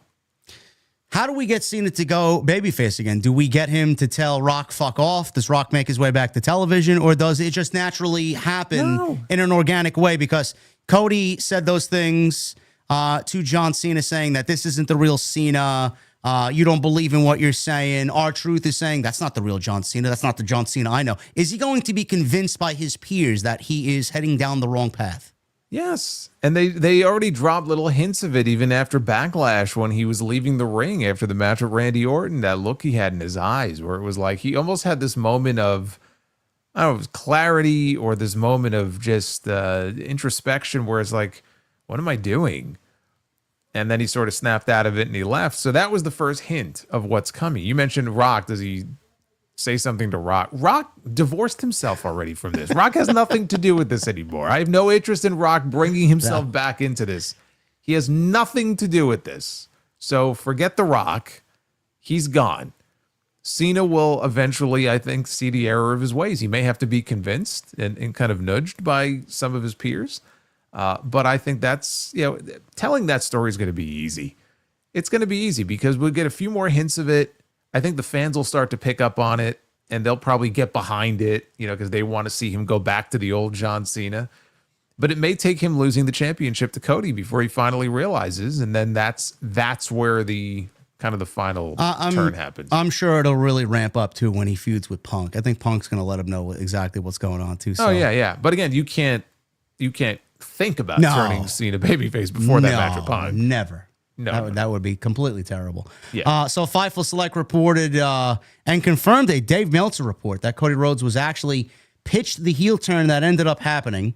How do we get Cena to go babyface again? Do we get him to tell Rock fuck off? Does Rock make his way back to television? Or does it just naturally happen in an organic way? Because Cody said those things to John Cena saying that this isn't the real Cena. You don't believe in what you're saying. R-Truth is saying that's not the real John Cena. That's not the John Cena I know. Is he going to be convinced by his peers that he is heading down the wrong path? Yes. And they already dropped little hints of it even after Backlash when he was leaving the ring after the match with Randy Orton. That look he had in his eyes where it was like he almost had this moment of, I don't know, it was clarity or this moment of just introspection where it's like, what am I doing? And then he sort of snapped out of it and he left. So that was the first hint of what's coming. You mentioned Rock. Does he say something to Rock? Rock divorced himself already from this. Rock has nothing to do with this anymore. I have no interest in Rock bringing himself back into this. He has nothing to do with this. So forget The Rock. He's gone. Cena will eventually, I think, see the error of his ways. He may have to be convinced and kind of nudged by some of his peers. But I think that's, telling that story is going to be easy. It's going to be easy because we'll get a few more hints of it. I think the fans will start to pick up on it and they'll probably get behind it, because they want to see him go back to the old John Cena. But it may take him losing the championship to Cody before he finally realizes. And then that's where the kind of the final turn happens. I'm sure it'll really ramp up too when he feuds with Punk. I think Punk's going to let him know exactly what's going on too. So. Oh yeah. But again, you can't think about turning Cena babyface before that match with Punk. Never. No, that would be completely terrible. Yeah. So Fightful Select reported and confirmed a Dave Meltzer report that Cody Rhodes was actually pitched the heel turn that ended up happening.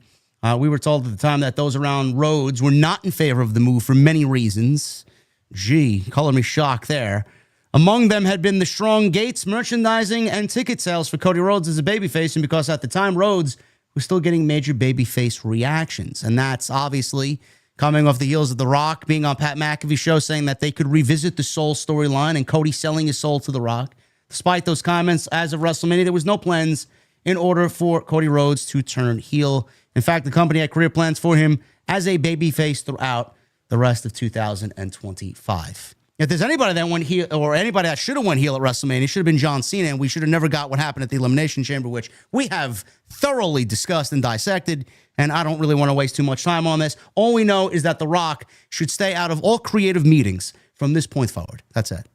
We were told at the time that those around Rhodes were not in favor of the move for many reasons. Gee, color me shocked there. Among them had been the strong gates, merchandising, and ticket sales for Cody Rhodes as a babyface, and because at the time Rhodes was still getting major babyface reactions. And that's obviously coming off the heels of The Rock being on Pat McAfee's show saying that they could revisit the Soul storyline and Cody selling his soul to The Rock. Despite those comments, as of WrestleMania, there was no plans in order for Cody Rhodes to turn heel. In fact, the company had career plans for him as a babyface throughout the rest of 2025. If there's anybody that went heel, or anybody that should have went heel at WrestleMania, it should have been John Cena, and we should have never got what happened at the Elimination Chamber, which we have thoroughly discussed and dissected, and I don't really want to waste too much time on this. All we know is that The Rock should stay out of all creative meetings from this point forward. That's it.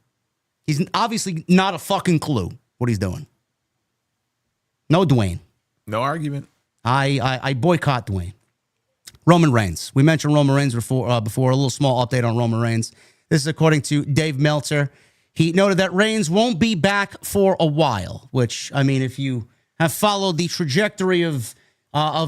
He's obviously not a fucking clue what he's doing. No Dwayne. No argument. I boycott Dwayne. Roman Reigns. We mentioned Roman Reigns before. A little small update on Roman Reigns. This is according to Dave Meltzer. He noted that Reigns won't be back for a while, which, I mean, if you have followed the trajectory of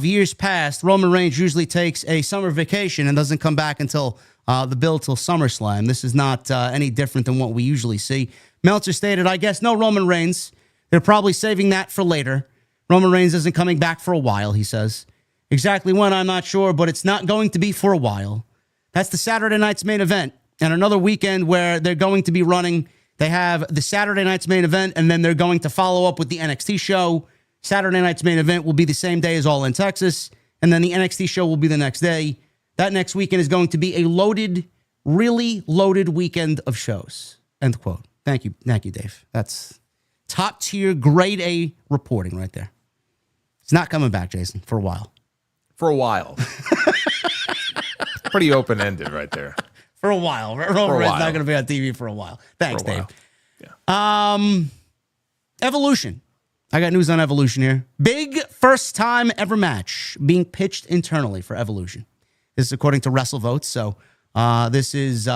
years past, Roman Reigns usually takes a summer vacation and doesn't come back until the build till SummerSlam. This is not any different than what we usually see. Meltzer stated, I guess no Roman Reigns. They're probably saving that for later. Roman Reigns isn't coming back for a while, he says. Exactly when, I'm not sure, but it's not going to be for a while. That's the Saturday night's main event. And another weekend where they're going to be running, they have the Saturday night's main event, and then they're going to follow up with the NXT show. Saturday night's main event will be the same day as All in Texas, and then the NXT show will be the next day. That next weekend is going to be a loaded, really loaded weekend of shows. End quote. Thank you, Dave. That's top tier, grade A reporting right there. It's not coming back, Jason, for a while. For a while. Pretty open-ended right there. For a while. Roman Reigns not going to be on TV for a while. Thanks, Dave. Yeah. Evolution. I got news on Evolution here. Big first time ever match being pitched internally for Evolution. This is according to WrestleVotes. So this is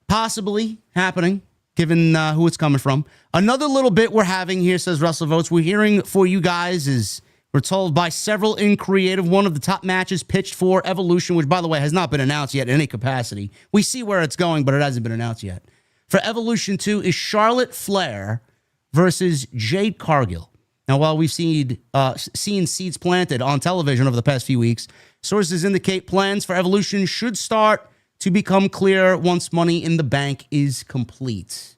possibly happening, given who it's coming from. Another little bit we're having here, says WrestleVotes, we're hearing for you guys is, we're told by several in creative, one of the top matches pitched for Evolution, which, by the way, has not been announced yet in any capacity. We see where it's going, but it hasn't been announced yet. For Evolution 2 is Charlotte Flair versus Jade Cargill. Now, while we've seen seeds planted on television over the past few weeks, sources indicate plans for Evolution should start to become clear once Money in the Bank is complete.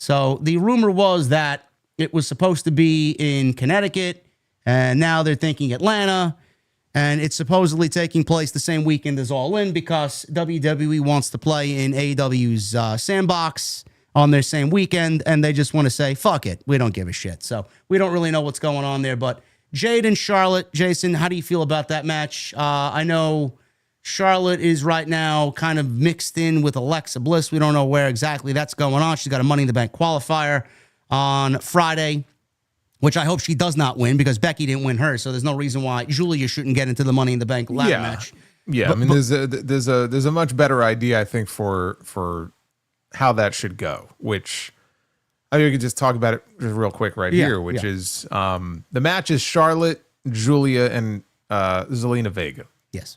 So the rumor was that it was supposed to be in Connecticut, and now they're thinking Atlanta, and it's supposedly taking place the same weekend as All In because WWE wants to play in AEW's sandbox on their same weekend, and they just want to say, fuck it, we don't give a shit. So we don't really know what's going on there, but Jade and Charlotte, Jason, how do you feel about that match? I know Charlotte is right now kind of mixed in with Alexa Bliss. We don't know where exactly that's going on. She's got a Money in the Bank qualifier on Friday, which I hope she does not win because Becky didn't win hers. So there's no reason why Julia shouldn't get into the Money in the Bank ladder match. Yeah, I mean, there's a much better idea, I think, for how that should go, which I mean, we could just talk about it just real quick here, which is the match is Charlotte, Julia, and Zelina Vega. Yes.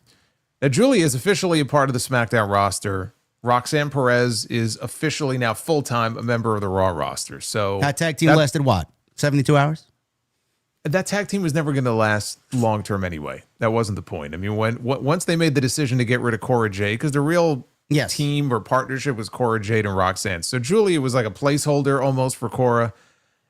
Now, Julia is officially a part of the SmackDown roster. Roxanne Perez is officially now full-time a member of the Raw roster. So that tag team lasted what? 72 hours? that tag team was never going to last long term anyway. That wasn't the point. I mean, once they made the decision to get rid of Cora Jade, because the real team or partnership was Cora Jade and Roxanne. So Julia was like a placeholder almost for Cora.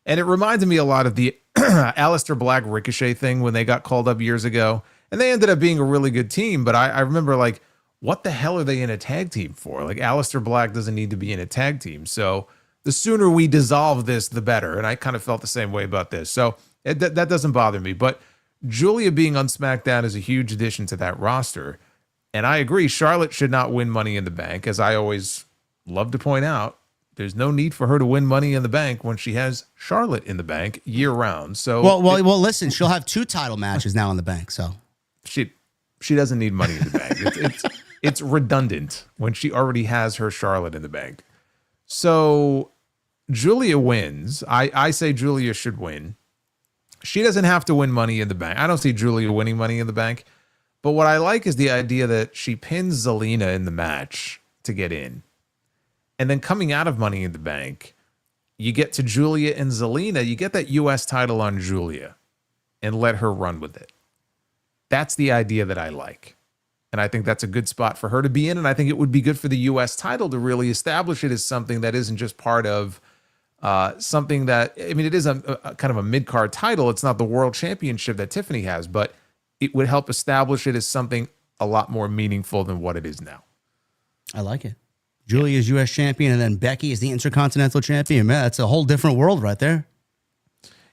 And it reminded me a lot of the Aleister Black Ricochet thing when they got called up years ago. And they ended up being a really good team. But I remember, like, what the hell are they in a tag team for? Like, Aleister Black doesn't need to be in a tag team. So the sooner we dissolve this, the better. And I kind of felt the same way about this. So that doesn't bother me. But Julia being on SmackDown is a huge addition to that roster. And I agree, Charlotte should not win Money in the Bank. As I always love to point out, there's no need for her to win Money in the Bank when she has Charlotte in the bank year round. So well, listen, she'll have 2 title matches now in the bank. So she doesn't need Money in the Bank. It's redundant when she already has her Charlotte in the bank. So Julia wins. I say Julia should win. She doesn't have to win Money in the Bank. I don't see Julia winning Money in the Bank. But what I like is the idea that she pins Zelina in the match to get in. And then coming out of Money in the Bank, you get to Julia and Zelina. You get that U.S. title on Julia and let her run with it. That's the idea that I like. And I think that's a good spot for her to be in. And I think it would be good for the U.S. title to really establish it as something that isn't just part of something that, I mean, it is a kind of a mid-card title. It's not the world championship that Tiffany has, but it would help establish it as something a lot more meaningful than what it is now. I like it. Julia is U.S. champion, and then Becky is the Intercontinental champion. Man, that's a whole different world right there.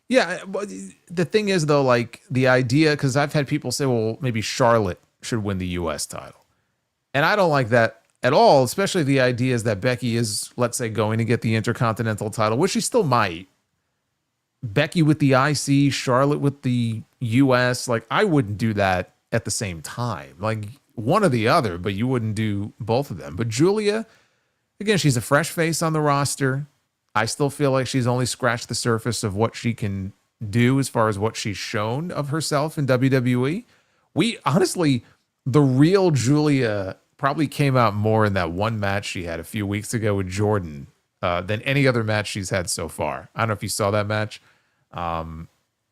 Yeah, but the thing is, though, like the idea, because I've had people say, well, maybe Charlotte should win the U.S. title. And I don't like that at all, especially the idea is that Becky is, let's say, going to get the Intercontinental title, which she still might. Becky with the IC, Charlotte with the US, like I wouldn't do that at the same time. Like one or the other, but you wouldn't do both of them. But Julia, again, she's a fresh face on the roster. I still feel like she's only scratched the surface of what she can do as far as what she's shown of herself in WWE. We honestly, the real Julia probably came out more in that one match she had a few weeks ago with Jordan than any other match she's had so far. I don't know if you saw that match.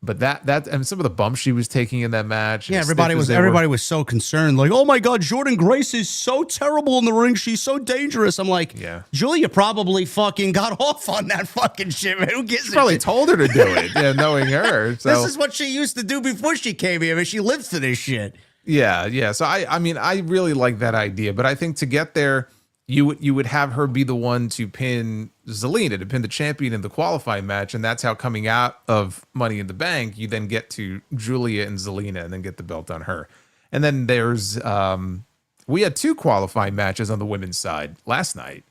But that and some of the bumps she was taking in that match. Yeah, everybody was so concerned. Like, oh my God, Jordan Grace is so terrible in the ring. She's so dangerous. I'm like, yeah, Julia probably fucking got off on that fucking shit, man. Who gives a probably shit? Told her to do it, yeah, knowing her. So. This is what she used to do before she came here, and she lives for this shit. Yeah. So I mean, I really like that idea, but I think to get there, you would have her be the one to pin Zelina, to pin the champion in the qualifying match, and that's how coming out of Money in the Bank, you then get to Julia and Zelina and then get the belt on her. And then there's we had 2 qualifying matches on the women's side last night.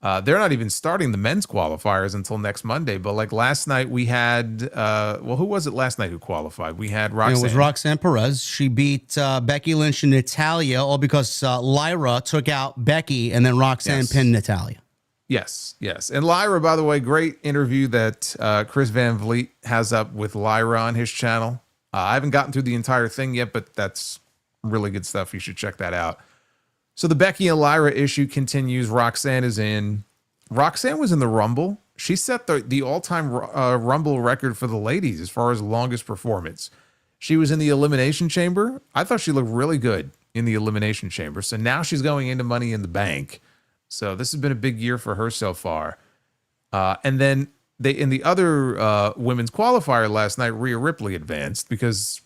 They're not even starting the men's qualifiers until next Monday. But like last night we had, who was it last night who qualified? We had Roxanne. It was Roxanne Perez. She beat Becky Lynch and Natalya, all because Lyra took out Becky and then Roxanne pinned Natalya. Yes. And Lyra, by the way, great interview that Chris Van Vliet has up with Lyra on his channel. I haven't gotten through the entire thing yet, but that's really good stuff. You should check that out. So the Becky and Lyra issue continues. Roxanne is in. Roxanne was in the Rumble. She set the all-time Rumble record for the ladies as far as longest performance. She was in the Elimination Chamber. I thought she looked really good in the Elimination Chamber. So now she's going into Money in the Bank. So this has been a big year for her so far. And then in the other women's qualifier last night, Rhea Ripley advanced because,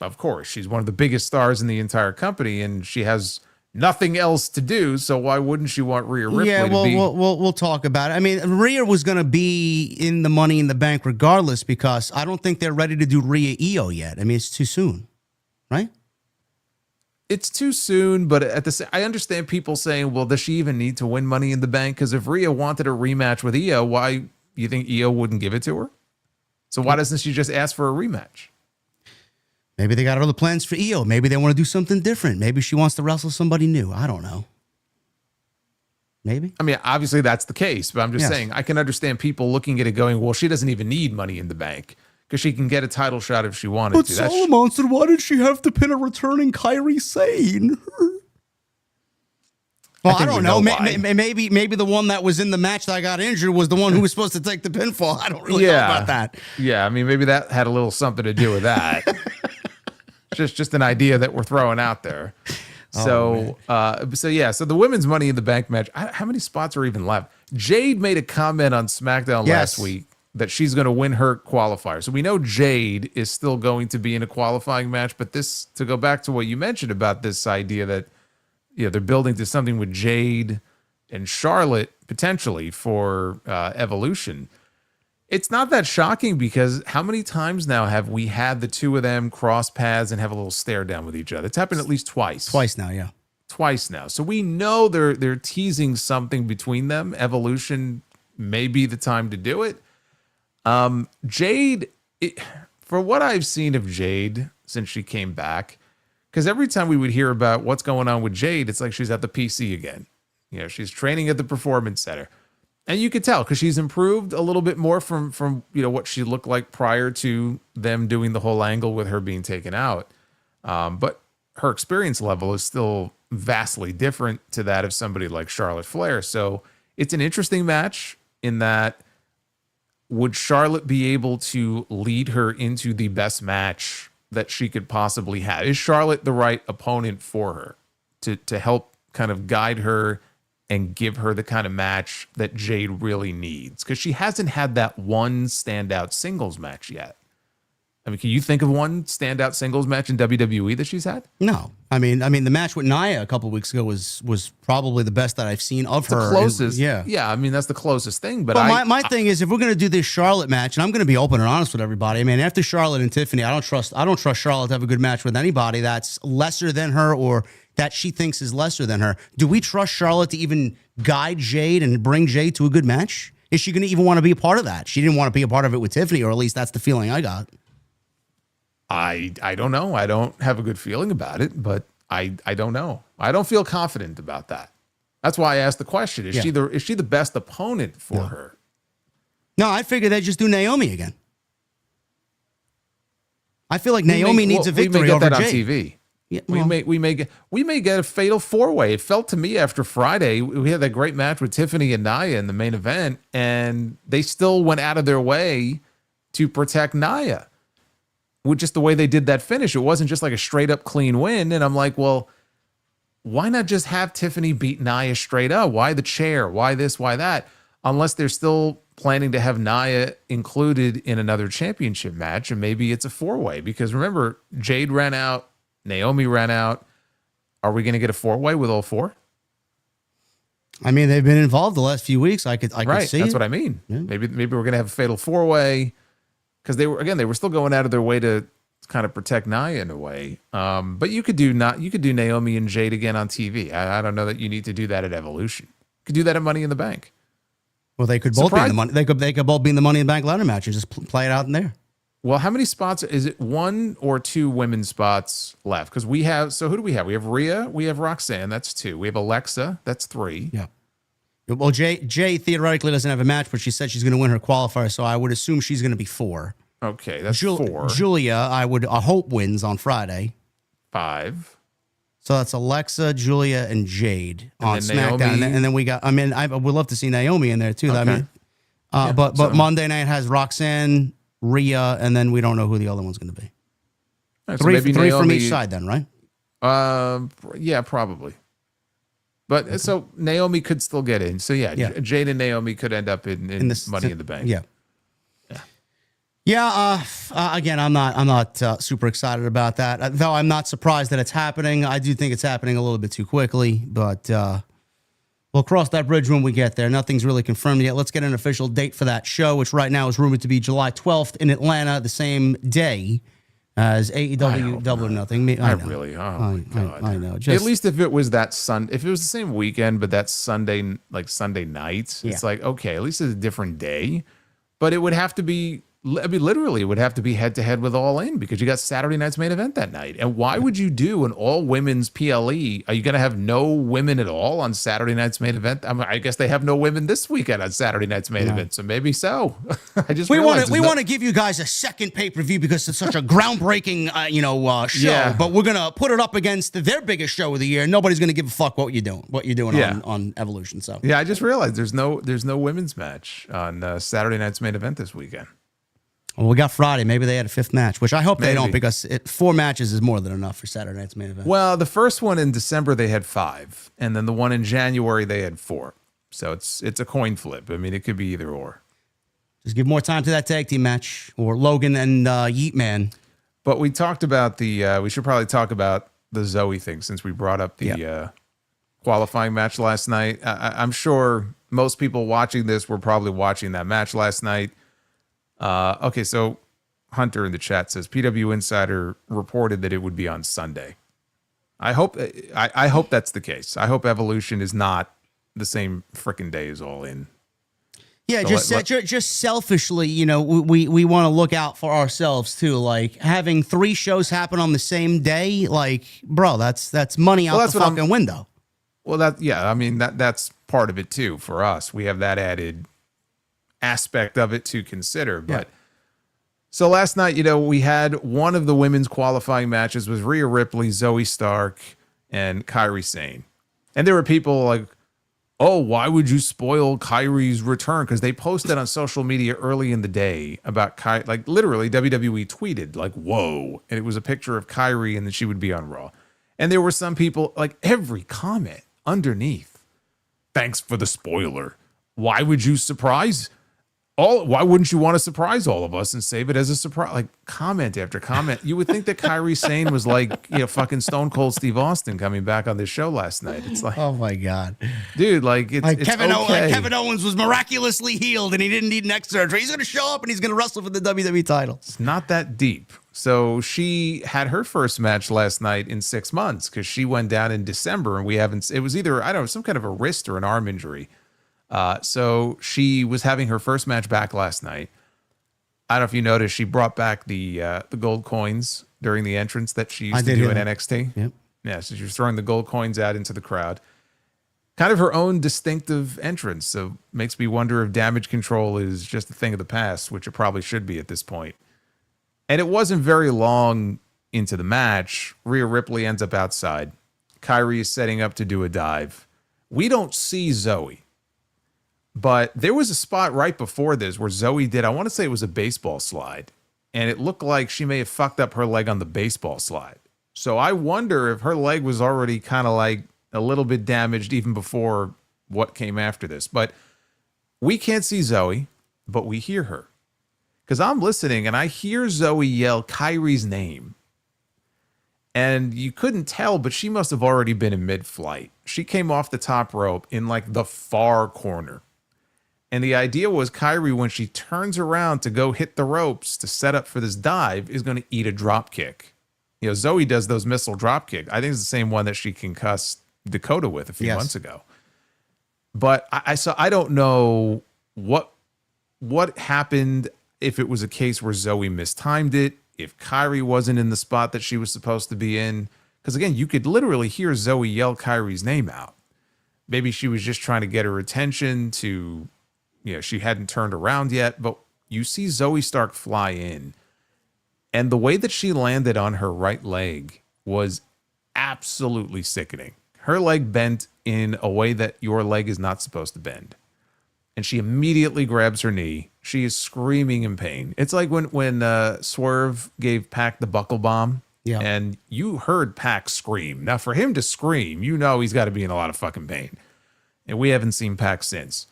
of course, she's one of the biggest stars in the entire company, and she has nothing else to do, so why wouldn't she want Rhea Ripley to be? We'll talk about it. I mean, Rhea was going to be in the Money in the Bank regardless because I don't think they're ready to do Rhea Io yet. I mean, it's too soon, right? It's too soon, but I understand people saying, well, does she even need to win Money in the Bank? Because if Rhea wanted a rematch with Io, why you think Io wouldn't give it to her? So why doesn't she just ask for a rematch? Maybe they got other plans for Io. Maybe they want to do something different. Maybe she wants to wrestle somebody new. I don't know. Maybe. I mean, obviously that's the case, but I'm just saying I can understand people looking at it going, well, she doesn't even need Money in the Bank because she can get a title shot if she wanted to. But Solomon said, why did she have to pin a returning Kairi Sane? Well, I think don't we know. why. Maybe the one that was in the match that got injured was the one who was supposed to take the pinfall. I don't really know about that. Yeah, I mean, maybe that had a little something to do with that. just an idea that we're throwing out there. So the women's Money in the Bank match. How many spots are even left? Jade made a comment on SmackDown last week that she's going to win her qualifier. So we know Jade is still going to be in a qualifying match. But this, to go back to what you mentioned about this idea that they're building to something with Jade and Charlotte potentially for Evolution. It's not that shocking because how many times now have we had the two of them cross paths and have a little stare down with each other? It's happened at least twice. Twice now, yeah. Twice now. So we know they're teasing something between them. Evolution may be the time to do it. Jade, for what I've seen of Jade since she came back, because every time we would hear about what's going on with Jade, it's like she's at the PC again. She's training at the Performance Center. And you could tell because she's improved a little bit more from what she looked like prior to them doing the whole angle with her being taken out. But her experience level is still vastly different to that of somebody like Charlotte Flair. So it's an interesting match in that would Charlotte be able to lead her into the best match that she could possibly have? Is Charlotte the right opponent for her to help kind of guide her and give her the kind of match that Jade really needs? Because she hasn't had that one standout singles match yet. I mean, can you think of one standout singles match in WWE that she's had? No. I mean, the match with Nia a couple of weeks ago was probably the best that I've seen of her. The closest. Yeah. I mean, that's the closest thing. But my thing is, if we're going to do this Charlotte match, and I'm going to be open and honest with everybody, I mean, after Charlotte and Tiffany, I don't trust Charlotte to have a good match with anybody that's lesser than her or that she thinks is lesser than her. Do we trust Charlotte to even guide Jade and bring Jade to a good match? Is she going to even want to be a part of that? She didn't want to be a part of it with Tiffany, or at least that's the feeling I got. I don't know. I don't have a good feeling about it, but I don't know. I don't feel confident about that. That's why I asked the question. Is she the best opponent for her? No, I figured they'd just do Naomi again. I feel like Naomi needs a victory we may get over that Jade. on TV. Yeah, well, we may get a fatal four-way. It felt to me after Friday, we had that great match with Tiffany and Nia in the main event, and they still went out of their way to protect Nia. With just the way they did that finish, it wasn't just like a straight up clean win. And I'm like, well, why not just have Tiffany beat Nia straight up? Why the chair? Why this? Why that? Unless they're still planning to have Nia included in another championship match, and maybe it's a four-way. Because remember, Jade ran out, Naomi ran out. Are we going to get a four-way with all four? I mean, they've been involved the last few weeks. I could see. That's it. what I mean. Yeah. Maybe we're going to have a fatal four-way. Because they were still going out of their way to kind of protect Nia in a way. But you could do Naomi and Jade again on TV. I don't know that you need to do that at Evolution. You could do that at Money in the Bank. Well, they could both be in the money. They could both be in the Money in the Bank ladder match and just play it out in there. Well, how many spots is it? One or two women's spots left? Because we have. So who do we have? We have Rhea. We have Roxanne. That's two. We have Alexa. That's three. Yeah. Well, Jay theoretically doesn't have a match, but she said she's going to win her qualifier, so I would assume she's going to be four. Okay, that's four. Julia, I hope wins on Friday. Five. So that's Alexa, Julia, and Jade on SmackDown, Naomi. and then we got. I mean, I would love to see Naomi in there too. Okay. I mean, but Monday night has Roxanne, Rhea, and then we don't know who the other one's going to be. Right, Three so from each side, then, right? Yeah, probably. But so Naomi could still get in. So yeah. Jade and Naomi could end up in Money in the Bank. Yeah. Yeah. Again, I'm not super excited about that. Though I'm not surprised that it's happening. I do think it's happening a little bit too quickly, but we'll cross that bridge when we get there. Nothing's really confirmed yet. Let's get an official date for that show, which right now is rumored to be July 12th in Atlanta, the same day as AEW Double or Nothing. I know. At least if it was that if it was the same weekend, but that Sunday night, it's like, okay, at least it's a different day. But it would have to be I mean, literally, it would have to be head to head with All In because you got Saturday night's main event that night. And why would you do an all women's PLE? Are you going to have no women at all on Saturday night's main event? I guess they have no women this weekend on Saturday night's main event, so maybe so. We want to give you guys a second pay per view because it's such a groundbreaking show. Yeah. But we're gonna put it up against their biggest show of the year. Nobody's gonna give a fuck what you're doing on Evolution. So yeah, I just realized there's no women's match on Saturday night's main event this weekend. Well, we got Friday. Maybe they had a fifth match, which I hope they Maybe. don't because 4 matches is more than enough for Saturday night's main event. Well, the first one in December they had 5, and then the one in January they had 4. So it's a coin flip. I mean, it could be either or. Just give more time to that tag team match or Logan and Yeet Man. But we talked about we should probably talk about the Zoe thing since we brought up the qualifying match last night. I'm sure most people watching this were probably watching that match last night. Okay, so Hunter in the chat says PW Insider reported that it would be on Sunday. I hope that's the case. I hope Evolution is not the same freaking day as All In. Yeah, So just selfishly, we want to look out for ourselves too. Like having 3 shows happen on the same day, like, bro, that's money out the fucking window. Well, I mean that's part of it too for us. We have that added aspect of it to consider. But so last night, we had one of the women's qualifying matches was Rhea Ripley, Zoe Stark, and Kairi Sane. And there were people like, oh, why would you spoil Kairi's return? Because they posted on social media early in the day about Kairi, like literally WWE tweeted like, whoa. And it was a picture of Kairi and then she would be on Raw. And there were some people, like every comment underneath, thanks for the spoiler. Why would you surprise why wouldn't you want to surprise all of us and save it as a surprise? Like comment after comment. You would think that Kairi Sane was like, fucking Stone Cold Steve Austin coming back on this show last night. It's like, oh my God, dude, like it's Kevin okay. Kevin Owens was miraculously healed and he didn't need neck surgery. He's going to show up and he's going to wrestle for the WWE title. It's not that deep. So she had her first match last night in 6 months because she went down in December and it was either, I don't know, some kind of a wrist or an arm injury. So she was having her first match back last night. I don't know if you noticed, she brought back the gold coins during the entrance that she used to do in NXT. Yep. Yeah, so she was throwing the gold coins out into the crowd. Kind of her own distinctive entrance. So makes me wonder if damage control is just a thing of the past, which it probably should be at this point. And it wasn't very long into the match. Rhea Ripley ends up outside. Kairi is setting up to do a dive. We don't see Zoe. But there was a spot right before this where Zoe did, I want to say it was a baseball slide. And it looked like she may have fucked up her leg on the baseball slide. So I wonder if her leg was already kind of like a little bit damaged even before what came after this. But we can't see Zoe, but we hear her. Because I'm listening and I hear Zoe yell Kairi's name. And you couldn't tell, but she must have already been in mid-flight. She came off the top rope in like the far corner. And the idea was Kairi, when she turns around to go hit the ropes to set up for this dive, is going to eat a drop kick. Zoe does those missile drop kick. I think it's the same one that she concussed Dakota with a few months ago. But I don't know what happened, if it was a case where Zoe mistimed it, if Kairi wasn't in the spot that she was supposed to be in. Because again, you could literally hear Zoe yell Kairi's name out. Maybe she was just trying to get her attention to... she hadn't turned around yet, but you see Zoe Stark fly in. And the way that she landed on her right leg was absolutely sickening. Her leg bent in a way that your leg is not supposed to bend. And she immediately grabs her knee. She is screaming in pain. It's like when Swerve gave Pac the buckle bomb. Yeah. And you heard Pac scream. Now, for him to scream, he's got to be in a lot of fucking pain. And we haven't seen Pac since.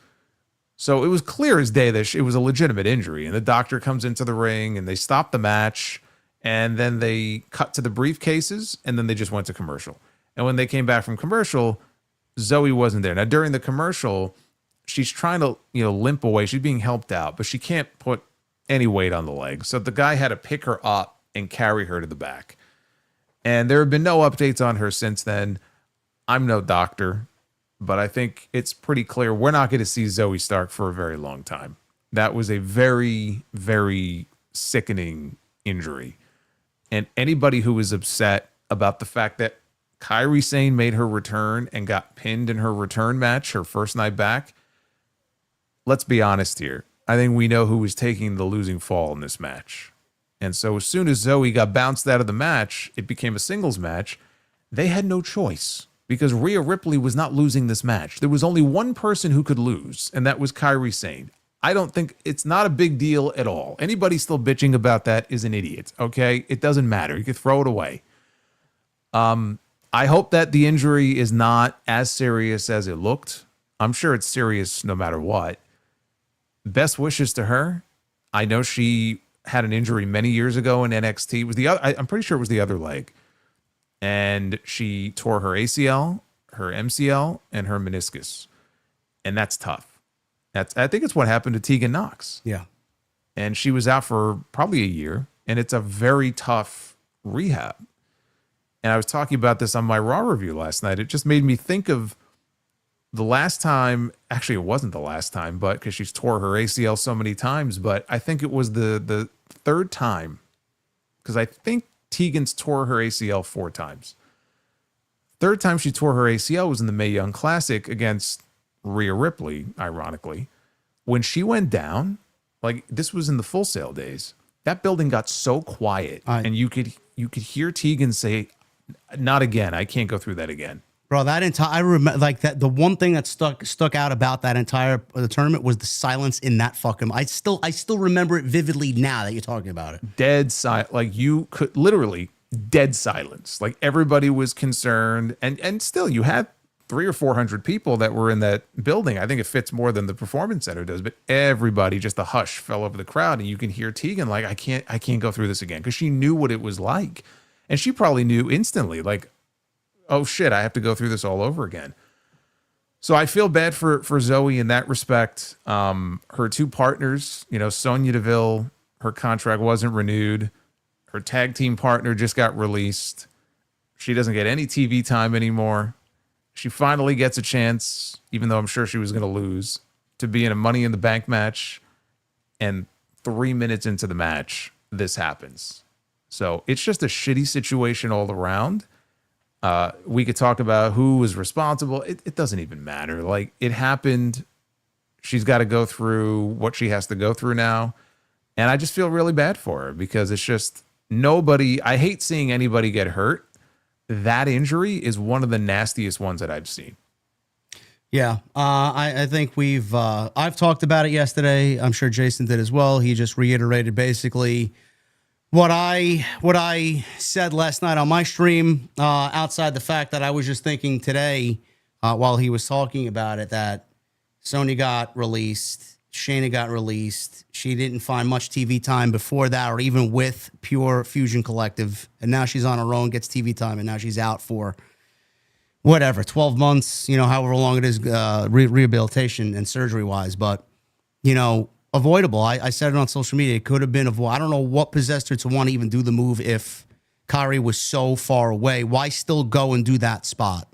So it was clear as day that it was a legitimate injury. And the doctor comes into the ring and they stop the match. And then they cut to the briefcases. And then they just went to commercial. And when they came back from commercial, Zoe wasn't there. Now, during the commercial, she's trying to, limp away. She's being helped out. But she can't put any weight on the leg. So the guy had to pick her up and carry her to the back. And there have been no updates on her since then. I'm no doctor. But I think it's pretty clear we're not going to see Zoe Stark for a very long time. That was a very, very sickening injury. And anybody who was upset about the fact that Kairi Sane made her return and got pinned in her return match, her first night back, let's be honest here. I think we know who was taking the losing fall in this match. And so as soon as Zoe got bounced out of the match, it became a singles match. They had no choice because Rhea Ripley was not losing this match. There was only one person who could lose, and that was Kairi Sane. I don't think it's not a big deal at all. Anybody still bitching about that is an idiot, okay? It doesn't matter. You can throw it away. I hope that the injury is not as serious as it looked. I'm sure it's serious no matter what. Best wishes to her. I know she had an injury many years ago in NXT. It was the other, I'm pretty sure it was the other leg. And she tore her ACL, her MCL, and her meniscus. And that's tough. I think it's what happened to Tegan Knox. Yeah. And she was out for probably a year. And it's a very tough rehab. And I was talking about this on my Raw review last night. It just made me think of the last time, actually it wasn't the last time, but because she's tore her ACL so many times, but I think it was the third time, because I think Tegan's tore her ACL 4 times. Third time she tore her ACL was in the Mae Young Classic against Rhea Ripley, ironically. When she went down, like this was in the Full Sail days, that building got so quiet, and you could hear Tegan say, "Not again. I can't go through that again." Bro, that entire, I remember like that. The one thing that stuck out about that entire the tournament was the silence in that fucking. I still remember it vividly now that you're talking about it. Dead silent, like you could literally dead silence. Like everybody was concerned, and still you had 300 or 400 people that were in that building. I think it fits more than the Performance Center does, but everybody, just a hush fell over the crowd, and you can hear Tegan like, I can't go through this again, because she knew what it was like, and she probably knew instantly, like, oh shit, I have to go through this all over again. So I feel bad for Zoe in that respect. Her 2 partners, Sonya Deville, her contract wasn't renewed. Her tag team partner just got released. She doesn't get any TV time anymore. She finally gets a chance, even though I'm sure she was going to lose, to be in a Money in the Bank match. And 3 minutes into the match, this happens. So it's just a shitty situation all around. We could talk about who was responsible. It doesn't even matter. Like, it happened. She's got to go through what she has to go through now. And I just feel really bad for her because it's just nobody. I hate seeing anybody get hurt. That injury is one of the nastiest ones that I've seen. Yeah. I think I've talked about it yesterday. I'm sure Jason did as well. He just reiterated basically what I said last night on my stream, outside the fact that I was just thinking today, while he was talking about it, that Sonya got released, Shayna got released. She didn't find much TV time before that, or even with Pure Fusion Collective. And now she's on her own, gets TV time, and now she's out for whatever, 12 months, however long it is, rehabilitation and surgery-wise. But, avoidable. I said it on social media. It could have been avoidable. I don't know what possessed her to want to even do the move if Kairi was so far away. Why still go and do that spot?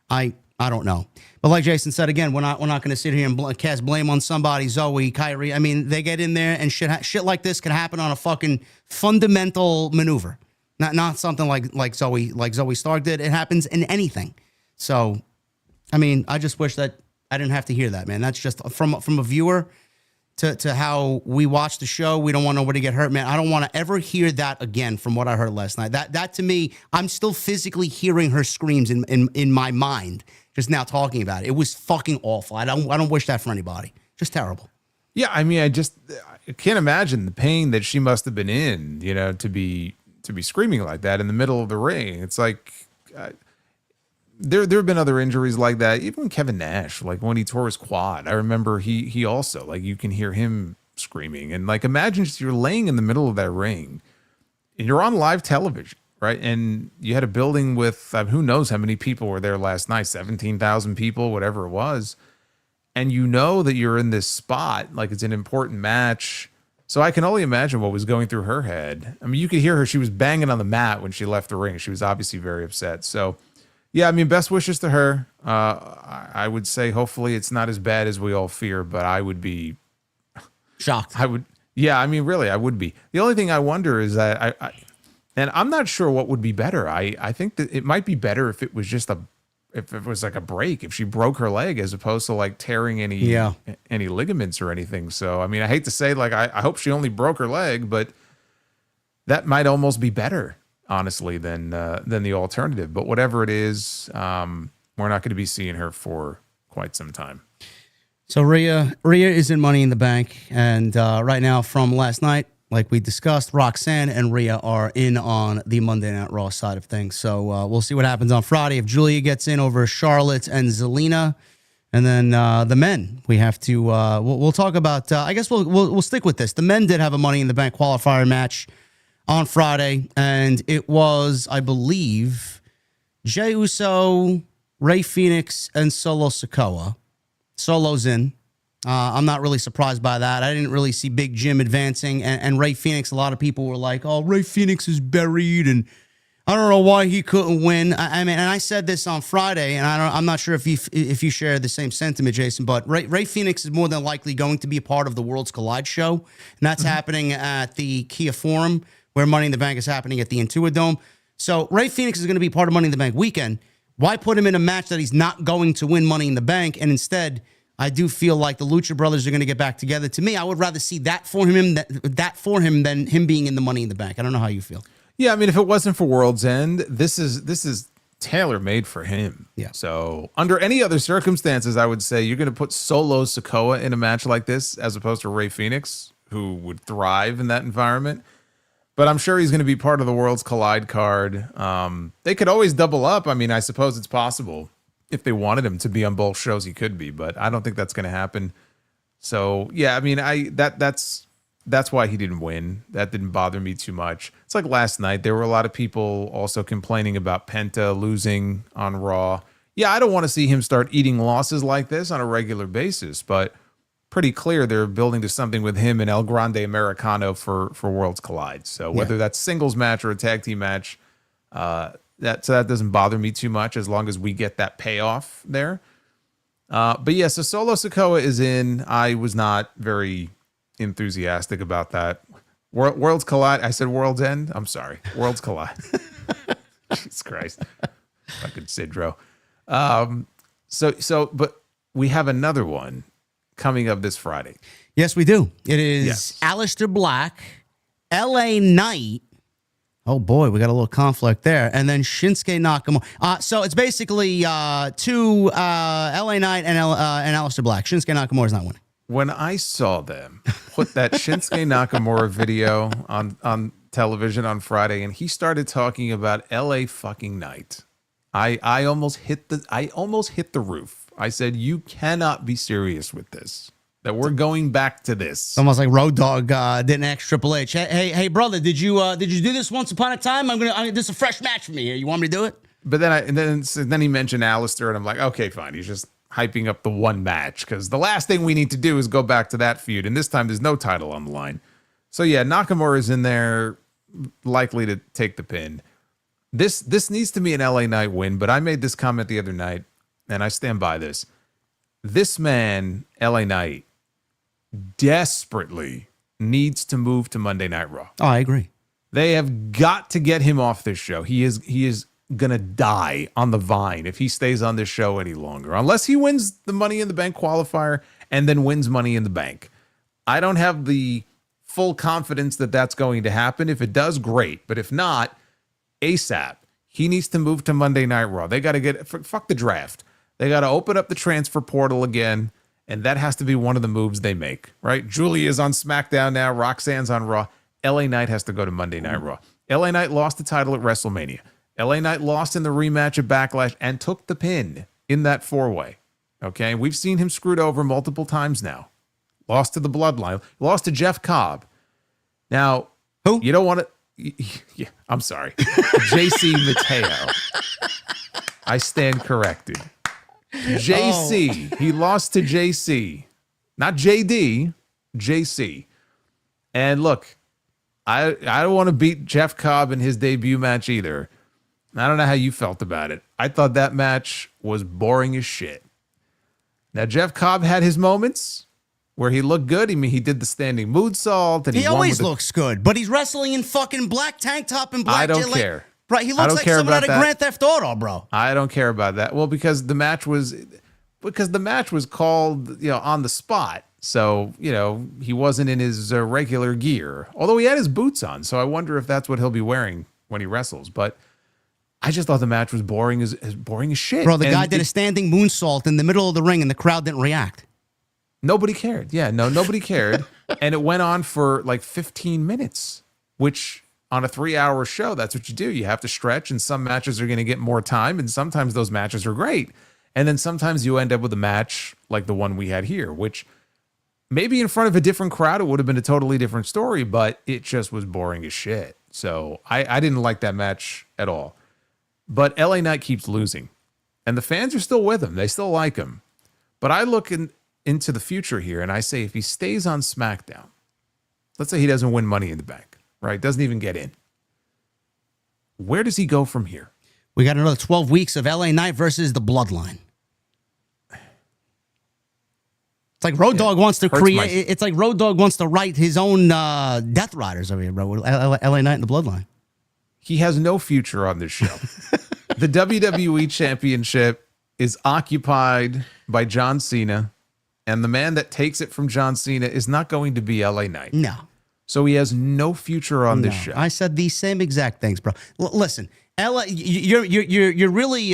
I don't know. But like Jason said, again, we're not going to sit here and cast blame on somebody, Zoe, Kairi. I mean, they get in there and shit like this can happen on a fucking fundamental maneuver. Not something like Zoe Stark did. It happens in anything. So, I mean, I just wish that I didn't have to hear that, man. That's just from a viewer to how we watch the show. We don't want nobody to get hurt, man. I don't want to ever hear that again from what I heard last night. That to me, I'm still physically hearing her screams in my mind just now talking about it. It was fucking awful. I don't wish that for anybody. Just terrible. Yeah, I mean, I can't imagine the pain that she must have been in, to be screaming like that in the middle of the ring. It's like there have been other injuries like that. Even Kevin Nash, like when he tore his quad, I remember he also, like, you can hear him screaming. And like, imagine just you're laying in the middle of that ring and you're on live television, right? And you had a building with who knows how many people were there last night, 17,000 people, whatever it was. And you know that you're in this spot, like it's an important match. So I can only imagine what was going through her head. I mean, you could hear her. She was banging on the mat when she left the ring. She was obviously very upset. So, yeah, I mean, best wishes to her. I would say hopefully it's not as bad as we all fear, but I would be Shocked. I would. Yeah, I mean, really, I would be. The only thing I wonder is that and I'm not sure what would be better. I think that it might be better if it was just if it was like a break, if she broke her leg as opposed to like tearing any ligaments or anything. So, I mean, I hate to say, like, I hope she only broke her leg, but that might almost be better, honestly, than the alternative. But whatever it is, we're not going to be seeing her for quite some time. So Rhea is in Money in the Bank, and right now from last night, like we discussed, Roxanne and Rhea are in on the Monday Night Raw side of things. So we'll see what happens on Friday if Julia gets in over Charlotte and Zelina, and then the men. We have to. We'll talk about. I guess we'll stick with this. The men did have a Money in the Bank qualifier match on Friday, and it was, I believe, Jey Uso, Rey Fenix, and Solo Sikoa. Solo's in. I'm not really surprised by that. I didn't really see Big Jim advancing, and Rey Fenix. A lot of people were like, "Oh, Rey Fenix is buried," and I don't know why he couldn't win. I mean, and I said this on Friday, and I'm not sure if you share the same sentiment, Jason. But Rey Fenix is more than likely going to be a part of the Worlds Collide show, and that's happening at the Kia Forum, where Money in the Bank is happening at the Intuit Dome. So Rey Fenix is going to be part of Money in the Bank weekend. Why put him in a match that he's not going to win Money in the Bank? And instead, I do feel like the Lucha Brothers are going to get back together. To me, I would rather see that for him than him being in the Money in the Bank. I don't know how you feel. Yeah, I mean, if it wasn't for World's End, this is tailor-made for him. Yeah. So under any other circumstances, I would say you're going to put Solo Sikoa in a match like this as opposed to Rey Fenix, who would thrive in that environment. But I'm sure he's going to be part of the Worlds Collide card. They could always double up. I mean, I suppose it's possible. If they wanted him to be on both shows, he could be, but I don't think that's going to happen. So yeah, I mean, that's why he didn't win. That didn't bother me too much. It's like last night, there were a lot of people also complaining about Penta losing on Raw. Yeah, I don't want to see him start eating losses like this on a regular basis, but pretty clear they're building to something with him and El Grande Americano for Worlds Collide. So whether that's singles match or a tag team match, that doesn't bother me too much as long as we get that payoff there. But yeah, so Solo Sikoa is in. I was not very enthusiastic about that. Worlds Collide. I said World's End. I'm sorry. Worlds Collide. Jesus Christ. Fucking Sidro. But we have another one coming up this Friday. Yes, we do. It is Aleister Black, LA Knight. Oh boy, we got a little conflict there. And then Shinsuke Nakamura. So it's basically two LA Knight and Aleister Black. Shinsuke Nakamura's not winning. When I saw them put that Shinsuke Nakamura video on television on Friday, and he started talking about LA fucking Knight, I almost hit the roof. I said, "You cannot be serious with this. That we're going back to this." It's almost like Road Dogg didn't ask Triple H. Hey, brother, did you do this once upon a time? This is a fresh match for me here. You want me to do it? But then he mentioned Aleister, and I'm like, okay, fine. He's just hyping up the one match because the last thing we need to do is go back to that feud, and this time there's no title on the line. So yeah, Nakamura is in there, likely to take the pin. This needs to be an LA Knight win, but I made this comment the other night, and I stand by this. This man, LA Knight, desperately needs to move to Monday Night Raw. Oh, I agree. They have got to get him off this show. He is gonna die on the vine if he stays on this show any longer, unless he wins the Money in the Bank qualifier and then wins Money in the Bank. I don't have the full confidence that that's going to happen. If it does, great. But if not, ASAP, he needs to move to Monday Night Raw. They got to fuck the draft. They got to open up the transfer portal again. And that has to be one of the moves they make, right? Julia's on SmackDown now. Roxanne's on Raw. LA Knight has to go to Monday Night Raw. LA Knight lost the title at WrestleMania. LA Knight lost in the rematch at Backlash and took the pin in that four-way. Okay? We've seen him screwed over multiple times now. Lost to the Bloodline. Lost to Jeff Cobb. Now, who? You don't want to... Yeah, I'm sorry. JC Mateo. I stand corrected. JC. He lost to JC. Not JD. JC. And look, I don't want to beat Jeff Cobb in his debut match either. I don't know how you felt about it. I thought that match was boring as shit. Now, Jeff Cobb had his moments where he looked good. I mean, he did the standing moonsault, and He won always with looks good, but he's wrestling in fucking black tank top and black. I don't care. Right, he looks like someone out of Grand Theft Auto, bro. I don't care about that. Well, because the match was called, on the spot. So, he wasn't in his regular gear. Although he had his boots on, so I wonder if that's what he'll be wearing when he wrestles. But I just thought the match was boring as shit. Bro, the guy did a standing moonsault in the middle of the ring, and the crowd didn't react. Nobody cared. Yeah, no, nobody cared. And it went on for like 15 minutes, which on a 3-hour show, that's what you do. You have to stretch, and some matches are going to get more time, and sometimes those matches are great. And then sometimes you end up with a match like the one we had here, which maybe in front of a different crowd, it would have been a totally different story, but it just was boring as shit. So I didn't like that match at all. But LA Knight keeps losing, and the fans are still with him. They still like him. But I look into the future here, and I say if he stays on SmackDown, let's say he doesn't win Money in the Bank, right? Doesn't even get in. Where does he go from here? We got another 12 weeks of LA Knight versus the Bloodline. It's like Road Dogg wants to create. It's like Road Dogg wants to write his own Death Riders over here, bro. LA Knight and the Bloodline. He has no future on this show. The WWE Championship is occupied by John Cena, and the man that takes it from John Cena is not going to be LA Knight. No. So he has no future on this show. I said these same exact things, bro. Listen, LA, you're really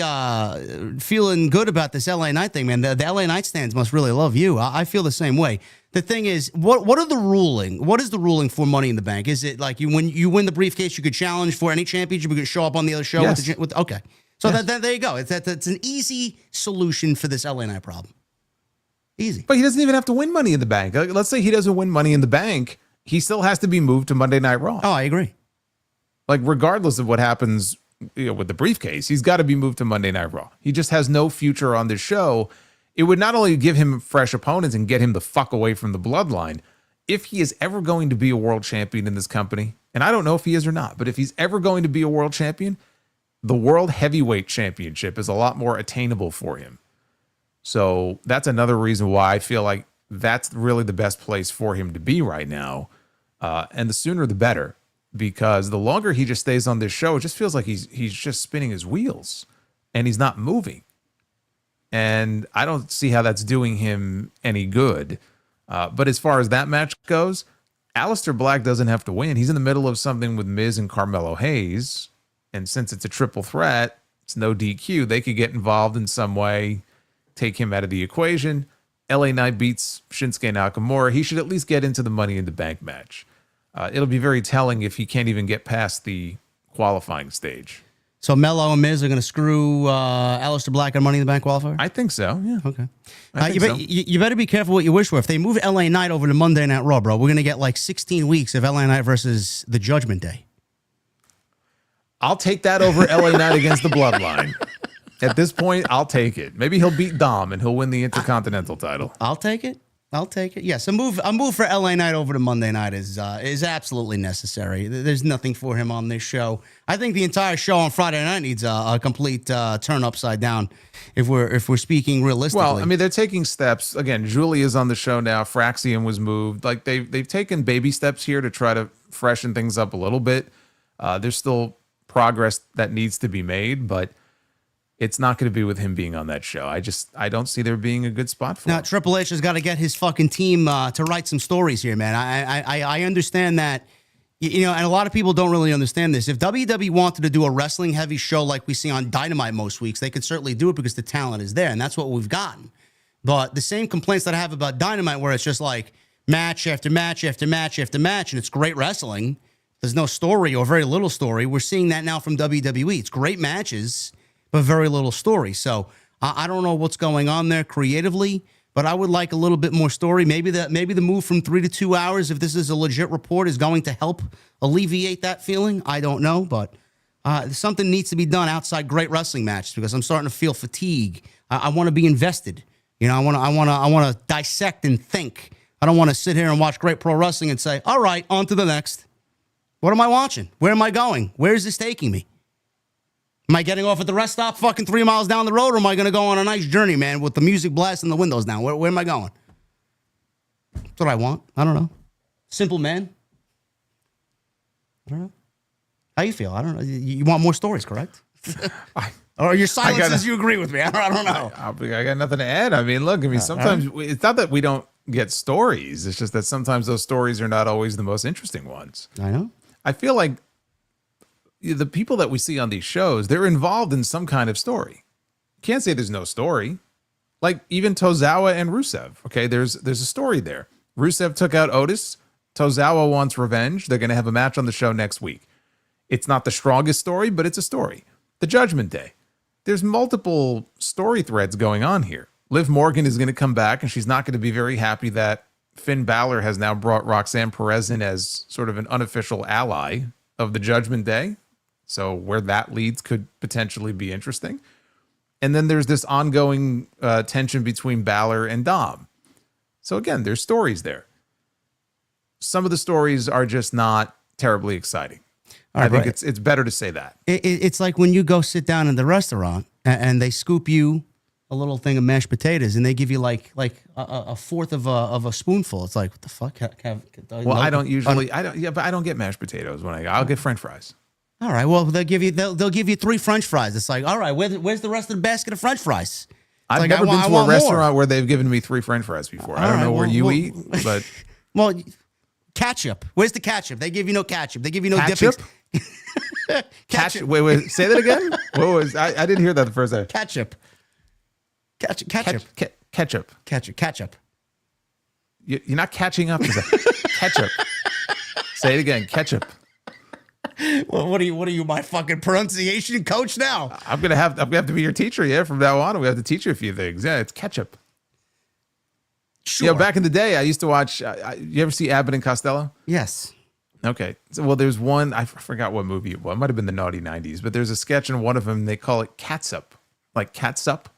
feeling good about this LA Knight thing, man. The LA Knight stands must really love you. I feel the same way. The thing is, what is the ruling for Money in the Bank? Is it like when you win the briefcase, you could challenge for any championship, you could show up on the other show? Yes. Okay. So there you go. That's an easy solution for this LA Knight problem. Easy. But he doesn't even have to win Money in the Bank. Let's say he doesn't win Money in the Bank. He still has to be moved to Monday Night Raw. Oh, I agree. Like, regardless of what happens with the briefcase, he's got to be moved to Monday Night Raw. He just has no future on this show. It would not only give him fresh opponents and get him the fuck away from the Bloodline, if he is ever going to be a world champion in this company, and I don't know if he is or not, but if he's ever going to be a world champion, the World Heavyweight Championship is a lot more attainable for him. So that's another reason why I feel like that's really the best place for him to be right now. And the sooner the better, because the longer he just stays on this show, it just feels like he's just spinning his wheels and he's not moving. And I don't see how that's doing him any good. But as far as that match goes, Aleister Black doesn't have to win. He's in the middle of something with Miz and Carmelo Hayes. And since it's a triple threat, it's no DQ. They could get involved in some way, take him out of the equation. LA Knight beats Shinsuke Nakamura. He should at least get into the Money in the Bank match. It'll be very telling if he can't even get past the qualifying stage. So Melo and Miz are going to screw Aleister Black on Money in the Bank qualifier? I think so, yeah. Okay. So. You better be careful what you wish for. If they move LA Knight over to Monday Night Raw, bro, we're going to get like 16 weeks of LA Knight versus the Judgment Day. I'll take that over LA Knight against the Bloodline. At this point, I'll take it. Maybe he'll beat Dom and he'll win the Intercontinental title. I'll take it. Yes, a move for LA Knight over to Monday Night is absolutely necessary. There's nothing for him on this show. I think the entire show on Friday night needs a complete turn upside down. If we're speaking realistically. Well, I mean, they're taking steps. Again, Julia's on the show now. Fraxian was moved. Like they've taken baby steps here to try to freshen things up a little bit. There's still progress that needs to be made, but it's not going to be with him being on that show. I don't see there being a good spot for him. Now, Triple H has got to get his fucking team to write some stories here, man. I understand that, and a lot of people don't really understand this. If WWE wanted to do a wrestling-heavy show like we see on Dynamite most weeks, they could certainly do it because the talent is there, and that's what we've gotten. But the same complaints that I have about Dynamite, where it's just like match after match after match after match, and it's great wrestling, there's no story or very little story. We're seeing that now from WWE. It's great matches, but very little story. So I don't know what's going on there creatively, but I would like a little bit more story. Maybe the move from 3 to 2 hours, if this is a legit report, is going to help alleviate that feeling. I don't know, but something needs to be done outside great wrestling matches because I'm starting to feel fatigue. I want to be invested. I want to dissect and think. I don't want to sit here and watch great pro wrestling and say, all right, on to the next. What am I watching? Where am I going? Where is this taking me? Am I getting off at the rest stop fucking 3 miles down the road, or am I going to go on a nice journey, man, with the music blasting the windows down? Where am I going? That's what I want. I don't know. Simple man. I don't know. How you feel? I don't know. You want more stories, correct? Or your silence says you agree with me. I don't know. I got nothing to add. I mean, look, sometimes it's not that we don't get stories. It's just that sometimes those stories are not always the most interesting ones. I know. I feel like the people that we see on these shows, they're involved in some kind of story. Can't say there's no story. Like even Tozawa and Rusev. Okay, there's a story there. Rusev took out Otis. Tozawa wants revenge. They're going to have a match on the show next week. It's not the strongest story, but it's a story. The Judgment Day. There's multiple story threads going on here. Liv Morgan is going to come back, and she's not going to be very happy that Finn Balor has now brought Roxanne Perez in as sort of an unofficial ally of the Judgment Day. So where that leads could potentially be interesting. And then there's this ongoing tension between Balor and Dom. So again, there's stories there. Some of the stories are just not terribly exciting. I think it's better to say that. It's like when you go sit down in the restaurant and they scoop you a little thing of mashed potatoes and they give you like a fourth of a spoonful. It's like, what the fuck? Well, I don't get mashed potatoes when I'll get French fries. All right. Well, they'll give you 3 French fries. It's like, all right, where's the rest of the basket of French fries? I've never been to a restaurant where they've given me 3 French fries before. I don't know where you eat, but well, ketchup. Where's the ketchup? They give you no ketchup. They give you no ketchup. Ketchup. Wait. Say that again. What was? I didn't hear that the first time. Ketchup. Ketchup. You're not catching up. Ketchup. Say it again. Ketchup. Well, what are you, my fucking pronunciation coach now? I'm gonna have to be your teacher. Yeah, from now on, we have to teach you a few things. Yeah, it's ketchup. Sure. Back in the day, I used to watch. You ever see Abbott and Costello? Yes. Okay. So, there's one. I forgot what movie it was. It might have been the naughty 90s, but there's a sketch in one of them. They call it catsup, like catsup.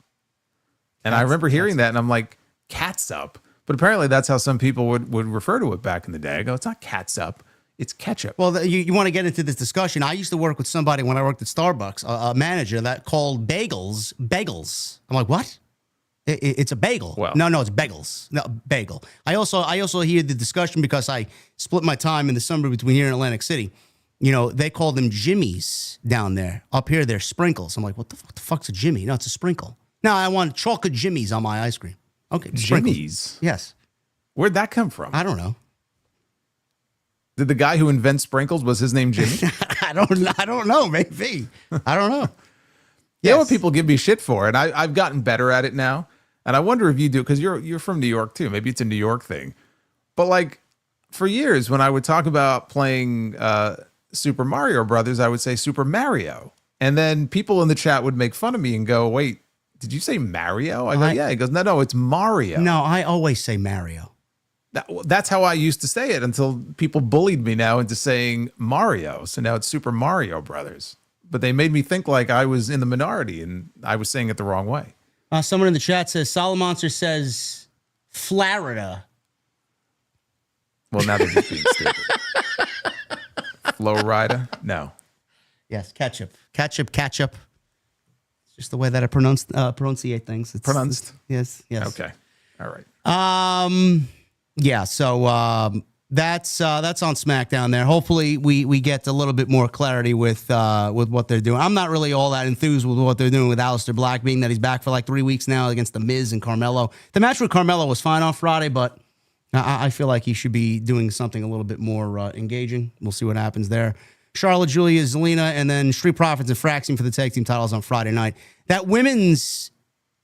And I remember hearing that, and I'm like, catsup. But apparently, that's how some people would refer to it back in the day. I go, it's not catsup. It's ketchup. Well, you want to get into this discussion. I used to work with somebody when I worked at Starbucks, a manager that called bagels. I'm like, what? It's a bagel. Well, no, it's bagels. No, bagel. I also hear the discussion because I split my time in the summer between here and Atlantic City. You know, they call them jimmies down there. Up here, they're sprinkles. I'm like, what the fuck's a jimmy? No, it's a sprinkle. No, I want chocolate jimmies on my ice cream. Okay, jimmies? Yes. Where'd that come from? I don't know. Did the guy who invents sprinkles, was his name Jimmy? I don't know. Maybe. I don't know. You know what people give me shit for, and I've gotten better at it now. And I wonder if you do, because you're from New York too. Maybe it's a New York thing. But like for years, when I would talk about playing Super Mario Brothers, I would say Super Mario. And then people in the chat would make fun of me and go, wait, did you say Mario? I go, yeah. He goes, no, it's Mario. No, I always say Mario. That's how I used to say it until people bullied me now into saying Mario. So now it's Super Mario Brothers. But they made me think like I was in the minority and I was saying it the wrong way. Someone in the chat says, Solomonster says Florida. Well, now they're just being stupid. Florida? No. Yes, ketchup. It's just the way that I pronunciate things. It's pronounced? Yes. Okay. All right. Yeah, so that's on SmackDown there. Hopefully we get a little bit more clarity with what they're doing. I'm not really all that enthused with what they're doing with Aleister Black, being that he's back for like 3 weeks now against The Miz and Carmelo. The match with Carmelo was fine on Friday, but I feel like he should be doing something a little bit more engaging. We'll see what happens there. Charlotte, Julia, Zelina, and then Street Profits and Fraxing for the tag team titles on Friday night. That women's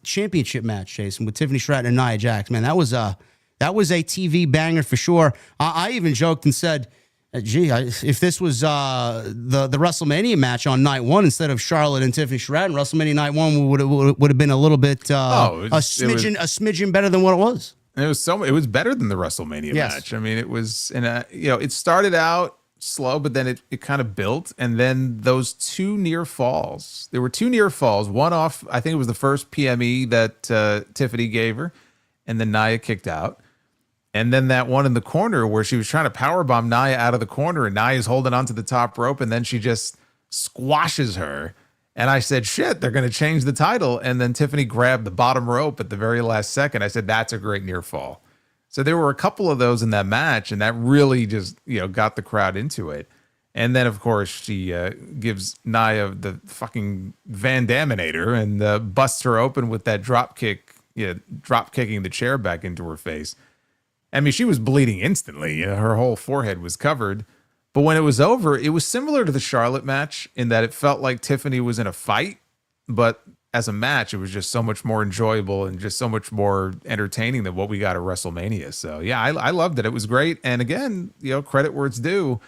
championship match, Jason, with Tiffany Stratton and Nia Jax, man, that was a TV banger for sure. I even joked and said, if this was the WrestleMania match on night one instead of Charlotte and Tiffany Stratton, WrestleMania night one would have been a little bit a smidgen better than what it was. It was better than the WrestleMania match. I mean, it was, it started out slow, but then it kind of built, and then those 2 near falls. There were 2 near falls. One off, I think it was the first PME that Tiffany gave her, and then Nia kicked out. And then that one in the corner where she was trying to powerbomb Nia out of the corner, and Nia's holding onto the top rope, and then she just squashes her. And I said, shit, they're going to change the title. And then Tiffany grabbed the bottom rope at the very last second. I said, that's a great near fall. So there were a couple of those in that match, and that really just, got the crowd into it. And then, of course, she gives Nia the fucking Van Daminator and busts her open with that drop kick, drop kicking the chair back into her face. I mean, she was bleeding instantly. Her whole forehead was covered. But when it was over, it was similar to the Charlotte match in that it felt like Tiffany was in a fight. But as a match, it was just so much more enjoyable and just so much more entertaining than what we got at WrestleMania. So, yeah, I loved it. It was great. And again, credit where it's due.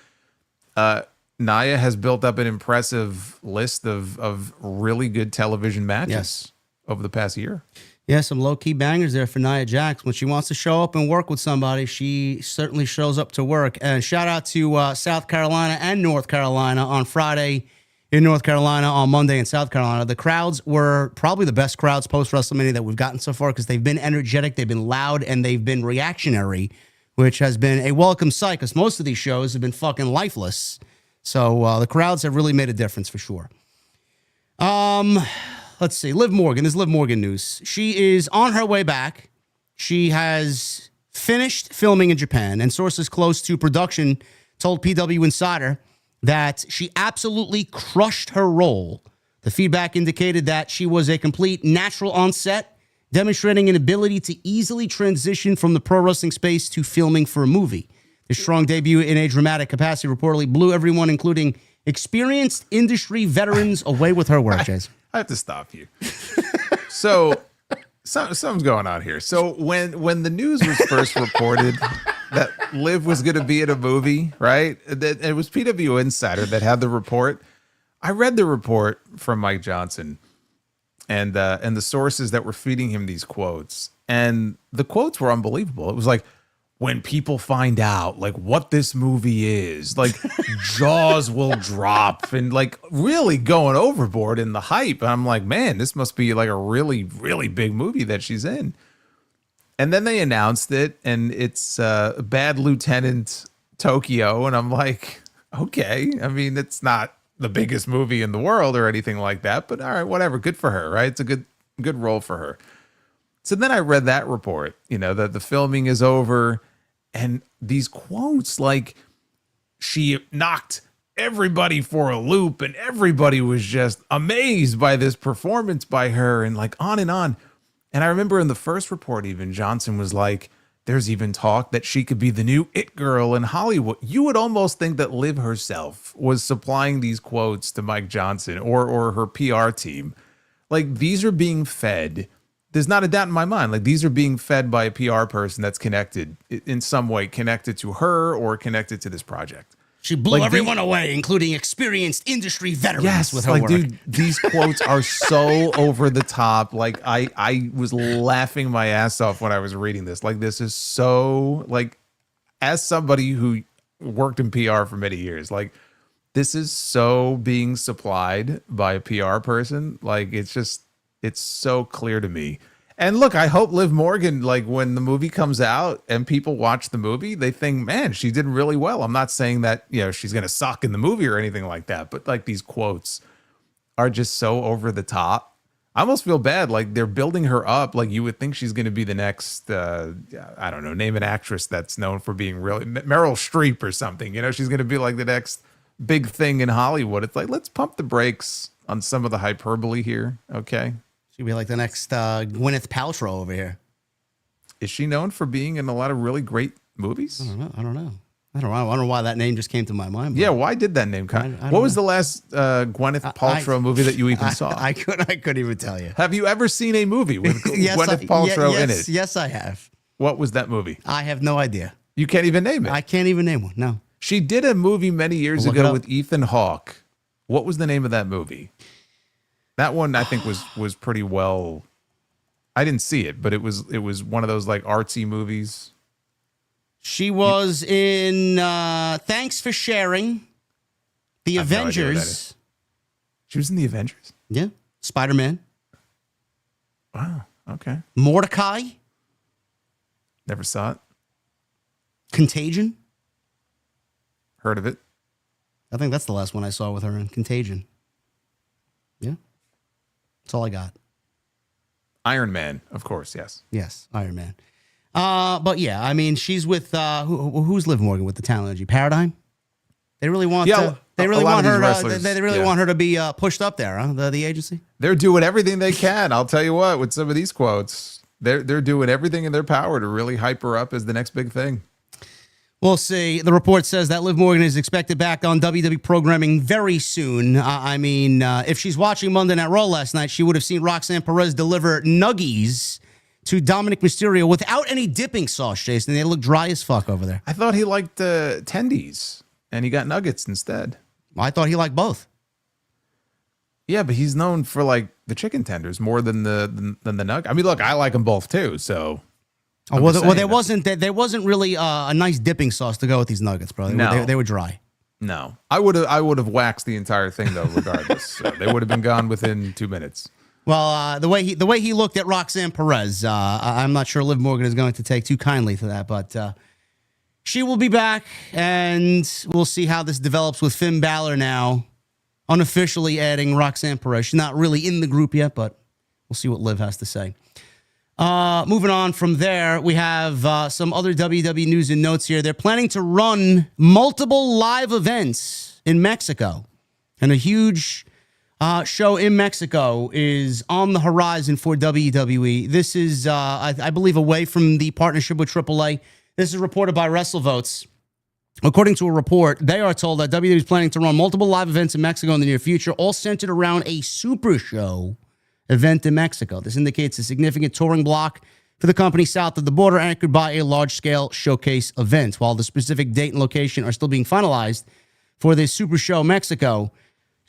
Nia has built up an impressive list of really good television matches over the past year. Yeah, some low-key bangers there for Nia Jax. When she wants to show up and work with somebody, she certainly shows up to work. And shout out to South Carolina and North Carolina on Friday in North Carolina, on Monday in South Carolina. The crowds were probably the best crowds post-WrestleMania that we've gotten so far because they've been energetic, they've been loud, and they've been reactionary, which has been a welcome sight because most of these shows have been fucking lifeless. So the crowds have really made a difference for sure. Let's see. Liv Morgan. This is Liv Morgan news. She is on her way back. She has finished filming in Japan, and sources close to production told PW Insider that she absolutely crushed her role. The feedback indicated that she was a complete natural on set, demonstrating an ability to easily transition from the pro wrestling space to filming for a movie. The strong debut in a dramatic capacity reportedly blew everyone, including experienced industry veterans, away with her work, Jason. I have to stop you. So something's going on here. So when the news was first reported that Liv was going to be in a movie, right? It was PW Insider that had the report. I read the report from Mike Johnson and the sources that were feeding him these quotes. And the quotes were unbelievable. It was like, when people find out like what this movie is, like jaws will drop, and like really going overboard in the hype. And I'm like, man, this must be like a really, really big movie that she's in. And then they announced it, and it's Bad Lieutenant Tokyo. And I'm like, okay. I mean, it's not the biggest movie in the world or anything like that, but all right, whatever. Good for her, right? It's a good role for her. So then I read that report, that the filming is over, and these quotes like she knocked everybody for a loop and everybody was just amazed by this performance by her, and like on and on. And I remember in the first report, even Johnson was like, there's even talk that she could be the new it girl in Hollywood. You would almost think that Liv herself was supplying these quotes to Mike Johnson or her PR team. Like, these are being fed. There's not a doubt in my mind. Like, these are being fed by a PR person that's connected in some way, connected to her or connected to this project. She blew everyone away, including experienced industry veterans with her work. Dude, these quotes are so over the top. Like, I was laughing my ass off when I was reading this. Like, this is so, like, as somebody who worked in PR for many years, like, this is so being supplied by a PR person. Like, it's so clear to me. And look, I hope Liv Morgan, like when the movie comes out and people watch the movie, they think, man, she did really well. I'm not saying that, she's going to suck in the movie or anything like that, but like these quotes are just so over the top. I almost feel bad. Like, they're building her up. Like, you would think she's going to be the next, I don't know, name an actress that's known for being really Meryl Streep or something. She's going to be like the next big thing in Hollywood. It's like, let's pump the brakes on some of the hyperbole here. Okay. She'd be like the next Gwyneth Paltrow over here. Is she known for being in a lot of really great movies? I don't know why that name just came to my mind. Yeah, why did that name come? What was the last Gwyneth Paltrow movie that you even saw? I couldn't even tell you. Have you ever seen a movie with Gwyneth Paltrow in it? Yes, I have. What was that movie? I have no idea. You can't even name it? I can't even name one, no. She did a movie many years ago with Ethan Hawke. What was the name of that movie? That one I think was pretty well. I didn't see it, but it was one of those like artsy movies. She was in Thanks for Sharing, The Avengers. She was in The Avengers? Yeah. Spider-Man. Wow. Okay. Mordecai. Never saw it. Contagion. Heard of it. I think that's the last one I saw with her in Contagion. Yeah. That's all I got. Iron Man, of course, yes. Yes, Iron Man. But yeah, I mean, she's with who's Liv Morgan with the Talent Energy Paradigm? They really want to. They really want her. They really want her to be pushed up there, huh? The agency. They're doing everything they can. I'll tell you what. With some of these quotes, they're doing everything in their power to really hype her up as the next big thing. We'll see. The report says that Liv Morgan is expected back on WWE programming very soon. I mean, if she's watching Monday Night Raw last night, she would have seen Roxanne Perez deliver nuggies to Dominic Mysterio without any dipping sauce, Jason. They look dry as fuck over there. I thought he liked tendies, and he got nuggets instead. I thought he liked both. Yeah, but he's known for like the chicken tenders more than the nugget. I mean, look, I like them both too. So, there wasn't really a nice dipping sauce to go with these nuggets, bro. They were dry. No, I would have waxed the entire thing though, regardless. So they would have been gone within 2 minutes. Well, the way he looked at Roxanne Perez, I'm not sure Liv Morgan is going to take too kindly to that, but she will be back, and we'll see how this develops with Finn Balor now unofficially adding Roxanne Perez. She's not really in the group yet, but we'll see what Liv has to say. Moving on from there, we have some other WWE news and notes here. They're planning to run multiple live events in Mexico, and a huge show in Mexico is on the horizon for WWE. This is, I believe, away from the partnership with AAA. This is reported by WrestleVotes. According to a report, they are told that WWE is planning to run multiple live events in Mexico in the near future, all centered around a Super Show event in Mexico. This indicates a significant touring block for the company south of the border, anchored by a large-scale showcase event. While the specific date and location are still being finalized for this Super Show Mexico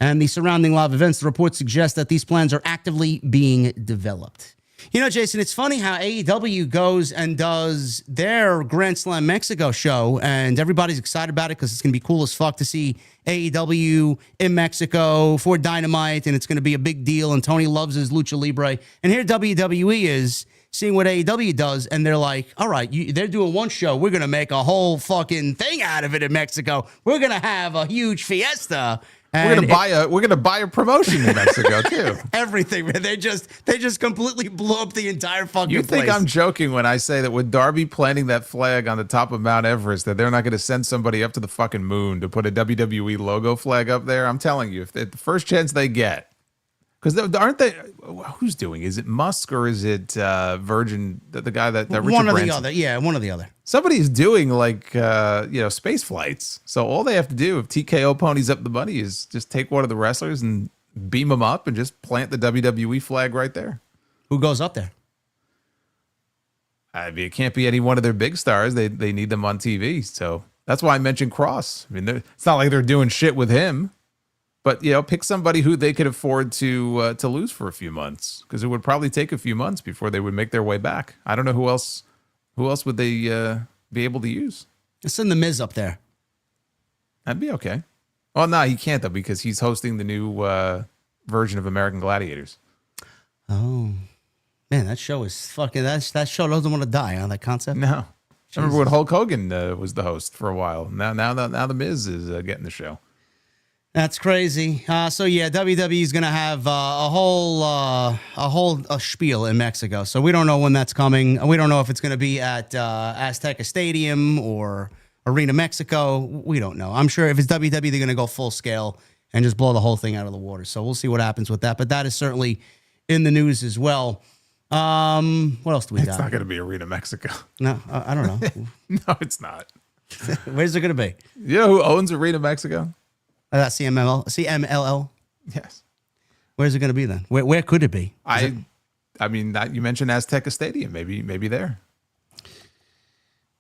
and the surrounding live events, the report suggests that these plans are actively being developed. You know, Jason, it's funny how AEW goes and does their Grand Slam Mexico show, and everybody's excited about it because it's going to be cool as fuck to see AEW in Mexico for Dynamite, and it's going to be a big deal, and Tony loves his Lucha Libre. And here WWE is seeing what AEW does, and they're like, all right, they're doing one show. We're going to make a whole fucking thing out of it in Mexico. We're going to have a huge fiesta. We're gonna buy a promotion in Mexico too. Everything, man. They just completely blew up the entire fucking place. You think I'm joking when I say that with Darby planting that flag on the top of Mount Everest, that they're not going to send somebody up to the fucking moon to put a WWE logo flag up there? I'm telling you, if the first chance they get. Because aren't they? Who's doing? Is it Musk or is it Virgin? The guy that Richard one or Branson? the other. Yeah, one or the other. Somebody's doing like space flights. So all they have to do if TKO ponies up the money is just take one of the wrestlers and beam them up and just plant the WWE flag right there. Who goes up there? I mean, it can't be any one of their big stars. They need them on TV. So that's why I mentioned Cross. I mean, it's not like they're doing shit with him. But, pick somebody who they could afford to lose for a few months, because it would probably take a few months before they would make their way back. I don't know who else would they be able to use. Let's send the Miz up there. That'd be okay. Oh, no, he can't, though, because he's hosting the new version of American Gladiators. Oh, man, that show is fucking, that show doesn't want to die, huh, that concept? No. Jesus. I remember when Hulk Hogan was the host for a while. Now the Miz is getting the show. That's crazy. So yeah, WWE is going to have a whole spiel in Mexico. So we don't know when that's coming. We don't know if it's going to be at Azteca Stadium or Arena Mexico. We don't know. I'm sure if it's WWE, they're going to go full scale and just blow the whole thing out of the water. So we'll see what happens with that. But that is certainly in the news as well. What else do we got? It's not going to be Arena Mexico. No, I don't know. No, it's not. Where's it going to be? You know who owns Arena Mexico? CMLL. Yes. Where's it going to be then? Where could it be? I mean, you mentioned Azteca Stadium. Maybe there.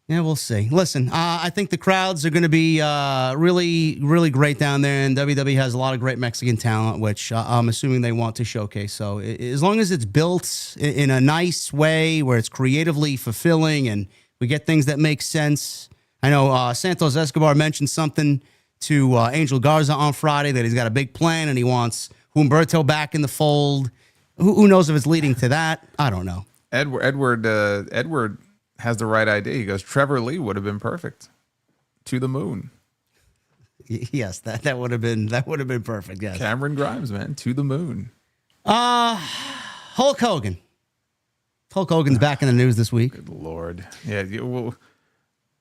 Yeah, we'll see. Listen, I think the crowds are going to be really, really great down there, and WWE has a lot of great Mexican talent, which I'm assuming they want to showcase. So as long as it's built in a nice way where it's creatively fulfilling and we get things that make sense. I know Santos Escobar mentioned something to Angel Garza on Friday that he's got a big plan and he wants Humberto back in the fold. Who knows if it's leading to that? I don't know. Edward has the right idea. He goes, Trevor Lee would have been perfect. To the moon. Yes, that would have been perfect. Yes. Cameron Grimes, man, to the moon. Hulk Hogan. Hulk Hogan's back in the news this week. Good Lord. Yeah,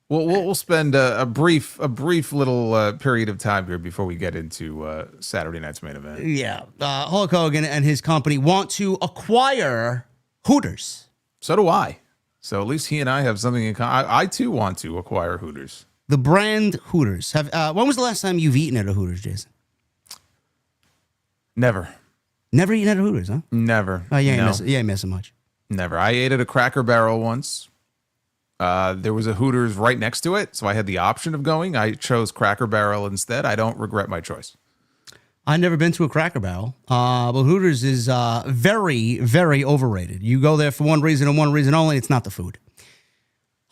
we'll spend a brief little period of time here before we get into Saturday night's main event. Yeah. Hulk Hogan and his company want to acquire Hooters. So do I. So at least he and I have something in common. I too want to acquire Hooters. The brand Hooters. When was the last time you've eaten at a Hooters, Jason? Never. Never eaten at a Hooters, huh? Never. Oh, you ain't missing much. Never. I ate at a Cracker Barrel once. There was a Hooters right next to it, so I had the option of going. I chose Cracker Barrel instead. I don't regret my choice. I've never been to a Cracker Barrel, but Hooters is very, very overrated. You go there for one reason and one reason only. It's not the food.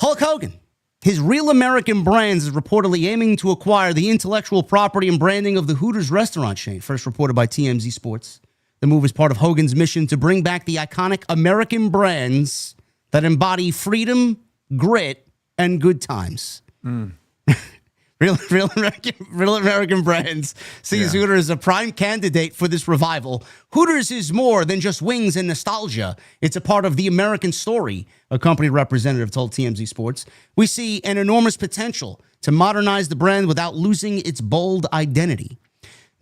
Hulk Hogan. His Real American Brands is reportedly aiming to acquire the intellectual property and branding of the Hooters restaurant chain, first reported by TMZ Sports. The move is part of Hogan's mission to bring back the iconic American brands that embody freedom, grit, and good times. Real American Brands sees Hooters as a prime candidate for this revival. Hooters is more than just wings and nostalgia. It's a part of the American story, a company representative told TMZ Sports. We see an enormous potential to modernize the brand without losing its bold identity.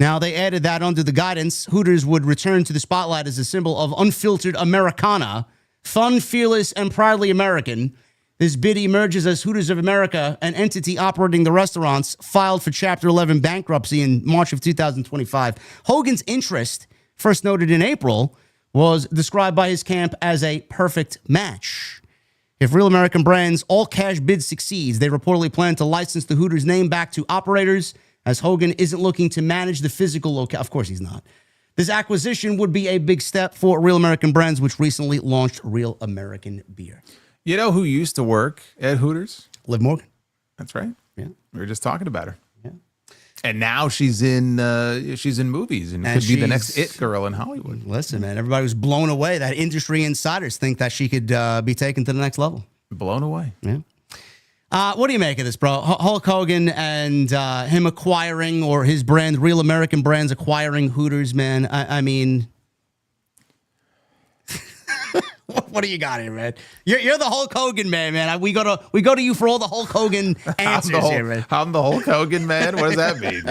Now, they added that under the guidance, Hooters would return to the spotlight as a symbol of unfiltered Americana, fun, fearless, and proudly American. This bid emerges as Hooters of America, an entity operating the restaurants, filed for Chapter 11 bankruptcy in March of 2025. Hogan's interest, first noted in April, was described by his camp as a perfect match. If Real American Brands all-cash bid succeeds, they reportedly plan to license the Hooters name back to operators, as Hogan isn't looking to manage the physical location. Of course he's not. This acquisition would be a big step for Real American Brands, which recently launched Real American Beer. You know who used to work at Hooters? Liv Morgan. That's right. Yeah. We were just talking about her. Yeah. And now she's in movies and could be the next it girl in Hollywood. Listen, man, everybody was blown away that industry insiders think that she could be taken to the next level. Blown away. Yeah. What do you make of this, bro? Hulk Hogan and him acquiring, or his brand, Real American Brands acquiring Hooters, man. I mean, what do you got here, man? You're the Hulk Hogan man. We go to you for all the Hulk Hogan answers here, man. I'm the Hulk Hogan man. What does that mean?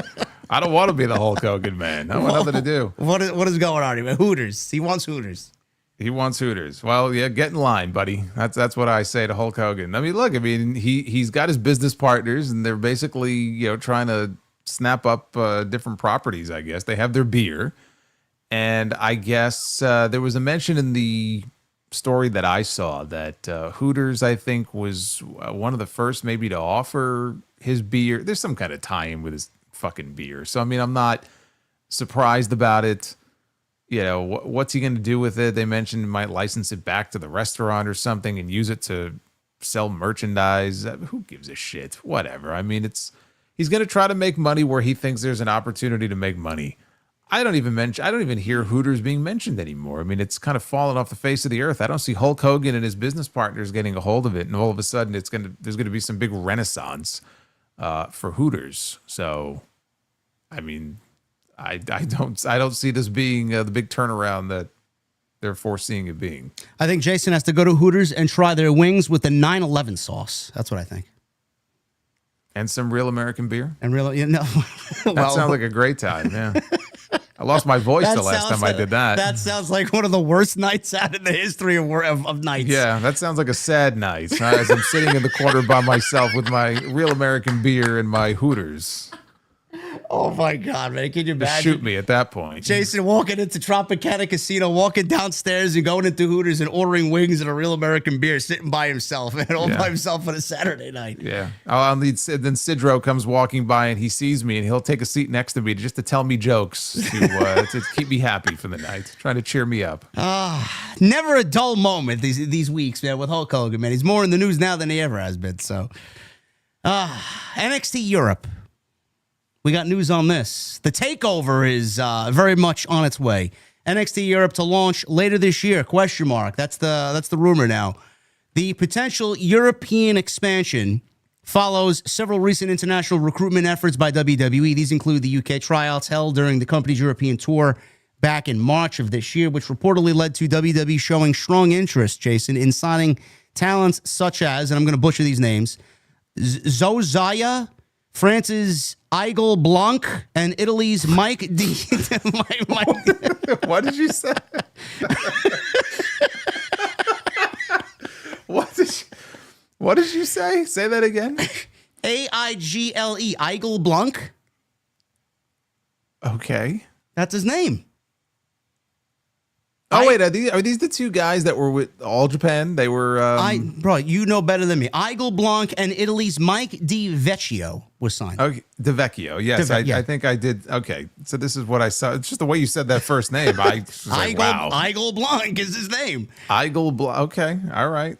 I don't want to be the Hulk Hogan man. I want nothing to do. What is going on here, man? Hooters. He wants Hooters. He wants Hooters. Well, yeah, get in line, buddy. That's what I say to Hulk Hogan. I mean, look, he's got his business partners, and they're basically trying to snap up different properties. I guess they have their beer, and I guess there was a mention in the story that I saw that Hooters, I think, was one of the first maybe to offer his beer. There's some kind of tie-in with his fucking beer, so I mean, I'm not surprised about it. What's he going to do with it? They mentioned he might license it back to the restaurant or something and use it to sell merchandise. Who gives a shit? Whatever. I mean, he's going to try to make money where he thinks there's an opportunity to make money. I don't even hear Hooters being mentioned anymore. I mean, it's kind of fallen off the face of the earth. I don't see Hulk Hogan and his business partners getting a hold of it, and all of a sudden there's going to be some big renaissance for Hooters. So, I mean, I don't see this being the big turnaround that they're foreseeing it being. I think Jason has to go to Hooters and try their wings with the 9/11 sauce. That's what I think. And some Real American beer. And that sounds like a great time. Yeah, I lost my voice the last time I did that. That sounds like one of the worst nights out in the history of nights. Yeah, that sounds like a sad night. As I'm sitting in the corner by myself with my Real American beer and my Hooters. Oh my God, man. Can you imagine? Just shoot me at that point. Jason walking into Tropicana Casino, walking downstairs and going into Hooters and ordering wings and a Real American beer, sitting by himself, man, by himself on a Saturday night. Yeah. I'll need then Sidro comes walking by and he sees me and he'll take a seat next to me just to tell me jokes to keep me happy for the night, trying to cheer me up. Never a dull moment these weeks, man, with Hulk Hogan, man. He's more in the news now than he ever has been. So, NXT Europe. We got news on this. The takeover is very much on its way. NXT Europe to launch later this year, ? That's the rumor now. The potential European expansion follows several recent international recruitment efforts by WWE. These include the UK tryouts held during the company's European tour back in March of this year, which reportedly led to WWE showing strong interest, Jason, in signing talents such as, and I'm going to butcher these names, Zozaya, France's Igel Blanc, and Italy's Mike D. What did you say? What did you say? Say that again. Aigle, Igel Blanc. Okay. That's his name. Oh, wait, are these the two guys that were with All Japan? They were... Bro, you know better than me. Igel Blanc and Italy's Mike Di Vecchio was signed. Okay, Di Vecchio, yes. I think I did. Okay, so this is what I saw. It's just the way you said that first name. I was like, wow. Igel Blanc is his name. Igel Blanc. Okay, all right.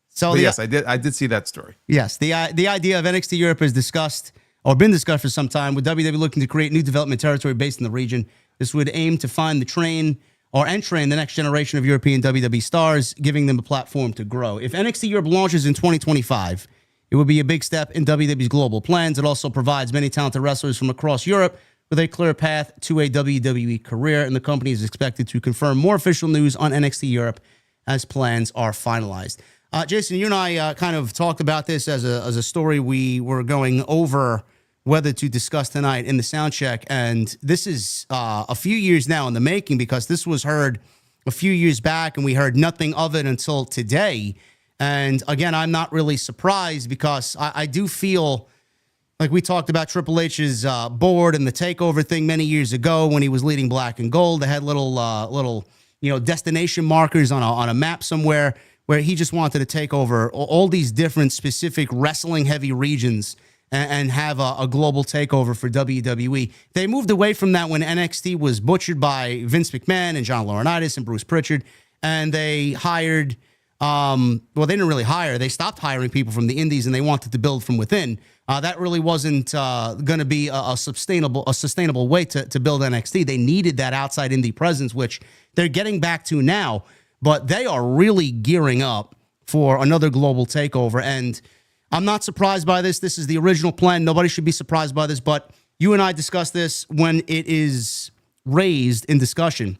So yes, I did see that story. Yes, the idea of NXT Europe is discussed or been discussed for some time, with WWE looking to create new development territory based in the region. This would aim to find train the next generation of European WWE stars, giving them a platform to grow. If NXT Europe launches in 2025, it would be a big step in WWE's global plans. It also provides many talented wrestlers from across Europe with a clear path to a WWE career, and the company is expected to confirm more official news on NXT Europe as plans are finalized. Jason, you and I kind of talked about this as a story we were going over whether to discuss tonight in the sound check. And this is a few years now in the making, because this was heard a few years back and we heard nothing of it until today. And again, I'm not really surprised, because I do feel like we talked about Triple H's board and the takeover thing many years ago when he was leading Black and Gold. They had little destination markers on a map somewhere where he just wanted to take over all these different specific wrestling heavy regions and have a global takeover for WWE. They moved away from that when NXT was butchered by Vince McMahon and John Laurinaitis and Bruce Pritchard, and they hired, they didn't really hire. They stopped hiring people from the indies, and they wanted to build from within. That really wasn't going to be a sustainable way to build NXT. They needed that outside indie presence, which they're getting back to now, but they are really gearing up for another global takeover. And I'm not surprised by this. This is the original plan. Nobody should be surprised by this, but you and I discussed this when it is raised in discussion.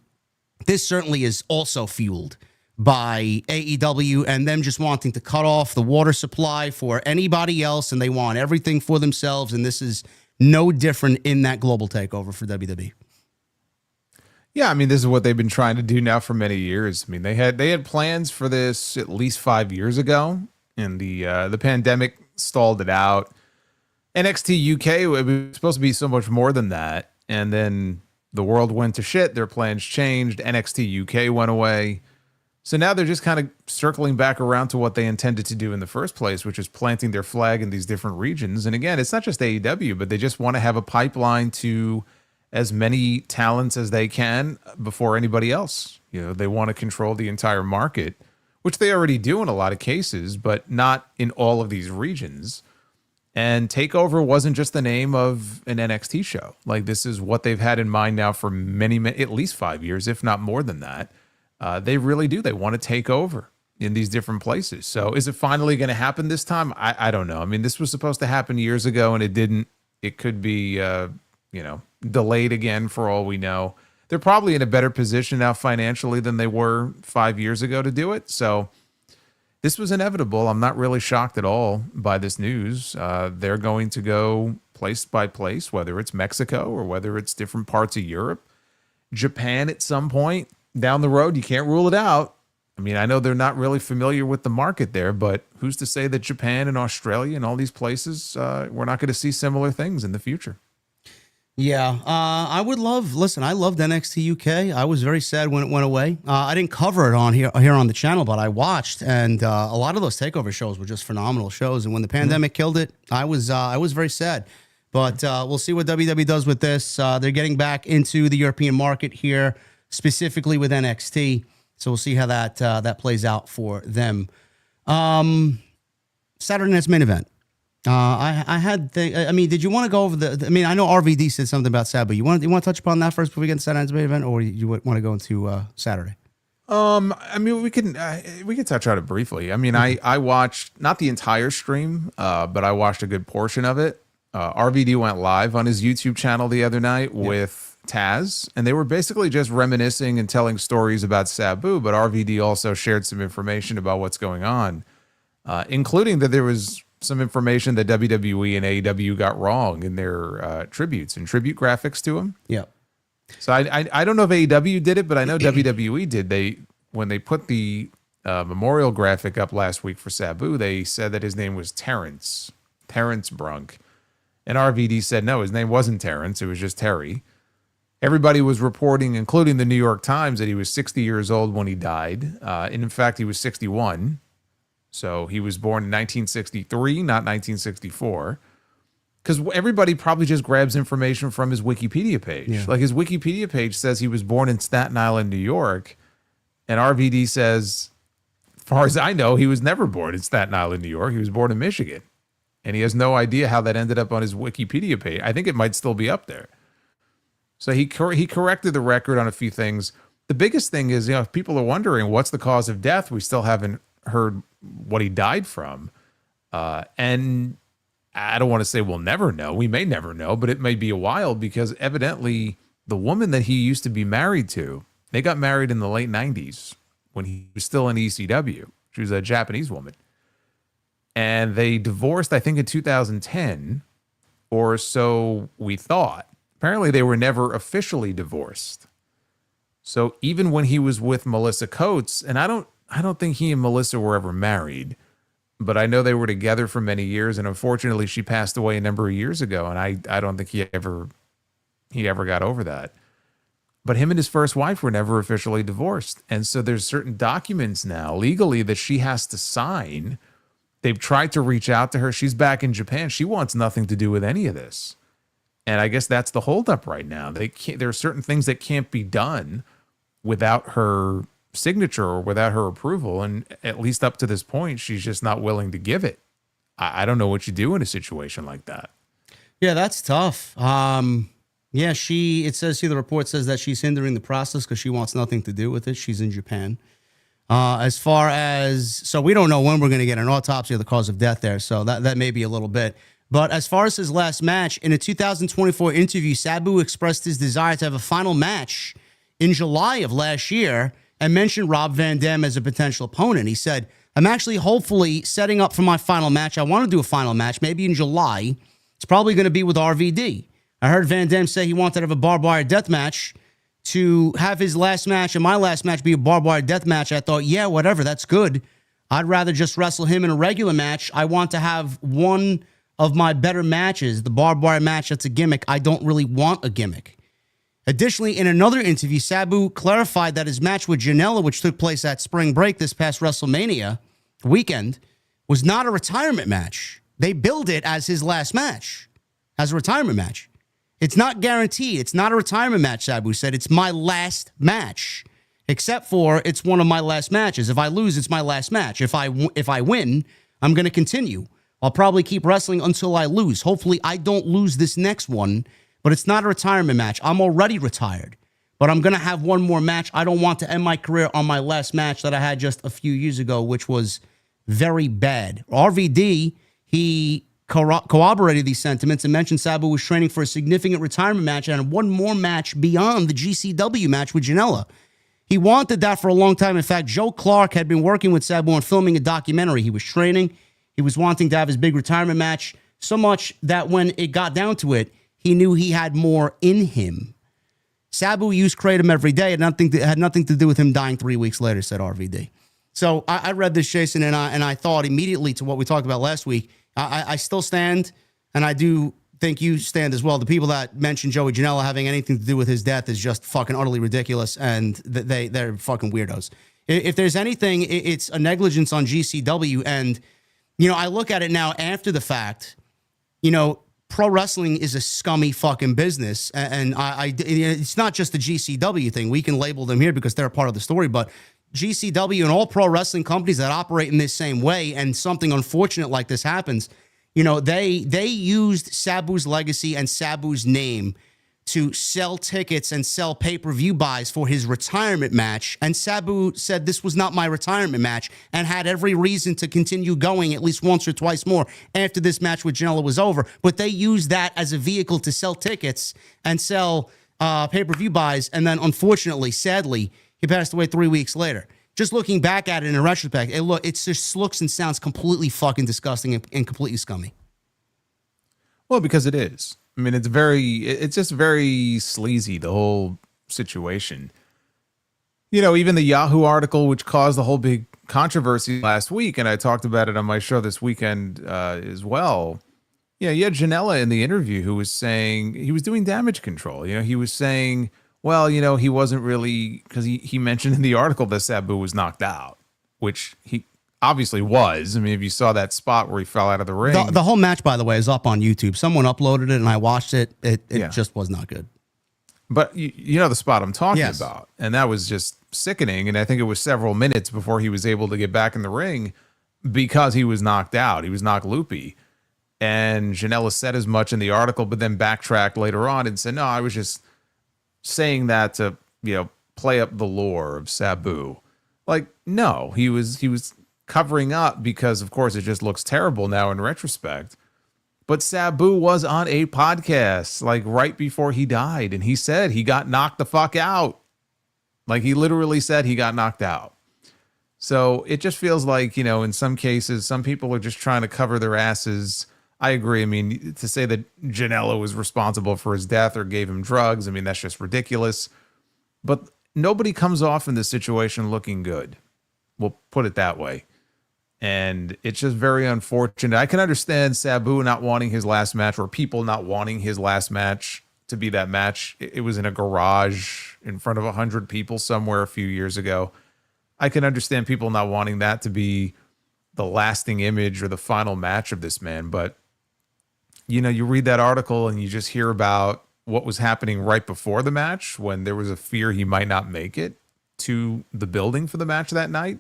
This certainly is also fueled by AEW and them just wanting to cut off the water supply for anybody else, and they want everything for themselves, and this is no different in that global takeover for WWE. Yeah, I mean, this is what they've been trying to do now for many years. I mean, they had plans for this at least 5 years ago, and the pandemic stalled it out. NXT UK, it was supposed to be so much more than that, and then the world went to shit. Their plans changed. NXT UK went away. So now they're just kind of circling back around to what they intended to do in the first place, which is planting their flag in these different regions. And again, it's not just AEW, but they just want to have a pipeline to as many talents as they can before anybody else. You know, they want to control the entire market, which they already do in a lot of cases, but not in all of these regions. And TakeOver wasn't just the name of an NXT show. Like, this is what they've had in mind now for many, at least 5 years, if not more than that. They really do. They want to take over in these different places. So is it finally going to happen this time? I don't know. I mean, this was supposed to happen years ago and it didn't. It could be, delayed again for all we know. They're probably in a better position now financially than they were 5 years ago to do it. So this was inevitable. I'm not really shocked at all by this news. They're going to go place by place, whether it's Mexico or whether it's different parts of Europe, Japan at some point down the road. You can't rule it out. I mean, I know they're not really familiar with the market there, but who's to say that Japan and Australia and all these places, we're not going to see similar things in the future? Yeah, I loved NXT UK. I was very sad when it went away. I didn't cover it on here on the channel, but I watched, and a lot of those takeover shows were just phenomenal shows. And when the pandemic killed it, I was very sad. But we'll see what WWE does with this. They're getting back into the European market here, specifically with NXT. So we'll see how that plays out for them. Saturday night's main event. Did you want to go over I know RVD said something about Sabu. You want to touch upon that first before we get into Saturday night's main event, or you want to go into Saturday? We can touch on it briefly. I mean, I watched not the entire stream, but I watched a good portion of it. RVD went live on his YouTube channel the other night with Taz, and they were basically just reminiscing and telling stories about Sabu, but RVD also shared some information about what's going on, including that there was some information that WWE and AEW got wrong in their tributes and tribute graphics to him. Yeah. So I don't know if AEW did it, but I know WWE did. When they put the memorial graphic up last week for Sabu, they said that his name was Terrence Brunk. And RVD said, no, his name wasn't Terrence. It was just Terry. Everybody was reporting, including the New York Times, that he was 60 years old when he died. And in fact, he was 61. So he was born in 1963, not 1964. Because everybody probably just grabs information from his Wikipedia page. Yeah. Like his Wikipedia page says he was born in Staten Island, New York. And RVD says, as far as I know, he was never born in Staten Island, New York. He was born in Michigan. And he has no idea how that ended up on his Wikipedia page. I think it might still be up there. So he corrected the record on a few things. The biggest thing is, if people are wondering what's the cause of death, we still haven't heard what he died from. And I don't want to say we'll never know. We may never know, but it may be a while, because evidently the woman that he used to be married to, they got married in the late 90s when he was still in ECW. She was a Japanese woman. And they divorced, I think, in 2010, or so we thought. Apparently, they were never officially divorced. So even when he was with Melissa Coates, and I don't think he and Melissa were ever married, but I know they were together for many years, and unfortunately, she passed away a number of years ago, and I don't think he ever got over that. But him and his first wife were never officially divorced, and so there's certain documents now legally that she has to sign. They've tried to reach out to her. She's back in Japan. She wants nothing to do with any of this. And I guess that's the holdup right now. There are certain things that can't be done without her signature or without her approval. And at least up to this point, she's just not willing to give it. I don't know what you do in a situation like that. Yeah, that's tough. It says here, the report says that she's hindering the process because she wants nothing to do with it. She's in Japan. So we don't know when we're going to get an autopsy of the cause of death there. So that may be a little bit. But as far as his last match, in a 2024 interview, Sabu expressed his desire to have a final match in July of last year and mentioned Rob Van Dam as a potential opponent. He said, I'm actually hopefully setting up for my final match. I want to do a final match, maybe in July. It's probably going to be with RVD. I heard Van Dam say he wanted to have a barbed wire death match. To have his last match and my last match be a barbed wire death match, I thought, yeah, whatever, that's good. I'd rather just wrestle him in a regular match. I want to have one of my better matches, the barbed wire match, that's a gimmick. I don't really want a gimmick. Additionally, in another interview, Sabu clarified that his match with Janela, which took place at Spring Break this past WrestleMania weekend, was not a retirement match. They billed it as his last match, as a retirement match. It's not guaranteed. It's not a retirement match, Sabu said. It's my last match, except for it's one of my last matches. If I lose, it's my last match. If I win, I'm going to continue. I'll probably keep wrestling until I lose. Hopefully, I don't lose this next one, but it's not a retirement match. I'm already retired, but I'm going to have one more match. I don't want to end my career on my last match that I had just a few years ago, which was very bad. RVD, he corroborated these sentiments and mentioned Sabu was training for a significant retirement match and one more match beyond the GCW match with Janela. He wanted that for a long time. In fact, Joe Clark had been working with Sabu on filming a documentary. He was training. He was wanting to have his big retirement match, so much that when it got down to it, he knew he had more in him. Sabu used kratom every day. It had nothing to do with him dying 3 weeks later, said RVD. So I read this, Jason, and I thought immediately to what we talked about last week. I still stand, and I do think you stand as well. The people that mention Joey Janela having anything to do with his death is just fucking utterly ridiculous, and they're fucking weirdos. If there's anything, it's a negligence on GCW, and, I look at it now after the fact, pro wrestling is a scummy fucking business, and it's not just the GCW thing. We can label them here because they're a part of the story, but GCW and all pro wrestling companies that operate in this same way, and something unfortunate like this happens, they used Sabu's legacy and Sabu's name to sell tickets and sell pay-per-view buys for his retirement match. And Sabu said this was not my retirement match and had every reason to continue going at least once or twice more after this match with Janela was over. But they used that as a vehicle to sell tickets and sell pay-per-view buys, and then unfortunately, sadly, he passed away 3 weeks later. Just looking back at it in retrospect, it just looks and sounds completely fucking disgusting and completely scummy. Well, because it is. I mean, it's just very sleazy, the whole situation. You know, even the Yahoo article, which caused the whole big controversy last week, and I talked about it on my show this weekend as well. Yeah, you had Janela in the interview who was saying he was doing damage control. You know, he was saying, well, you know, he wasn't really, because he mentioned in the article that Sabu was knocked out, which he obviously was. I mean, if you saw that spot where he fell out of the ring. The whole match, by the way, is up on YouTube. Someone uploaded it and I watched it. It just was not good. But you know the spot I'm talking about. And that was just sickening. And I think it was several minutes before he was able to get back in the ring because he was knocked out. He was knocked loopy. And Janela said as much in the article, but then backtracked later on and said, no, I was just saying that to, you know, play up the lore of Sabu. Like, no, he was covering up because, of course, it just looks terrible now in retrospect. But Sabu was on a podcast like right before he died, and he said he got knocked the fuck out. Like, he literally said he got knocked out. So it just feels like, you know, in some cases, some people are just trying to cover their asses. I agree. I mean, to say that Janela was responsible for his death or gave him drugs, I mean, that's just ridiculous. But nobody comes off in this situation looking good. We'll put it that way. And it's just very unfortunate. I can understand Sabu not wanting his last match, or people not wanting his last match to be that match. It was in a garage in front of 100 people somewhere a few years ago. I can understand people not wanting that to be the lasting image or the final match of this man. But, you know, you read that article and you just hear about what was happening right before the match when there was a fear he might not make it to the building for the match that night.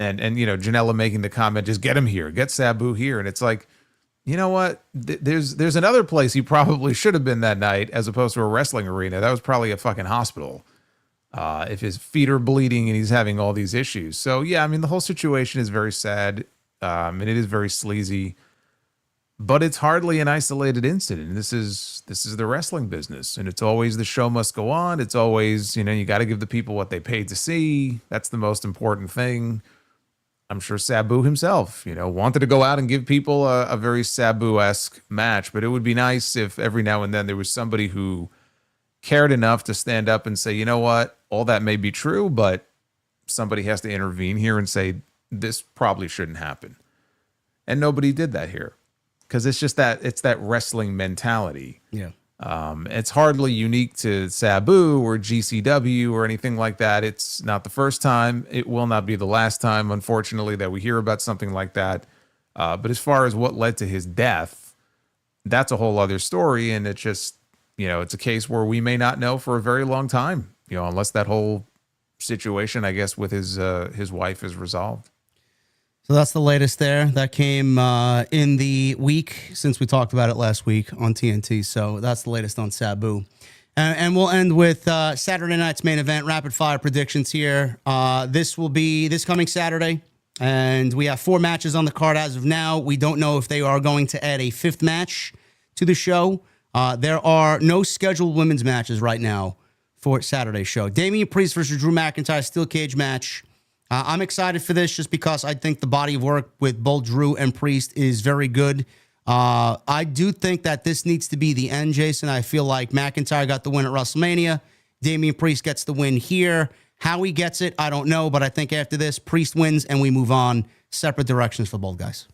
And you know, Janela making the comment, just get him here, get Sabu here. And it's like, you know what? There's another place he probably should have been that night as opposed to a wrestling arena. That was probably a fucking hospital. If his feet are bleeding and he's having all these issues. So yeah, I mean, the whole situation is very sad. And it is very sleazy, but it's hardly an isolated incident. This is the wrestling business, and it's always the show must go on. It's always, you know, you got to give the people what they paid to see. That's the most important thing. I'm sure Sabu himself, you know, wanted to go out and give people a very Sabu-esque match, but it would be nice if every now and then there was somebody who cared enough to stand up and say, you know what, all that may be true, but somebody has to intervene here and say, this probably shouldn't happen. And nobody did that here because it's just that it's that wrestling mentality. Yeah. It's hardly unique to Sabu or GCW or anything like that. It's not the first time. It will not be the last time, unfortunately, that we hear about something like that. But as far as what led to his death, that's a whole other story. And it's just, you know, it's a case where we may not know for a very long time, you know, unless that whole situation, I guess, with his wife is resolved. So that's the latest there. That came in the week since we talked about it last week on TNT. So that's the latest on Sabu. And we'll end with Saturday night's main event, rapid fire predictions here. This will be this coming Saturday. And we have 4 matches on the card as of now. We don't know if they are going to add a 5th match to the show. There are no scheduled women's matches right now for Saturday's show. Damian Priest versus Drew McIntyre steel cage match. I'm excited for this just because I think the body of work with both Drew and Priest is very good. I do think that this needs to be the end, Jason. I feel like McIntyre got the win at WrestleMania. Damian Priest gets the win here. How he gets it, I don't know, but I think after this, Priest wins and we move on separate directions for both guys.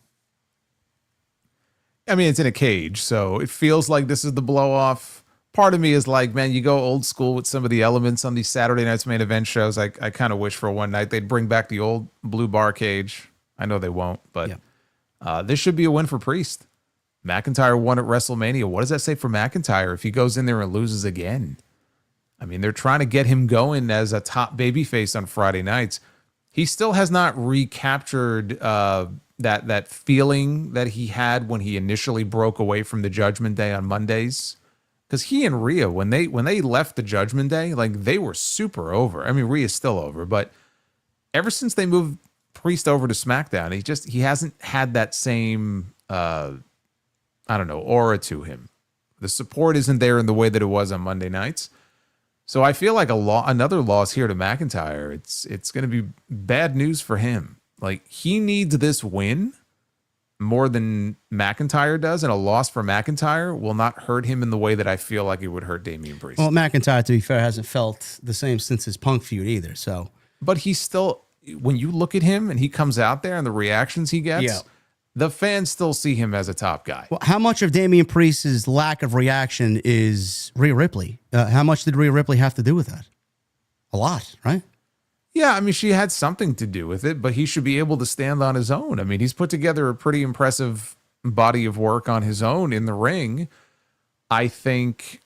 I mean, it's in a cage, so it feels like this is the blow-off. Part of me is like, man, you go old school with some of the elements on these Saturday night's main event shows. I kind of wish for one night they'd bring back the old blue bar cage. I know they won't, but this should be a win for Priest. McIntyre won at WrestleMania. What does that say for McIntyre if he goes in there and loses again? I mean, they're trying to get him going as a top babyface on Friday nights. He still has not recaptured that feeling that he had when he initially broke away from the Judgment Day on Mondays. Because he and Rhea, when they left the Judgment Day, like they were super over. I mean, Rhea's still over, but ever since they moved Priest over to SmackDown, he hasn't had that same aura to him. The support isn't there in the way that it was on Monday nights. So I feel like another loss here to McIntyre. It's going to be bad news for him. Like, he needs this win more than McIntyre does, and a loss for McIntyre will not hurt him in the way that I feel like it would hurt Damian Priest. Well, McIntyre, to be fair, hasn't felt the same since his Punk feud either. So, but he's still, when you look at him and he comes out there and the reactions he gets, the fans still see him as a top guy. Well, how much of Damian Priest's lack of reaction is Rhea Ripley? How much did Rhea Ripley have to do with that? A lot, right? Yeah, I mean, she had something to do with it, but he should be able to stand on his own. I mean, he's put together a pretty impressive body of work on his own in the ring. I think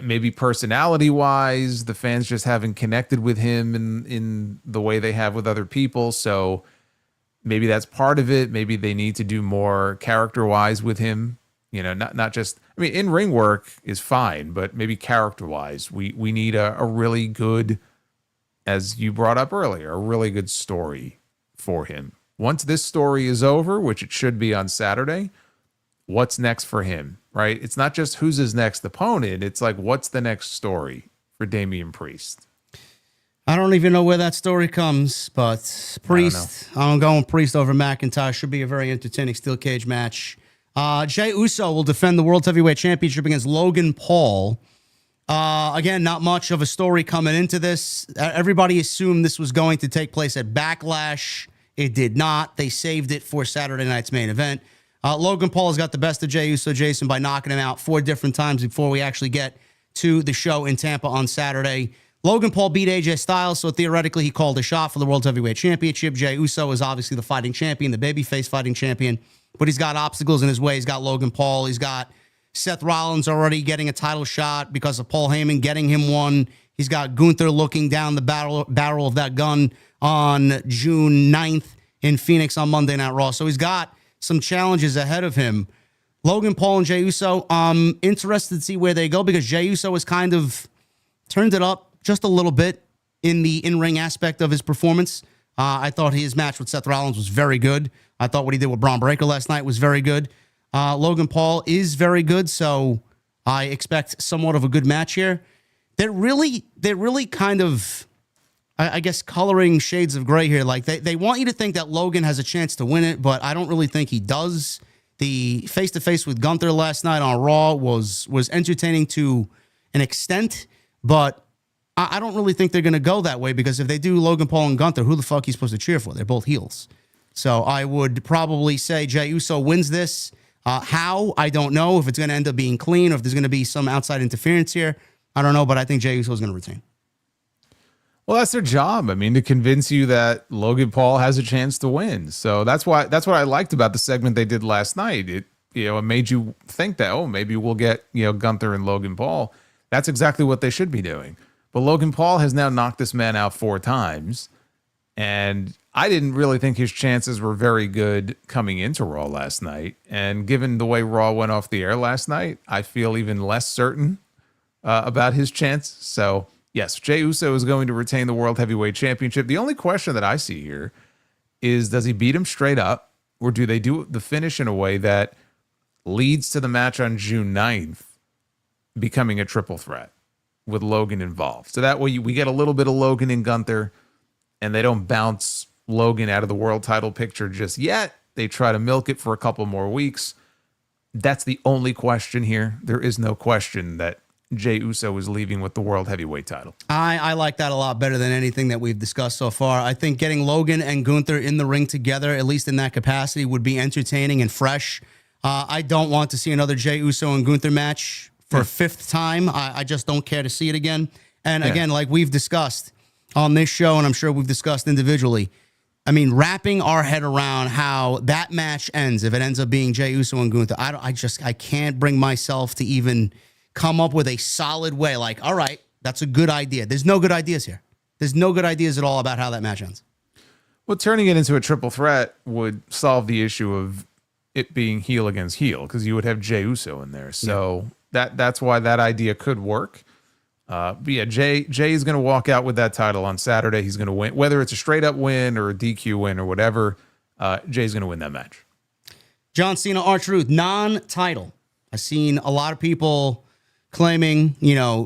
maybe personality-wise, the fans just haven't connected with him in the way they have with other people, so maybe that's part of it. Maybe they need to do more character-wise with him. You know, not just, I mean, in-ring work is fine, but maybe character-wise, we need a really good, as you brought up earlier, a really good story for him. Once this story is over, which it should be on Saturday, what's next for him, right? It's not just who's his next opponent. It's like, what's the next story for Damian Priest? I don't even know where that story comes, but Priest, I'm going Priest over McIntyre. Should be a very entertaining steel cage match. Jey Uso will defend the World Heavyweight Championship against Logan Paul. Again, not much of a story coming into this. Everybody assumed this was going to take place at Backlash. It did not. They saved it for Saturday night's main event. Logan Paul has got the best of Jey Uso, Jason, by knocking him out 4 different times before we actually get to the show in Tampa on Saturday. Logan Paul beat AJ Styles, so theoretically he called a shot for the World Heavyweight Championship. Jey Uso is obviously the fighting champion, the babyface fighting champion, but he's got obstacles in his way. He's got Logan Paul. He's got Seth Rollins already getting a title shot because of Paul Heyman getting him one. He's got Gunther looking down the barrel of that gun on June 9th in Phoenix on Monday Night Raw. So he's got some challenges ahead of him. Logan Paul and Jey Uso, I'm interested to see where they go because Jey Uso has kind of turned it up just a little bit in the in-ring aspect of his performance. I thought his match with Seth Rollins was very good. I thought what he did with Braun Breaker last night was very good. Logan Paul is very good, so I expect somewhat of a good match here. They're really kind of, I guess, coloring shades of gray here. Like they want you to think that Logan has a chance to win it, but I don't really think he does. The face-to-face with Gunther last night on Raw was entertaining to an extent, but I don't really think they're going to go that way because if they do Logan Paul and Gunther, who the fuck are you supposed to cheer for? They're both heels. So I would probably say Jey Uso wins this. How? I don't know. If it's going to end up being clean or if there's going to be some outside interference here, I don't know, but I think Jey Uso is going to retain. Well, that's their job. I mean, to convince you that Logan Paul has a chance to win. So that's what I liked about the segment they did last night. It made you think that, oh, maybe we'll get, Gunther and Logan Paul. That's exactly what they should be doing. But Logan Paul has now knocked this man out 4 times. And I didn't really think his chances were very good coming into Raw last night. And given the way Raw went off the air last night, I feel even less certain about his chance. So, yes, Jey Uso is going to retain the World Heavyweight Championship. The only question that I see here is, does he beat him straight up? Or do they do the finish in a way that leads to the match on June 9th becoming a triple threat with Logan involved? So that way we get a little bit of Logan and Gunther, and they don't bounce Logan out of the world title picture just yet. They try to milk it for a couple more weeks. That's the only question here. There is no question that Jey Uso is leaving with the world heavyweight title. I like that a lot better than anything that we've discussed so far. I think getting Logan and Gunther in the ring together, at least in that capacity, would be entertaining and fresh. I don't want to see another Jey Uso and Gunther match for a 5th time. I just don't care to see it again. And again, like we've discussed on this show, and I'm sure we've discussed individually, I mean, wrapping our head around how that match ends, if it ends up being Jey Uso and Gunther, I can't bring myself to even come up with a solid way. Like, all right, that's a good idea. There's no good ideas here. There's no good ideas at all about how that match ends. Well, turning it into a triple threat would solve the issue of it being heel against heel, because you would have Jey Uso in there. So that's why that idea could work. But yeah, Jey is going to walk out with that title on Saturday. He's going to win, whether it's a straight up win or a DQ win or whatever. Jey's going to win that match. John Cena, R-Truth, non-title. I've seen a lot of people claiming,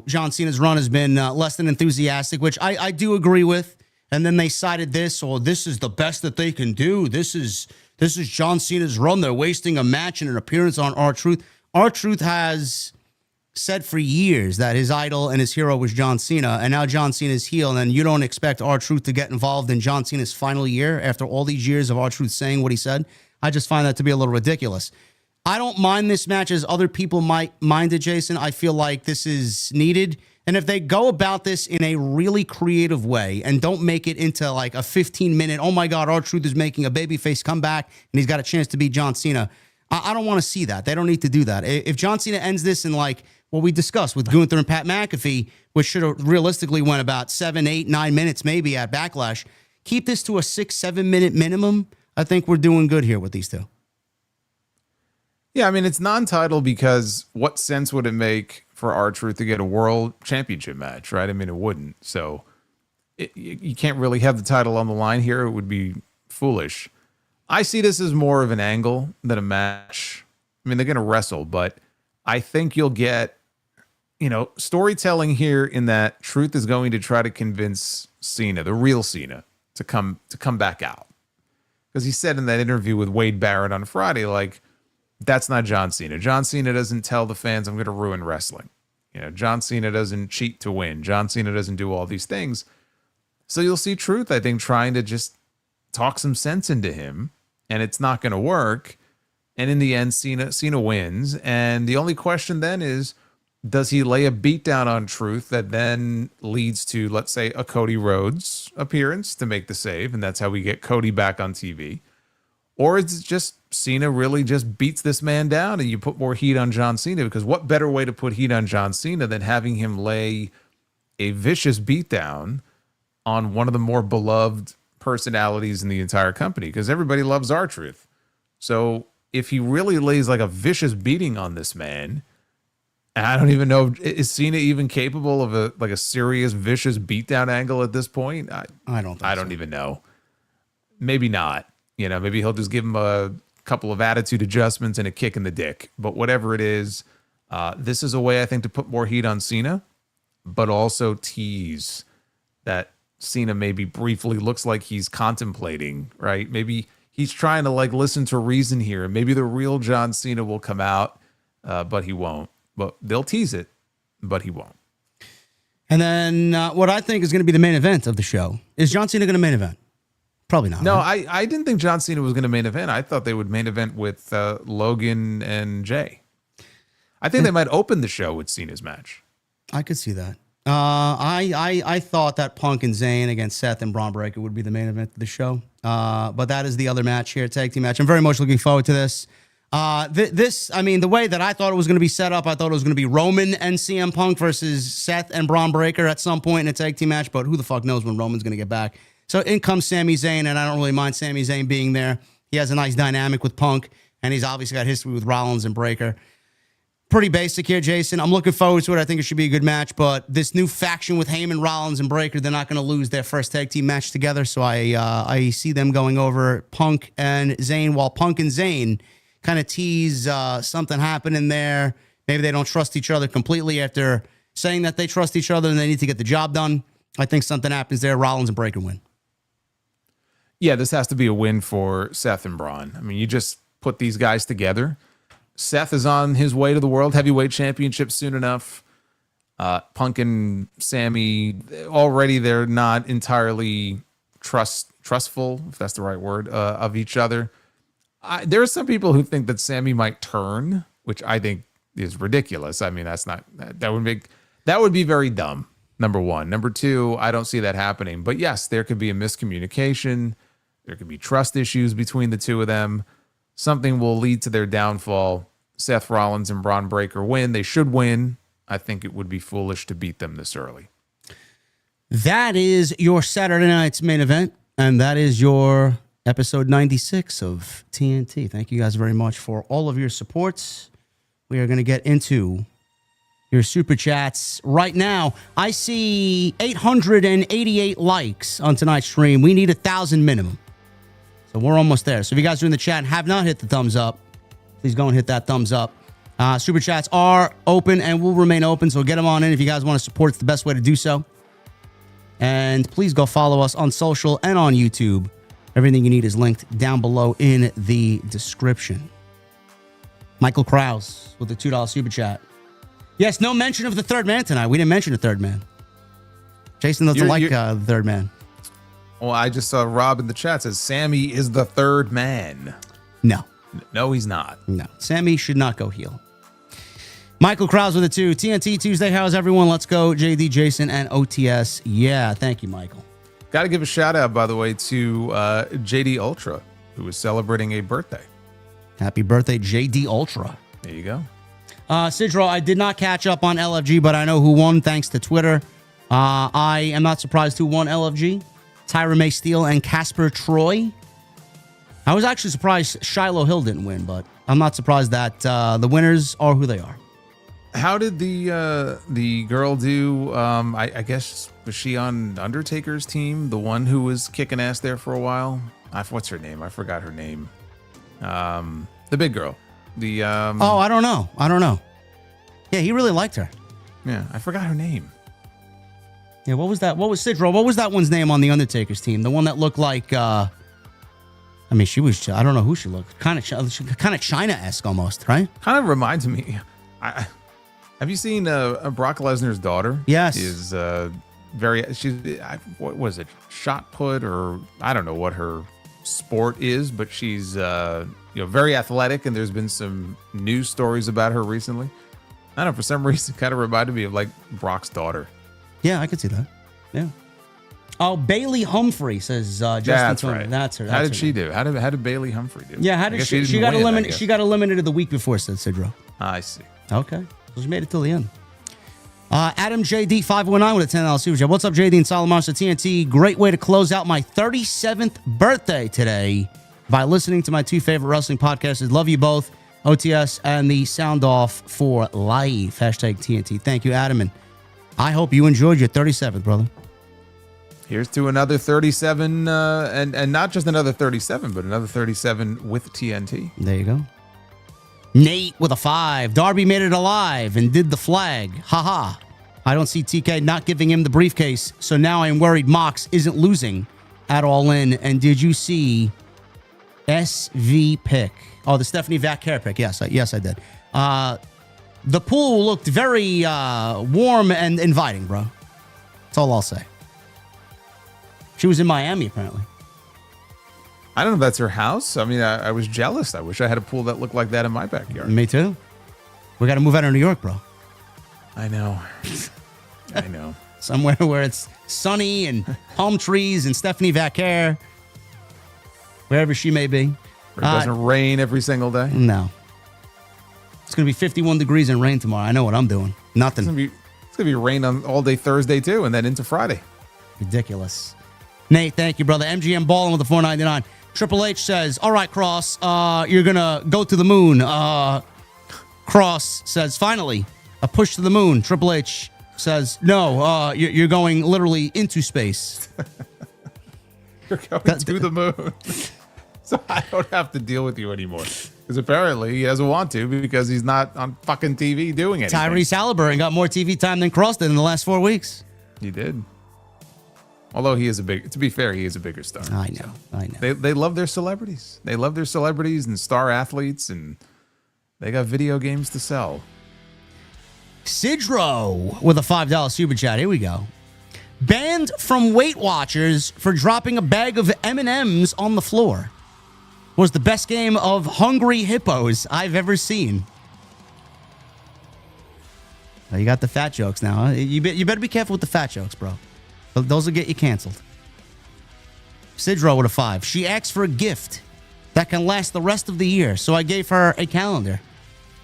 John Cena's run has been less than enthusiastic, which I do agree with. And then they cited this, or this is the best that they can do. This is John Cena's run. They're wasting a match and an appearance on R-Truth. R-Truth has said for years that his idol and his hero was John Cena, and now John Cena's heel, and you don't expect R-Truth to get involved in John Cena's final year after all these years of R-Truth saying what he said. I just find that to be a little ridiculous. I don't mind this match as other people might mind it, Jason. I feel like this is needed. And if they go about this in a really creative way and don't make it into like a 15-minute, oh my God, R-Truth is making a babyface comeback and he's got a chance to beat John Cena, I don't want to see that. They don't need to do that. If John Cena ends this in like what we discussed with Gunther and Pat McAfee, which should have realistically went about 7, 8, 9 minutes maybe at Backlash, keep this to a 6-7 minute minimum. I think we're doing good here with these two. Yeah, I mean, it's non-title because what sense would it make for R-Truth to get a world championship match, right? I mean, it wouldn't. So you can't really have the title on the line here. It would be foolish. I see this as more of an angle than a match. I mean, they're going to wrestle, but I think you'll get, storytelling here in that Truth is going to try to convince Cena, the real Cena, to come back out. Because he said in that interview with Wade Barrett on Friday, like, that's not John Cena. John Cena doesn't tell the fans, I'm going to ruin wrestling. John Cena doesn't cheat to win. John Cena doesn't do all these things. So you'll see Truth, I think, trying to just talk some sense into him, and it's not going to work. And in the end, Cena wins. And the only question then is, does he lay a beatdown on Truth that then leads to, let's say, a Cody Rhodes appearance to make the save, and that's how we get Cody back on TV? Or is it just Cena really just beats this man down and you put more heat on John Cena? Because what better way to put heat on John Cena than having him lay a vicious beatdown on one of the more beloved personalities in the entire company? Because everybody loves R-Truth. So if he really lays like a vicious beating on this man, and I don't even know, is Cena even capable of a serious vicious beatdown angle at this point? I don't even know. Maybe not. Maybe he'll just give him a couple of attitude adjustments and a kick in the dick. But whatever it is, this is a way, I think, to put more heat on Cena, but also tease that Cena maybe briefly looks like he's contemplating, right? Maybe he's trying to listen to reason here. Maybe the real John Cena will come out, but he won't. But they'll tease it, but he won't. And then what I think is going to be the main event of the show. Is John Cena going to main event? Probably not. No, right? I didn't think John Cena was going to main event. I thought they would main event with Logan and Jay. I think they might open the show with Cena's match. I could see that. I thought that Punk and Zayn against Seth and Braun Breaker would be the main event of the show. But that is the other match here, tag team match. I'm very much looking forward to this. The way that I thought it was going to be set up, I thought it was going to be Roman and CM Punk versus Seth and Braun Breaker at some point in a tag team match. But who the fuck knows when Roman's going to get back? So in comes Sami Zayn, and I don't really mind Sami Zayn being there. He has a nice dynamic with Punk, and he's obviously got history with Rollins and Breaker. Pretty basic here, Jason. I'm looking forward to it. I think it should be a good match, but this new faction with Heyman, Rollins, and Breaker, they're not going to lose their first tag team match together, so I see them going over Punk and Zayn, while Punk and Zayn kind of tease something happening there. Maybe they don't trust each other completely after saying that they trust each other and they need to get the job done. I think something happens there. Rollins and Breaker win. Yeah, this has to be a win for Seth and Braun. I mean, you just put these guys together. Seth is on his way to the World Heavyweight Championship soon enough. Punk and Sammy, already they're not entirely trustful, if that's the right word, of each other. There are some people who think that Sammy might turn, which I think is ridiculous. I mean, that would be very dumb. Number one. Number two, I don't see that happening. But yes, there could be a miscommunication. There could be trust issues between the two of them. Something will lead to their downfall. Seth Rollins and Braun Breaker win. They should win. I think it would be foolish to beat them this early. That is your Saturday night's main event, and that is your episode 96 of TNT. Thank you guys very much for all of your supports. We are going to get into your super chats right now. I see 888 likes on tonight's stream. We need 1,000 minimum. So we're almost there. So if you guys are in the chat and have not hit the thumbs up, please go and hit that thumbs up. Super chats are open and will remain open, so get them on in if you guys want to support. It's the best way to do so. And please go follow us on social and on YouTube. Everything you need is linked down below in the description. Michael Krause with the $2 super chat. Yes, no mention of the third man tonight. We didn't mention the third man. Jason doesn't like the third man. Well, I just saw Rob in the chat says Sammy is the third man. No. No, he's not. No. Sammy should not go heel. Michael Krause with a 2. TNT Tuesday. How's everyone? Let's go. JD, Jason, and OTS. Yeah, thank you, Michael. Got to give a shout out, by the way, to JD Ultra, who was celebrating a birthday. Happy birthday, JD Ultra. There you go. Sidro, I did not catch up on LFG, but I know who won thanks to Twitter. I am not surprised who won LFG. Tyra May Steele and Casper Troy. I was actually surprised Shiloh Hill didn't win, but I'm not surprised that the winners are who they are. How did the girl do? I guess, was she on Undertaker's team? The one who was kicking ass there for a while? What's her name? I forgot her name. The big girl. I don't know. Yeah, he really liked her. Yeah, I forgot her name. Yeah, what was that? What was Sidro? What was that one's name on the Undertaker's team? The one that looked like she was, I don't know who she looked. Kind of China-esque almost, right? Kind of reminds me. Have you seen Brock Lesnar's daughter? Yes. She's what was it? Shot put, or I don't know what her sport is, but she's very athletic, and there's been some news stories about her recently. I don't know, for some reason, it kind of reminded me of like Brock's daughter. Yeah, I could see that. Yeah. Oh, Bailey Humphrey says Justin. That's Tony. right. That's her. How did she do? How did Bailey Humphrey do? Yeah, how did she got eliminated? She got eliminated the week before, said Sidro. I see. Okay, so she made it till the end. Adam JD 519 with a $10 super chat. What's up, JD and Solomon to TNT? Great way to close out my 37th birthday today by listening to my two favorite wrestling podcasts. Love you both, OTS and the Sound Off for Life. Hashtag TNT. Thank you, Adam, and I hope you enjoyed your 37th, brother. Here's to another 37, and not just another 37, but another 37 with TNT. There you go. Nate with a 5. Darby made it alive and did the flag. Haha. I don't see TK not giving him the briefcase, so now I'm worried Mox isn't losing at All In. And did you see SV pick? Oh, the Stephanie Vaquer pick. Yes, I did. The pool looked very warm and inviting, bro. That's all I'll say. She was in Miami, apparently. I don't know if that's her house. I mean, I was jealous. I wish I had a pool that looked like that in my backyard. Me too. We got to move out of New York, bro. I know. I know. Somewhere where it's sunny and palm trees and Stephanie Vaquer, wherever she may be. Where it doesn't rain every single day. No. It's going to be 51 degrees and rain tomorrow. I know what I'm doing. Nothing. It's going to be rain on all day Thursday, too, and then into Friday. Ridiculous. Nate, thank you, brother. MGM balling with the $4.99. Triple H says, all right, Cross, you're going to go to the moon. Cross says, finally, a push to the moon. Triple H says, no, you're going literally into space. You're going to the moon. So I don't have to deal with you anymore. Because apparently he doesn't want to because he's not on fucking TV doing anything. Tyrese Halliburton got more TV time than Cross did in the last 4 weeks. He did. Although he is to be fair, he is a bigger star. I know. They love their celebrities. They love their celebrities and star athletes, and they got video games to sell. Sidro with a $5 super chat. Here we go. Banned from Weight Watchers for dropping a bag of M&Ms on the floor. Was the best game of Hungry Hippos I've ever seen. Well, you got the fat jokes now. Huh? You better be careful with the fat jokes, bro. Those will get you canceled. Sidro with a 5. She asked for a gift that can last the rest of the year, so I gave her a calendar.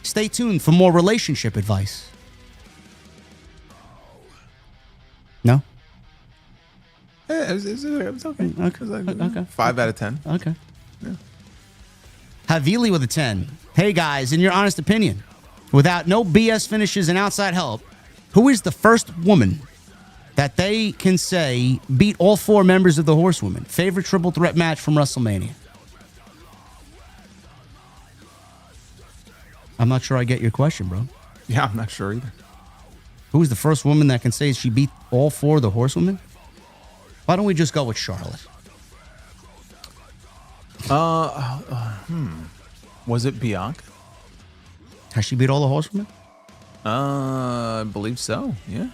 Stay tuned for more relationship advice. No? Yeah, it was okay. Okay. 5 out of 10. Okay. Yeah. Havili with a 10. Hey, guys, in your honest opinion, without no BS finishes and outside help, who is the first woman that they can say beat all 4 members of the Horsewomen? Favorite triple threat match from WrestleMania? I'm not sure I get your question, bro. Yeah, I'm not sure either. Who's the first woman that can say she beat all 4 of the horsewomen? Why don't we just go with Charlotte? Was it Bianca? Has she beat all the horsewomen? I believe so. Yeah.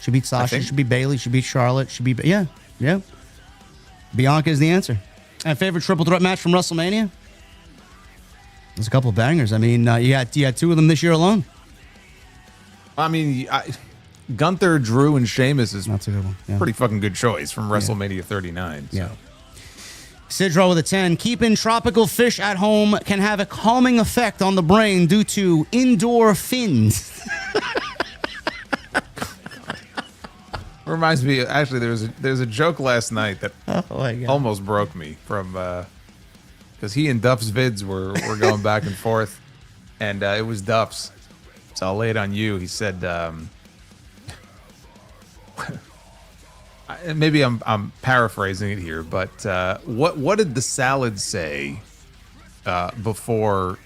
She beat Sasha. She beat Bayley. She beat Charlotte. She beat... Yeah. Bianca is the answer. And favorite triple threat match from WrestleMania? There's a couple of bangers. I mean, you had 2 of them this year alone. I mean, Gunther, Drew, and Sheamus is That's a good one. Yeah. pretty fucking good choice from WrestleMania 39. So. Yeah. Sidro with a 10. Keeping tropical fish at home can have a calming effect on the brain due to indoor fins. Reminds me, actually, there's a joke last night that my God. almost broke me from because he and Duff's vids were going back and forth, and it was Duff's. So I'll lay it on you. He said, maybe I'm paraphrasing it here, but what did the salad say before?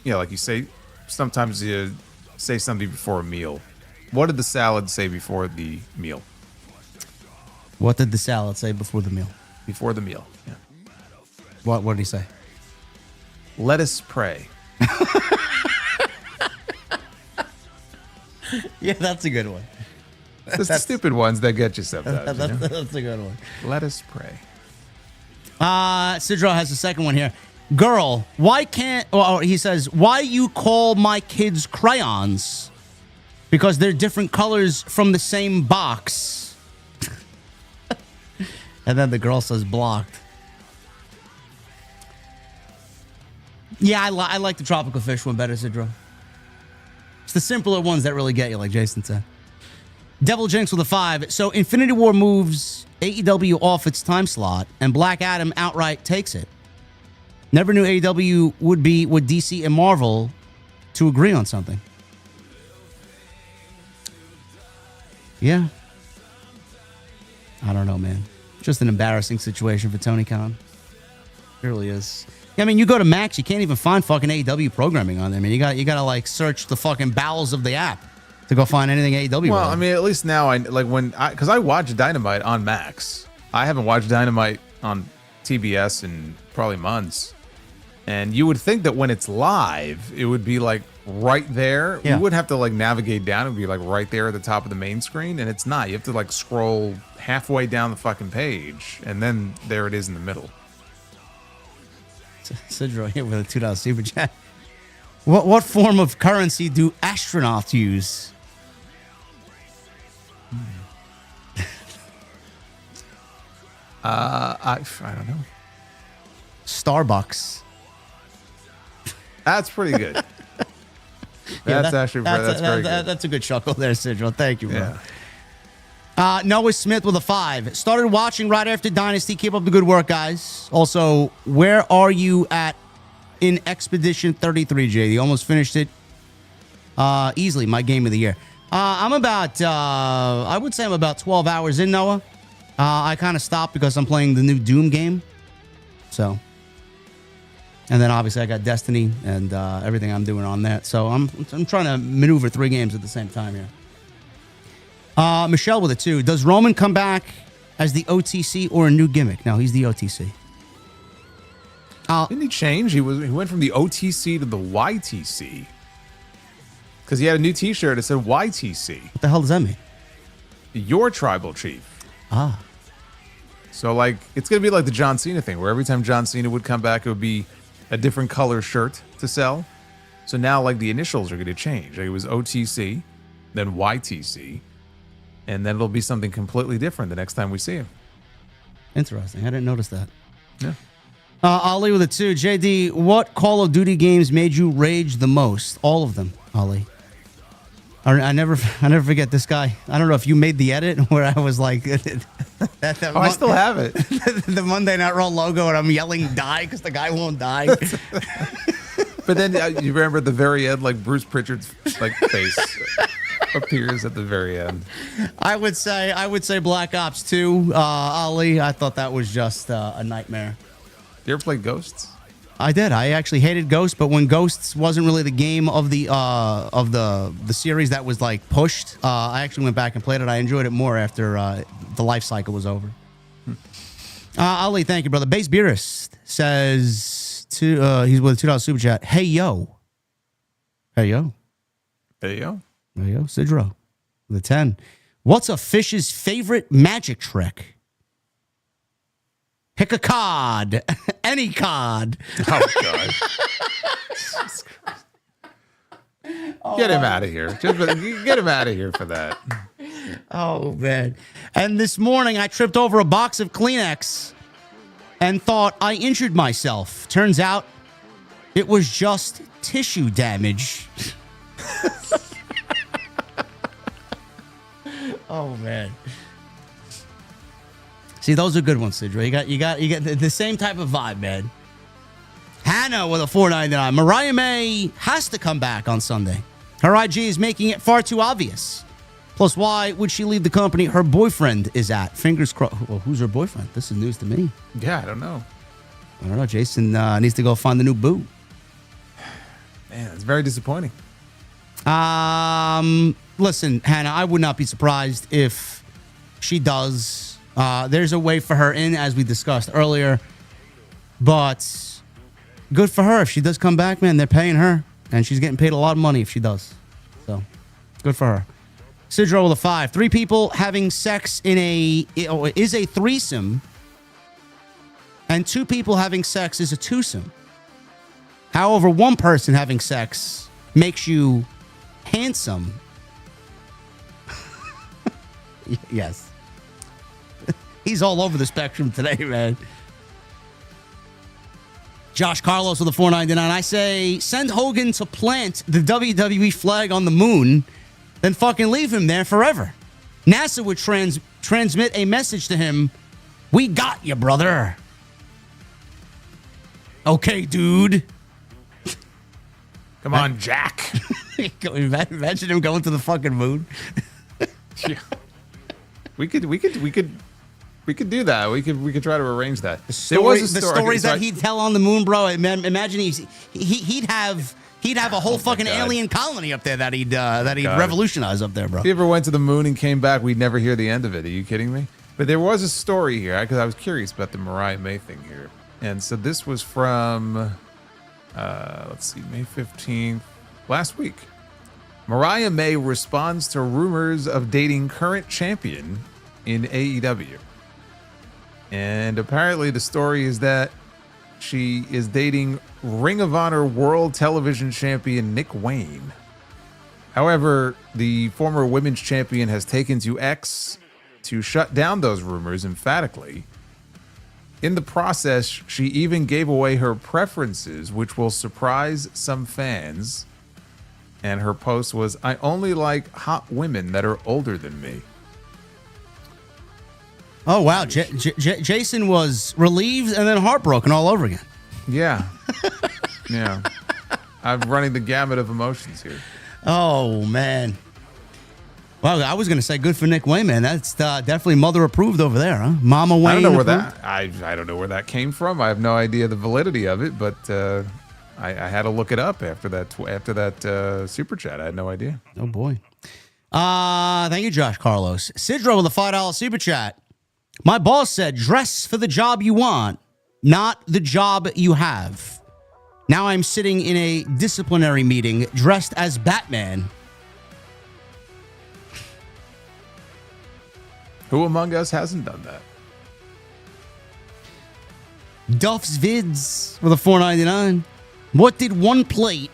You know, like you say, sometimes you say something before a meal. What did the salad say before the meal? What did the salad say before the meal? Before the meal, yeah. What did he say? Let us pray. Yeah, that's a good one. It's the stupid ones that get you sometimes. That's a good one. Let us pray. Sidro has the second one here. Girl, why can't... Well, he says, why you call my kids crayons? Because they're different colors from the same box. And then the girl says blocked. Yeah, I like the tropical fish one better, Sidro. It's the simpler ones that really get you, like Jason said. Devil Jinx with a 5. So Infinity War moves AEW off its time slot, and Black Adam outright takes it. Never knew AEW would be with DC and Marvel to agree on something. Yeah. I don't know, man. Just an embarrassing situation for Tony Khan. It really is. I mean, you go to Max, you can't even find fucking AEW programming on there. I mean, you gotta like search the fucking bowels of the app to go find anything AEW. Well, I mean, at least now because I watch Dynamite on Max. I haven't watched Dynamite on TBS in probably months. And you would think that when it's live, it would be like right there. Yeah. You would have to like navigate down. It would be like right there at the top of the main screen. And it's not. You have to like scroll halfway down the fucking page. And then there it is in the middle. Sidro here with a $2 super chat. What form of currency do astronauts use? I don't know. Starbucks. That's pretty good. That's very good. That's a good chuckle there, Sidro. Thank you, bro. Yeah. Noah Smith with a 5. Started watching right after Dynasty. Keep up the good work, guys. Also, where are you at in Expedition 33, JD? Almost finished it easily. My game of the year. I'm about, I would say I'm about 12 hours in, Noah. I kind of stopped because I'm playing the new Doom game. So, and then obviously I got Destiny and everything I'm doing on that. So I'm trying to maneuver 3 games at the same time here. Michelle with a 2. Does Roman come back as the OTC or a new gimmick? No, he's the OTC. Didn't he change? He went from the OTC to the YTC. Because he had a new T-shirt that said YTC. What the hell does that mean? Your tribal chief. Ah. So, like, it's going to be like the John Cena thing, where every time John Cena would come back, it would be a different color shirt to sell. So now, like, the initials are going to change. Like, it was OTC, then YTC, and then it'll be something completely different the next time we see him. Interesting. I didn't notice that. Yeah. Ali with a 2. JD, what Call of Duty games made you rage the most? All of them, Ali. I never forget this guy. I don't know if you made the edit where I was like, I still have it. The Monday Night Raw logo, and I'm yelling "die" because the guy won't die. But then you remember at the very end, like Bruce Pritchard's like face appears at the very end. I would say Black Ops 2, Ali. I thought that was just a nightmare. You ever play Ghosts? I did. I actually hated Ghost, but when Ghosts wasn't really the game of the series that was like pushed, I actually went back and played it. I enjoyed it more after the life cycle was over. Ali, thank you, brother. Base Beerist says he's with a $2 super chat. Hey yo. Hey yo. Hey yo. Hey yo. Sidro with a 10. What's a fish's favorite magic trick? Pick a cod. Any cod. Oh, God. Get him out of here. Just get him out of here for that. Oh, man. And this morning, I tripped over a box of Kleenex and thought I injured myself. Turns out it was just tissue damage. Oh, man. See, those are good ones, Sidra. You got the same type of vibe, man. Hannah with a $4.99. Mariah May has to come back on Sunday. Her IG is making it far too obvious. Plus, why would she leave the company her boyfriend is at? Fingers crossed. Well, who's her boyfriend? This is news to me. Yeah, I don't know. Jason needs to go find the new boo. Man, it's very disappointing. Listen, Hannah, I would not be surprised if she does. There's a way for her in, as we discussed earlier. But good for her. If she does come back, man, they're paying her. And she's getting paid a lot of money if she does. So, good for her. Sidro with a 5. 3 people having sex is a threesome. And 2 people having sex is a twosome. However, 1 person having sex makes you handsome. Yes. He's all over the spectrum today, man. Josh Carlos with a $4.99. I say, send Hogan to plant the WWE flag on the moon, then fucking leave him there forever. NASA would transmit a message to him. We got you, brother. Okay, dude. Come on, Jack. Imagine him going to the fucking moon. Yeah. We could do that. We could try to arrange that. The stories that he'd tell on the moon, bro. Imagine he'd have a whole fucking alien colony up there that he'd revolutionize up there, bro. If he ever went to the moon and came back, we'd never hear the end of it. Are you kidding me? But there was a story here because I was curious about the Mariah May thing here, and so this was from May 15th, last week. Mariah May responds to rumors of dating current champion in AEW. And apparently the story is that she is dating Ring of Honor World Television Champion Nick Wayne. However, the former women's champion has taken to X to shut down those rumors emphatically. In the process, she even gave away her preferences, which will surprise some fans. And her post was, I only like hot women that are older than me. Oh, wow. Jason was relieved and then heartbroken all over again. Yeah. Yeah. I'm running the gamut of emotions here. Oh, man. Well, I was going to say good for Nick Wayne, man. That's definitely mother approved over there, huh? Mama Wayne. I don't know where approved? I don't know where that came from. I have no idea the validity of it, but I had to look it up after that super chat. I had no idea. Oh, boy. Thank you, Josh Carlos. Sidro with a $5 super chat. My boss said, dress for the job you want, not the job you have. Now I'm sitting in a disciplinary meeting dressed as Batman. Who among us hasn't done that? Duff's Vids with a $4.99. What did one plate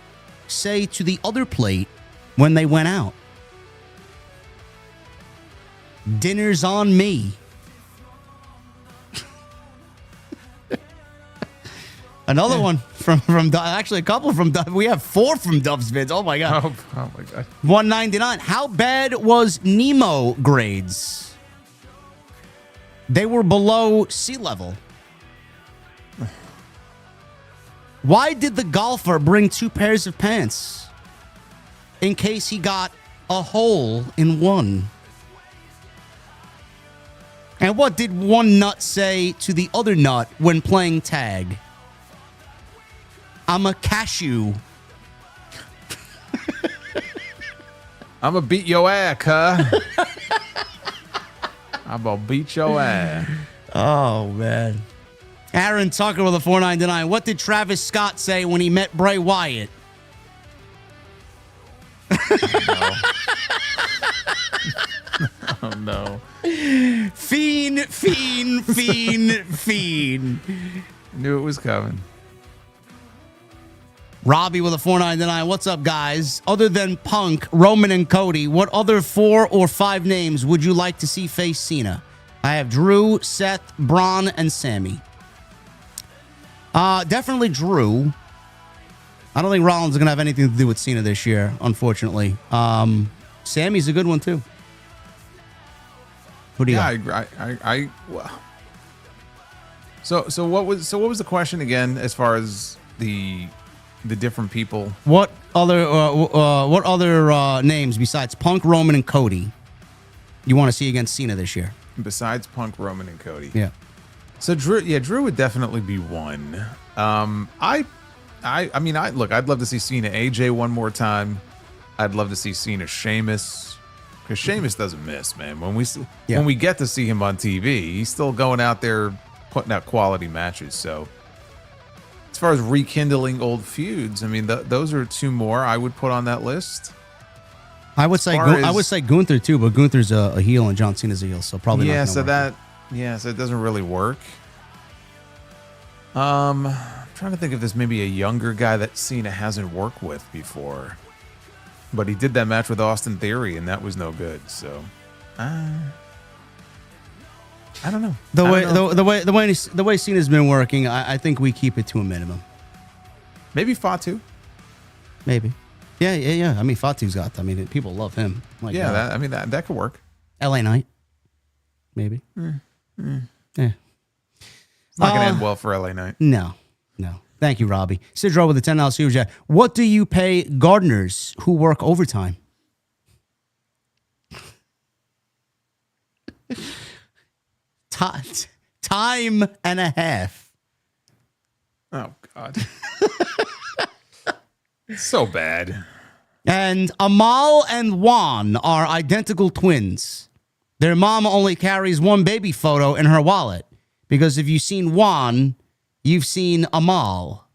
say to the other plate when they went out? Dinner's on me. Another one from actually a couple from Duff. We have 4 from Duff's Vids. Oh my god. Oh my god. $1.99. How bad was Nemo grades? They were below sea level. Why did the golfer bring 2 pairs of pants? In case he got a hole in one. And what did one nut say to the other nut when playing tag? I'm a cashew. I'm going to beat your ass, huh? I'm going to beat your ass. Oh, man. Aaron Tucker with a 499. What did Travis Scott say when he met Bray Wyatt? Oh, no. Fiend. Knew it was coming. Robbie with a 499. What's up, guys? Other than Punk, Roman, and Cody, what other 4 or 5 names would you like to see face Cena? I have Drew, Seth, Braun, and Sammy. Definitely Drew. I don't think Rollins is going to have anything to do with Cena this year, unfortunately. Sammy's a good one, too. Who do you got? Well. So what was the question again as far as the different people? What other names besides Punk, Roman, and Cody you want to see against Cena this year? Besides Punk, Roman, and Cody. Yeah. So Drew would definitely be one. I'd love to see Cena AJ one more time. I'd love to see Cena Sheamus, because Sheamus doesn't miss, man. When we get to see him on TV, he's still going out there putting out quality matches. So as far as rekindling old feuds, I mean, those are 2 more I would put on that list. I would say Gunther too, but Gunther's a heel and John Cena's a heel, so probably not. So it doesn't really work. I'm trying to think if there's maybe a younger guy that Cena hasn't worked with before, but he did that match with Austin Theory and that was no good. So, I don't know. The way Cena's been working, I think we keep it to a minimum. Maybe Fatu. Maybe. Yeah. I mean, Fatu's got. I mean, people love him. That could work. LA Knight. Maybe. Yeah. It's not going to end well for LA Knight. No. Thank you, Robbie. Sidro with the $10 super chat. What do you pay gardeners who work overtime? Time and a half. Oh, God. It's so bad. And Amal and Juan are identical twins. Their mom only carries one baby photo in her wallet. Because if you've seen Juan, you've seen Amal.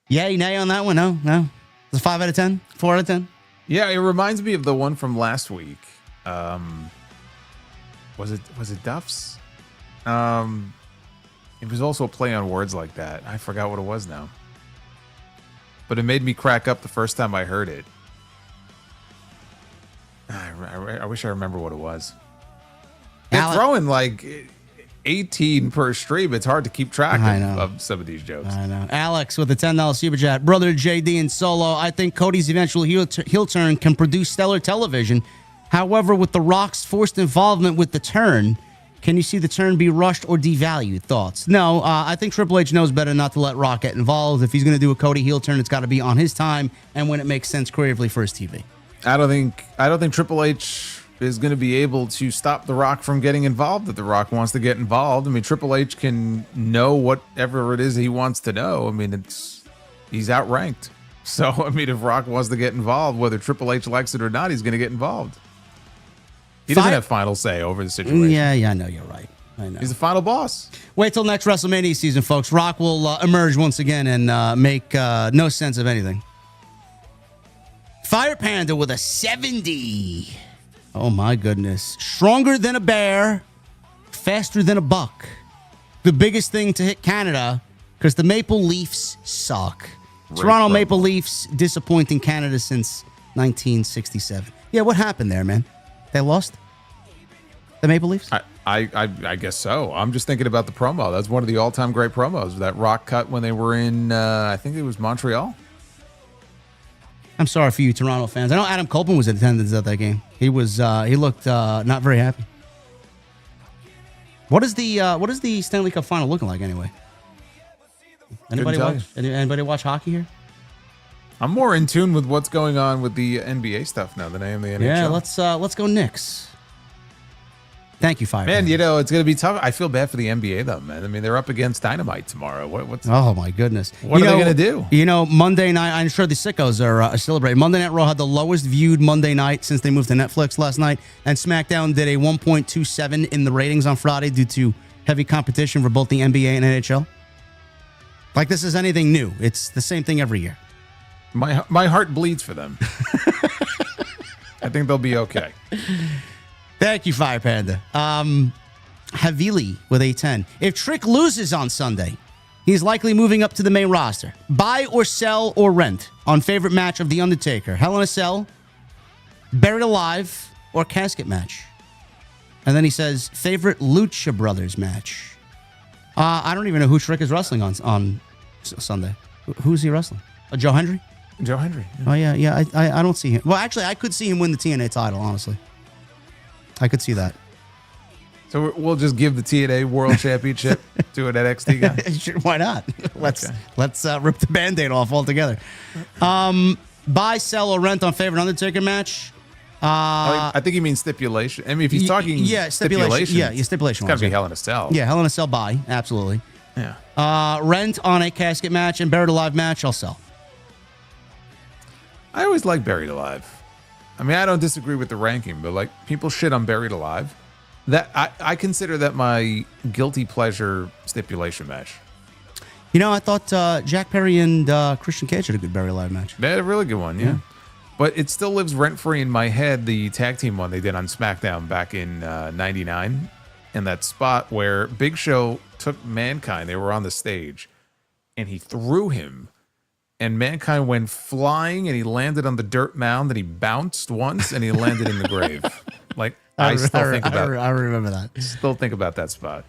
Yay, nay on that one? No. It's a 5 out of 10? 4 out of 10? Yeah, it reminds me of the one from last week. Was it Duff's? It was also a play on words like that. I forgot what it was now. But it made me crack up the first time I heard it. I wish I remember what it was. They're throwing like 18 per stream. It's hard to keep track of some of these jokes. I know. Alex with the $10 super chat. Brother JD and Solo, I think Cody's eventual heel turn can produce stellar television. However, with The Rock's forced involvement with the turn, can you see the turn be rushed or devalued? Thoughts? No, I think Triple H knows better not to let Rock get involved. If he's going to do a Cody heel turn, it's got to be on his time and when it makes sense creatively for his TV. I don't think Triple H is going to be able to stop The Rock from getting involved if The Rock wants to get involved. I mean, Triple H can know whatever it is he wants to know. I mean, he's outranked. So, I mean, if Rock wants to get involved, whether Triple H likes it or not, he's going to get involved. He doesn't have final say over the situation. Yeah, I know, you're right. I know. He's the final boss. Wait till next WrestleMania season, folks. Rock will emerge once again and make no sense of anything. Fire Panda with a 70. Oh, my goodness. Stronger than a bear, faster than a buck. The biggest thing to hit Canada because the Maple Leafs suck. Toronto Maple Leafs disappointing Canada since 1967. Yeah, what happened there, man? They lost? The Maple Leafs? I guess so. I'm just thinking about the promo. That's one of the all-time great promos that Rock cut when they were in, I think it was Montreal. I'm sorry for you Toronto fans. I know Adam Copeland was in attendance at that game. He looked not very happy. What is the Stanley Cup final looking like anyway? Anybody watch hockey here? I'm more in tune with what's going on with the NBA stuff now than I am the NHL. Yeah, let's go Knicks. Thank you, Fire. Man, you know, it's going to be tough. I feel bad for the NBA, though, man. I mean, they're up against Dynamite tomorrow. Oh, my goodness. What are they going to do? You know, Monday night, I'm sure the sickos are celebrating. Monday Night Raw had the lowest viewed Monday night since they moved to Netflix last night. And SmackDown did a 1.27 in the ratings on Friday due to heavy competition for both the NBA and NHL. Like this is anything new. It's the same thing every year. My heart bleeds for them. I think they'll be okay. Thank you, Fire Panda. Havili with a 10. If Trick loses on Sunday, he's likely moving up to the main roster. Buy or sell or rent on favorite match of The Undertaker. Hell in a Cell, Buried Alive, or Casket match. And then he says, favorite Lucha Brothers match. I don't even know who Trick is wrestling on Sunday. Who's he wrestling? Joe Hendry? Joe Hendry. Yeah. Oh, yeah. I don't see him. Well, actually, I could see him win the TNA title, honestly. I could see that. So we'll just give the TNA World Championship to an NXT guy? Sure, why not? Let's rip the Band-Aid off altogether. Buy, sell, or rent on favorite Undertaker match. I think he means stipulation. I mean, if he's talking stipulation. Yeah, stipulation. It's got to be Hell in a Cell. Yeah, Hell in a Cell, buy. Absolutely. Yeah. Rent on a Casket match and Buried Alive match, I'll sell. I always like Buried Alive. I mean, I don't disagree with the ranking, but like people shit on Buried Alive. That I consider that my guilty pleasure stipulation match. You know, I thought Jack Perry and Christian Cage had a good Buried Alive match. They had a really good one, yeah. But it still lives rent-free in my head, the tag team one they did on SmackDown back in 99. And that spot where Big Show took Mankind, they were on the stage, and he threw him. And Mankind went flying, and he landed on the dirt mound, and he bounced once, and he landed in the grave. Like, I remember that. Still think about that spot.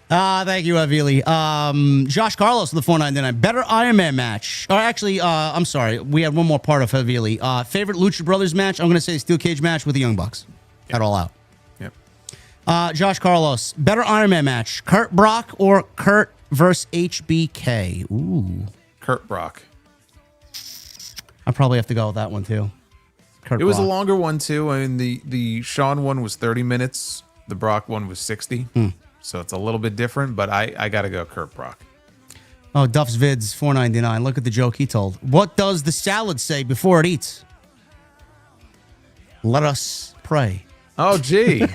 Thank you, Avili. Josh Carlos with the 499. Better Iron Man match. Or actually, I'm sorry. We had one more part of Avili. Favorite Lucha Brothers match? I'm going to say Steel Cage match with the Young Bucks. At All Out. Yep. Josh Carlos. Better Iron Man match? Kurt Brock or Kurt versus HBK? Ooh. Kurt Brock. I probably have to go with that one, too. It was a longer one, too. I mean, the Shawn one was 30 minutes. The Brock one was 60. So it's a little bit different, but I got to go Kurt Brock. Oh, Duff's Vids, 499. Look at the joke he told. What does the salad say before it eats? Let us pray. Oh, gee.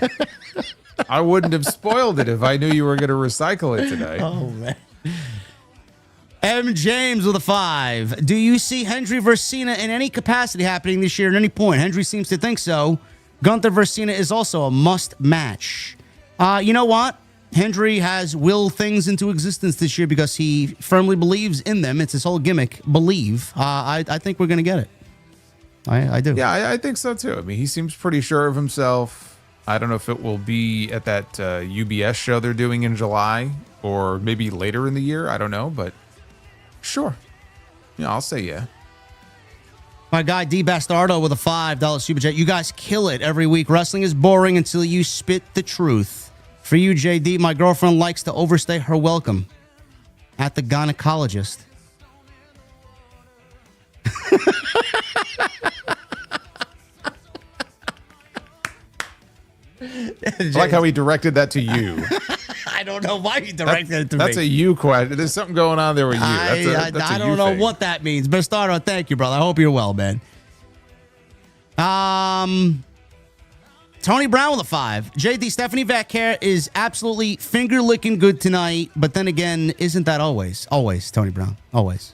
I wouldn't have spoiled it if I knew you were going to recycle it today. Oh, man. M. James with a 5. Do you see Hendry versus Cena in any capacity happening this year at any point? Hendry seems to think so. Gunther versus Cena is also a must match. You know what? Hendry has willed things into existence this year because he firmly believes in them. It's his whole gimmick, believe. I think we're going to get it. I do. Yeah, I think so, too. I mean, he seems pretty sure of himself. I don't know if it will be at that UBS show they're doing in July or maybe later in the year. I don't know, but sure. Yeah, I'll say yeah. My guy D Bastardo with a $5 super chat. You guys kill it every week. Wrestling is boring until you spit the truth. For you, JD, my girlfriend likes to overstay her welcome at the gynecologist. I like how he directed that to you. I don't know why he directed it to me. That's a you question. There's something going on there with you. I don't know what that means. Bastardo, thank you, brother. I hope you're well, man. Tony Brown with a 5. JD, Stephanie Vaquer is absolutely finger-licking good tonight, but then again, isn't that always? Always, Tony Brown. Always.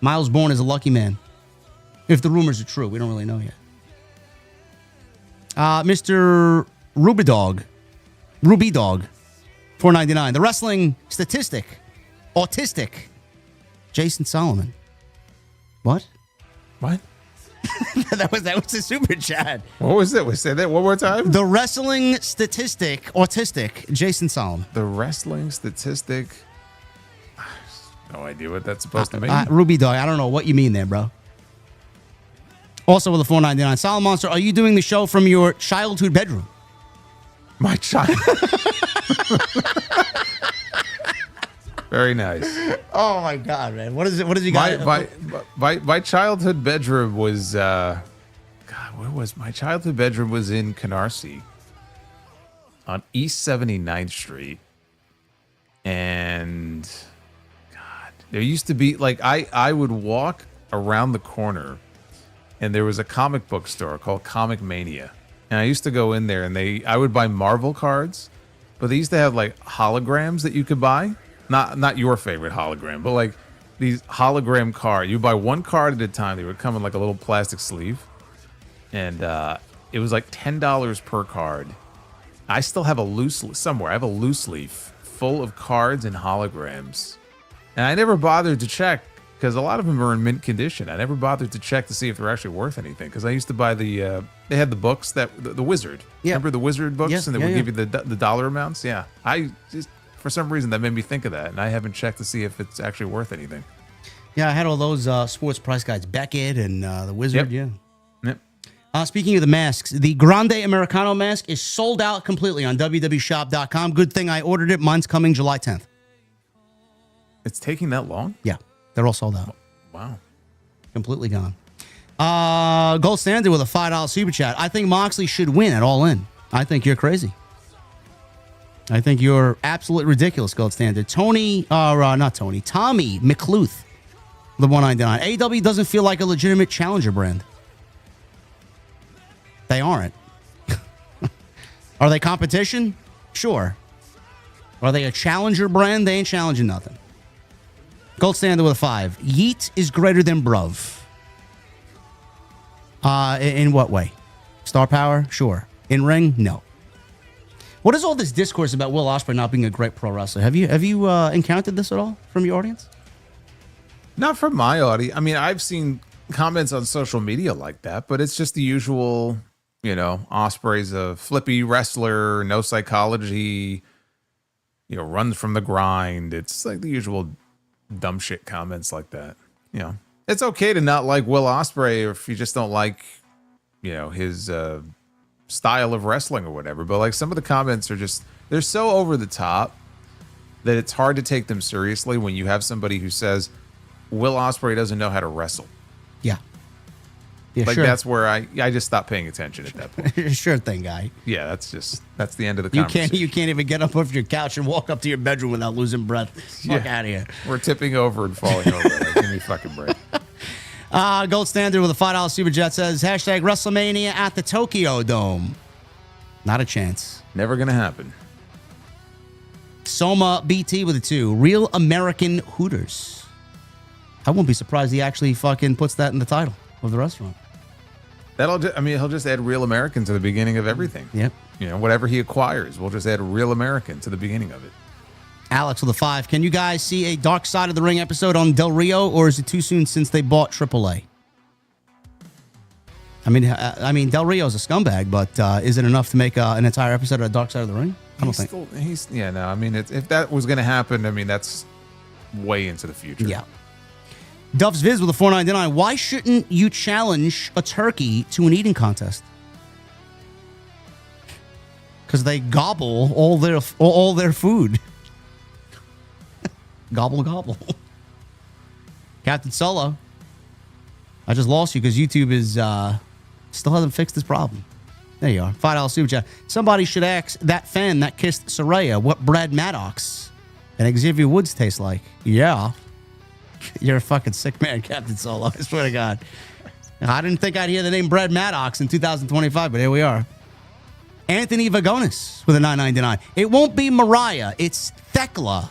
Miles Bourne is a lucky man. If the rumors are true. We don't really know yet. Mr. Ruby Dog, 499. The wrestling statistic, autistic, Jason Solomon. What? that was the super chat. What was it? Say that one more time. The wrestling statistic, autistic, Jason Solomon. The wrestling statistic. No idea what that's supposed to mean. Ruby Dog, I don't know what you mean there, bro. Also with a 499. Solid Monster, are you doing the show from your childhood bedroom? My child. Very nice. Oh my God, man! What is it? What did you got? My childhood bedroom was, God, where was my childhood bedroom? Was in Canarsie. on East 79th Street. And God, there used to be like I would walk around the corner and there was a comic book store called Comic Mania. And I used to go in there and I would buy Marvel cards, but they used to have like holograms that you could buy. Not your favorite hologram, but like these hologram cards. You buy one card at a time. They would come in like a little plastic sleeve. And it was like $10 per card. I still have a loose somewhere. I have a loose leaf full of cards and holograms. And I never bothered to check because a lot of them are in mint condition. I never bothered to check to see if they're actually worth anything because I used to buy they had the books that the Wizard. Yeah. Remember the Wizard books? Yeah, and they would give you the dollar amounts? Yeah. I just, for some reason, that made me think of that. And I haven't checked to see if it's actually worth anything. Yeah, I had all those sports price guides, Beckett and the Wizard. Yep. Yeah. Yep. Speaking of the masks, the Grande Americano mask is sold out completely on www.shop.com. Good thing I ordered it. Mine's coming July 10th. It's taking that long? Yeah, they're all sold out. Wow. Completely gone. Gold Standard with a $5 super chat. I think Moxley should win at All In. I think you're crazy. I think you're absolutely ridiculous, Gold Standard. Tommy McLuth, the 199. AEW doesn't feel like a legitimate challenger brand. They aren't. Are they competition? Sure. Are they a challenger brand? They ain't challenging nothing. Gold Standard with a 5. Yeet is greater than Bruv. In what way? Star power? Sure. In ring? No. What is all this discourse about Will Ospreay not being a great pro wrestler? Have you encountered this at all from your audience? Not from my audience. I mean, I've seen comments on social media like that, but it's just the usual, Ospreay's a flippy wrestler, no psychology, runs from the grind. It's like the usual dumb shit comments like that. It's okay to not like Will Ospreay if you just don't like, his style of wrestling or whatever. But like some of the comments are just, they're so over the top that it's hard to take them seriously when you have somebody who says Will Ospreay doesn't know how to wrestle. Yeah. Yeah, like sure. that's where I just stopped paying attention at that point. Sure thing, guy. Yeah, that's the end of the conversation. You can't even get up off your couch and walk up to your bedroom without losing breath. Fuck out of here. We're tipping over and falling over. Like, give me a fucking break. Gold Standard with a $5 super chat says hashtag WrestleMania at the Tokyo Dome. Not a chance. Never gonna happen. Soma BT with a 2. Real American Hooters. I won't be surprised he actually fucking puts that in the title of the restaurant. He'll just add Real American to the beginning of everything. Yep. Whatever he acquires, we'll just add Real American to the beginning of it. Alex with a 5. Can you guys see a Dark Side of the Ring episode on Del Rio, or is it too soon since they bought AAA? I mean, Del Rio's a scumbag, but is it enough to make an entire episode of Dark Side of the Ring? I don't think. If that was going to happen, that's way into the future. Yeah. Duff's Viz with a $4.99. Why shouldn't you challenge a turkey to an eating contest? Because they gobble all their food. Gobble, gobble. Captain Solo. I just lost you because YouTube is still hasn't fixed this problem. There you are. $5 super chat. Somebody should ask that fan that kissed Saraya what Brad Maddox and Xavier Woods taste like. Yeah. You're a fucking sick man, Captain Solo. I swear to God. I didn't think I'd hear the name Brad Maddox in 2025, but here we are. Anthony Vagonis with a $9.99. It won't be Mariah. It's Thekla.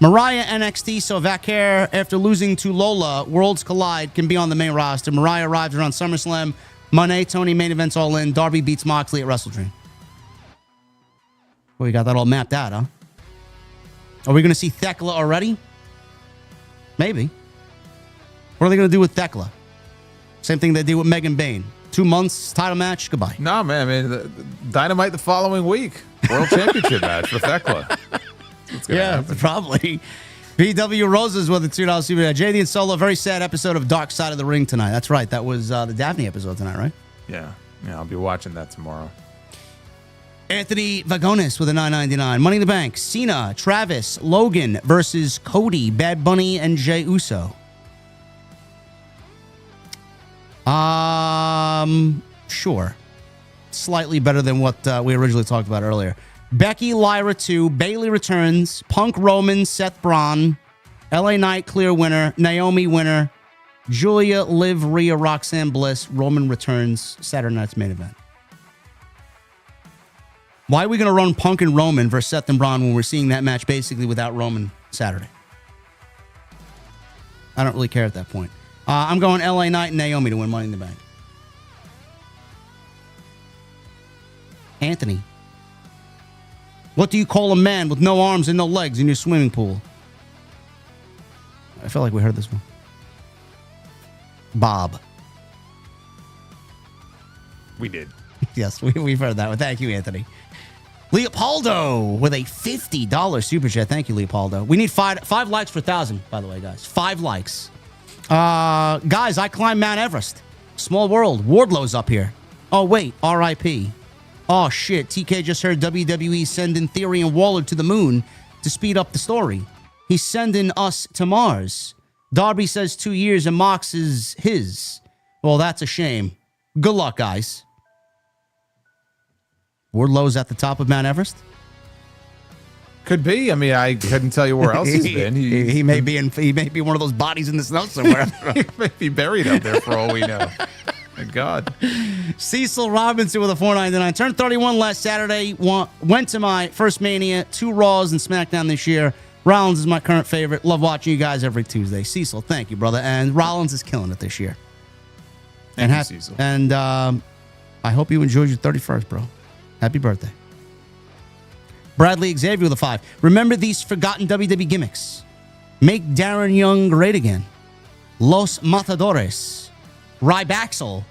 Mariah NXT, so Vaquer, after losing to Lola, Worlds Collide, can be on the main roster. Mariah arrives around SummerSlam. Monet, Tony, main events all in. Darby beats Moxley at WrestleDream. Well, you got that all mapped out, huh? Are we going to see Thekla already? Maybe. What are they going to do with Thekla? Same thing they did with Megan Bain. 2 months, title match, goodbye. No, man. The Dynamite the following week. World Championship match for Thekla. Yeah, probably. VW Roses with a $2 super chat. JD and Solo, very sad episode of Dark Side of the Ring tonight. That's right. That was the Daphne episode tonight, right? Yeah, I'll be watching that tomorrow. Anthony Vagonis with a $9.99. Money in the Bank. Cena, Travis, Logan versus Cody, Bad Bunny, and Jey Uso. Sure. Slightly better than what we originally talked about earlier. Becky, Lyra 2. Bailey returns. Punk, Roman, Seth, Braun. LA Knight, clear winner. Naomi, winner. Julia, Liv, Rhea, Roxanne, Bliss. Roman returns. Saturday night's main event. Why are we going to run Punk and Roman versus Seth and Braun when we're seeing that match basically without Roman Saturday? I don't really care at that point. I'm going LA Knight and Naomi to win Money in the Bank. Anthony. What do you call a man with no arms and no legs in your swimming pool? I feel like we heard this one. Bob. We did. Yes, we've heard that one. Thank you, Anthony. Leopoldo with a $50 super chat. Thank you, Leopoldo. We need five likes for 1,000, by the way, guys. 5 likes. Guys, I climbed Mount Everest. Small world. Wardlow's up here. Oh, wait. R.I.P. Oh, shit. TK just heard WWE sending Theory and Waller to the moon to speed up the story. He's sending us to Mars. Darby says 2 years and Mox is his. Well, that's a shame. Good luck, guys. Wardlow's at the top of Mount Everest? Could be. I mean, I couldn't tell you where else he's been. He may be one of those bodies in the snow somewhere. He may be buried up there for all we know. Thank God. Cecil Robinson with a $4.99. Turned 31 last Saturday. Went to my first Mania, 2 Raws and SmackDown this year. Rollins is my current favorite. Love watching you guys every Tuesday. Cecil, thank you, brother. And Rollins is killing it this year. Thank you, Cecil. And I hope you enjoyed your 31st, bro. Happy birthday. Bradley Xavier with a 5. Remember these forgotten WWE gimmicks. Make Darren Young great again. Los Matadores. Rybaxel.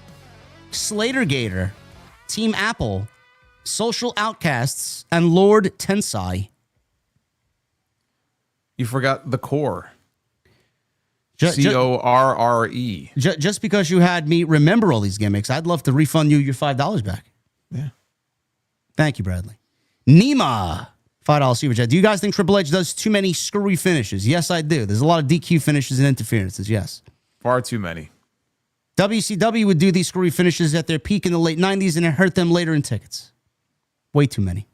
Slater Gator. Team Apple. Social Outcasts. And Lord Tensai. You forgot the core. C-O-R-R-E. Just because you had me remember all these gimmicks, I'd love to refund you your $5 back. Yeah. Thank you, Bradley. Nima, $5 super chat. Do you guys think Triple H does too many screwy finishes? Yes, I do. There's a lot of DQ finishes and interferences, yes. Far too many. WCW would do these screwy finishes at their peak in the late 90s and it hurt them later in tickets. Way too many.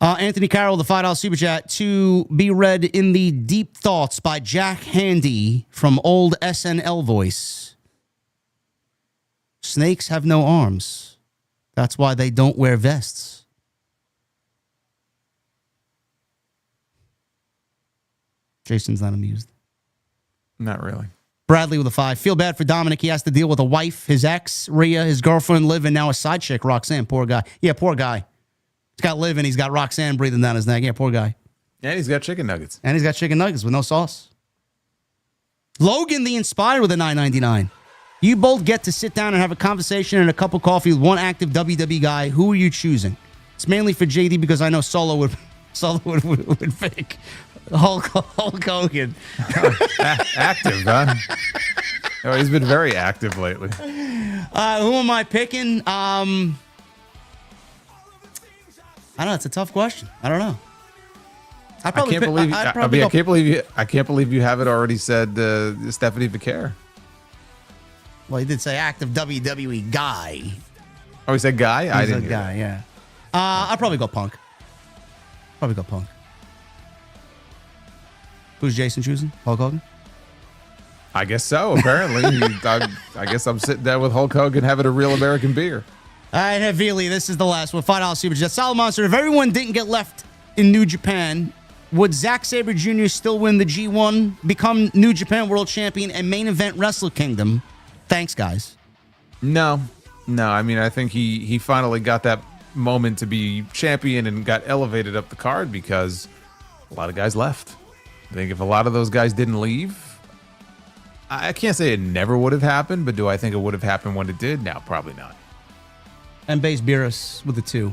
Anthony Carroll, the $5 super chat. To be read in the Deep Thoughts by Jack Handy from old SNL voice. Snakes have no arms. That's why they don't wear vests. Jason's not amused. Not really. Bradley with a 5. Feel bad for Dominic. He has to deal with a wife, his ex, Rhea, his girlfriend, Liv, and now a side chick, Roxanne. Poor guy. Yeah, poor guy. He's got Liv and he's got Roxanne breathing down his neck. Yeah, poor guy. And he's got chicken nuggets. And he's got chicken nuggets with no sauce. Logan the Inspired with a $9.99. You both get to sit down and have a conversation and a cup of coffee with one active WWE guy. Who are you choosing? It's mainly for JD because I know Solo would pick Hulk Hogan. Active, huh? Oh, he's been very active lately. Who am I picking? I don't know. It's a tough question. I don't know. I can't believe you haven't already said Stephanie Vicaire. Well, he did say active WWE guy. Oh, he said guy? I didn't hear guy, that. Yeah. I'd probably go Punk. Who's Jason choosing? Hulk Hogan? I guess so, apparently. I guess I'm sitting there with Hulk Hogan having a real American beer. All right, Havili, this is the last one. $5 super chat. Solid Monster, if everyone didn't get left in New Japan, would Zack Sabre Jr. still win the G1, become New Japan World Champion, and main event Wrestle Kingdom? Thanks, guys. No. I mean, I think he finally got that moment to be champion and got elevated up the card because a lot of guys left. I think if a lot of those guys didn't leave, I can't say it never would have happened, but do I think it would have happened when it did? No, probably not. And Base Beerus with a 2.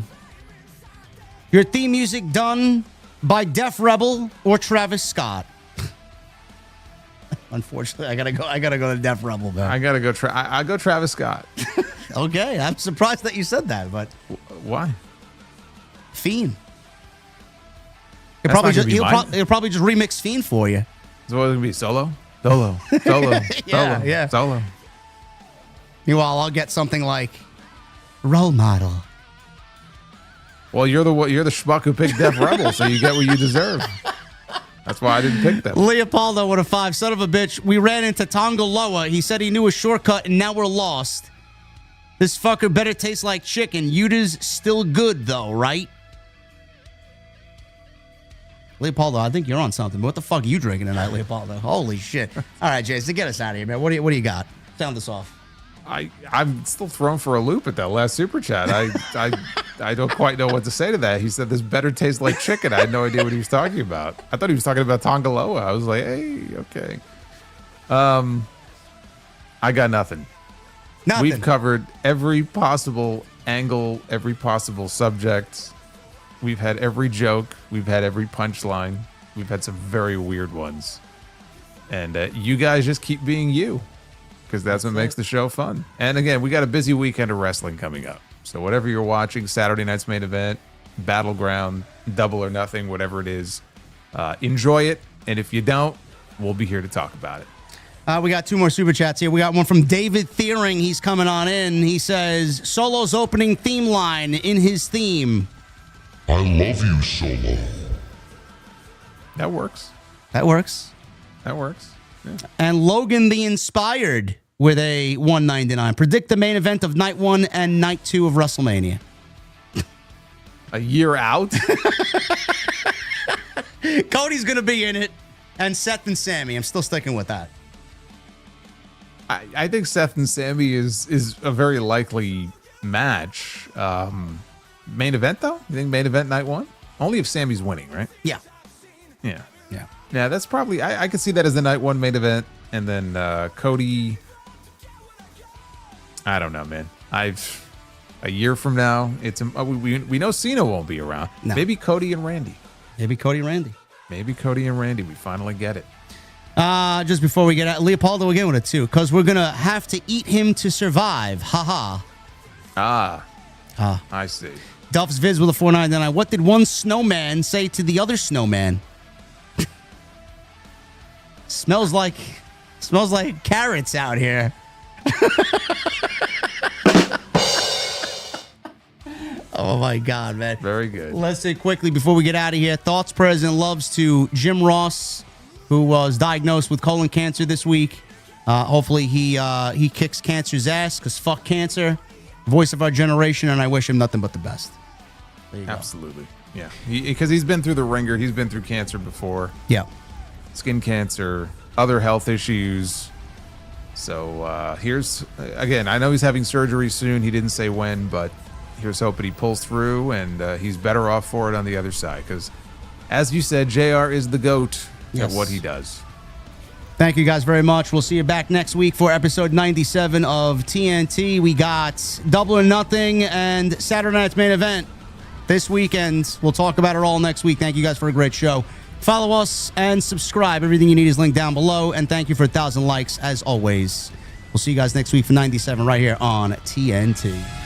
Your theme music done by Def Rebel or Travis Scott? Unfortunately, I gotta go to Def Rebel, man. I gotta go. I go Travis Scott. Okay, I'm surprised that you said that, but why? Fiend. He'll probably just remix Fiend for you. So what, it's gonna be solo. Yeah. Solo. Meanwhile, I'll get something like Role Model. Well, you're the schmuck who picked Def Rebel, so you get what you deserve. That's why I didn't pick them. Leopoldo with a 5. Son of a bitch. We ran into Tongaloa. He said he knew a shortcut, and now we're lost. This fucker better taste like chicken. Hooters still good, though, right? Leopoldo, I think you're on something. What the fuck are you drinking tonight, Leopoldo? Holy shit. All right, Jason, get us out of here, man. What do you got? Sound this off. I'm still thrown for a loop at that last super chat. I don't quite know what to say to that. He said this better tastes like chicken. I had no idea what he was talking about. I thought he was talking about Tongaloa. I was like, hey, okay. I got nothing. We've covered every possible angle, every possible subject. We've had every joke. We've had every punchline. We've had some very weird ones. And you guys just keep being you, because that's what makes the show fun. And again, we got a busy weekend of wrestling coming up. So whatever you're watching, Saturday night's main event, Battleground, Double or Nothing, whatever it is, enjoy it. And if you don't, we'll be here to talk about it. We got 2 more super chats here. We got one from David Thiering. He's coming on in. He says, Solo's opening theme line in his theme. I love you, Solo. That works. That works. That works. Yeah. And Logan the Inspired with a 199. Predict the main event of night 1 and night 2 of WrestleMania. A year out? Cody's going to be in it. And Seth and Sammy. I'm still sticking with that. I think Seth and Sammy is a very likely match. Main event, though? You think main event night 1? Only if Sammy's winning, right? Yeah. Yeah. Yeah. Yeah, that's probably... I could see that as the night 1 main event. And then Cody... I don't know, man. A year from now, we know Cena won't be around. No. Maybe Cody and Randy. Maybe Cody and Randy. Maybe Cody and Randy. We finally get it. Just before we get out, Leopoldo again with it too, because we're going to have to eat him to survive. Ha ha. I see. Duff's Viz with a 499. What did one snowman say to the other snowman? Smells like carrots out here. Oh my God, man. Very good. Let's say quickly before we get out of here. Thoughts, prayers, and loves to Jim Ross, who was diagnosed with colon cancer this week. Hopefully he kicks cancer's ass, because fuck cancer. Voice of our generation, and I wish him nothing but the best. There you Absolutely. Go. Yeah. Because he's been through the ringer. He's been through cancer before. Yeah. Skin cancer, other health issues. So here's, again, I know he's having surgery soon. He didn't say when, but here's hoping he pulls through, and he's better off for it on the other side. Because, as you said, JR is the GOAT at what he does. Thank you guys very much. We'll see you back next week for episode 97 of TNT. We got Double or Nothing and Saturday night's main event this weekend. We'll talk about it all next week. Thank you guys for a great show. Follow us and subscribe. Everything you need is linked down below. And thank you for 1,000 likes, as always. We'll see you guys next week for 97 right here on TNT.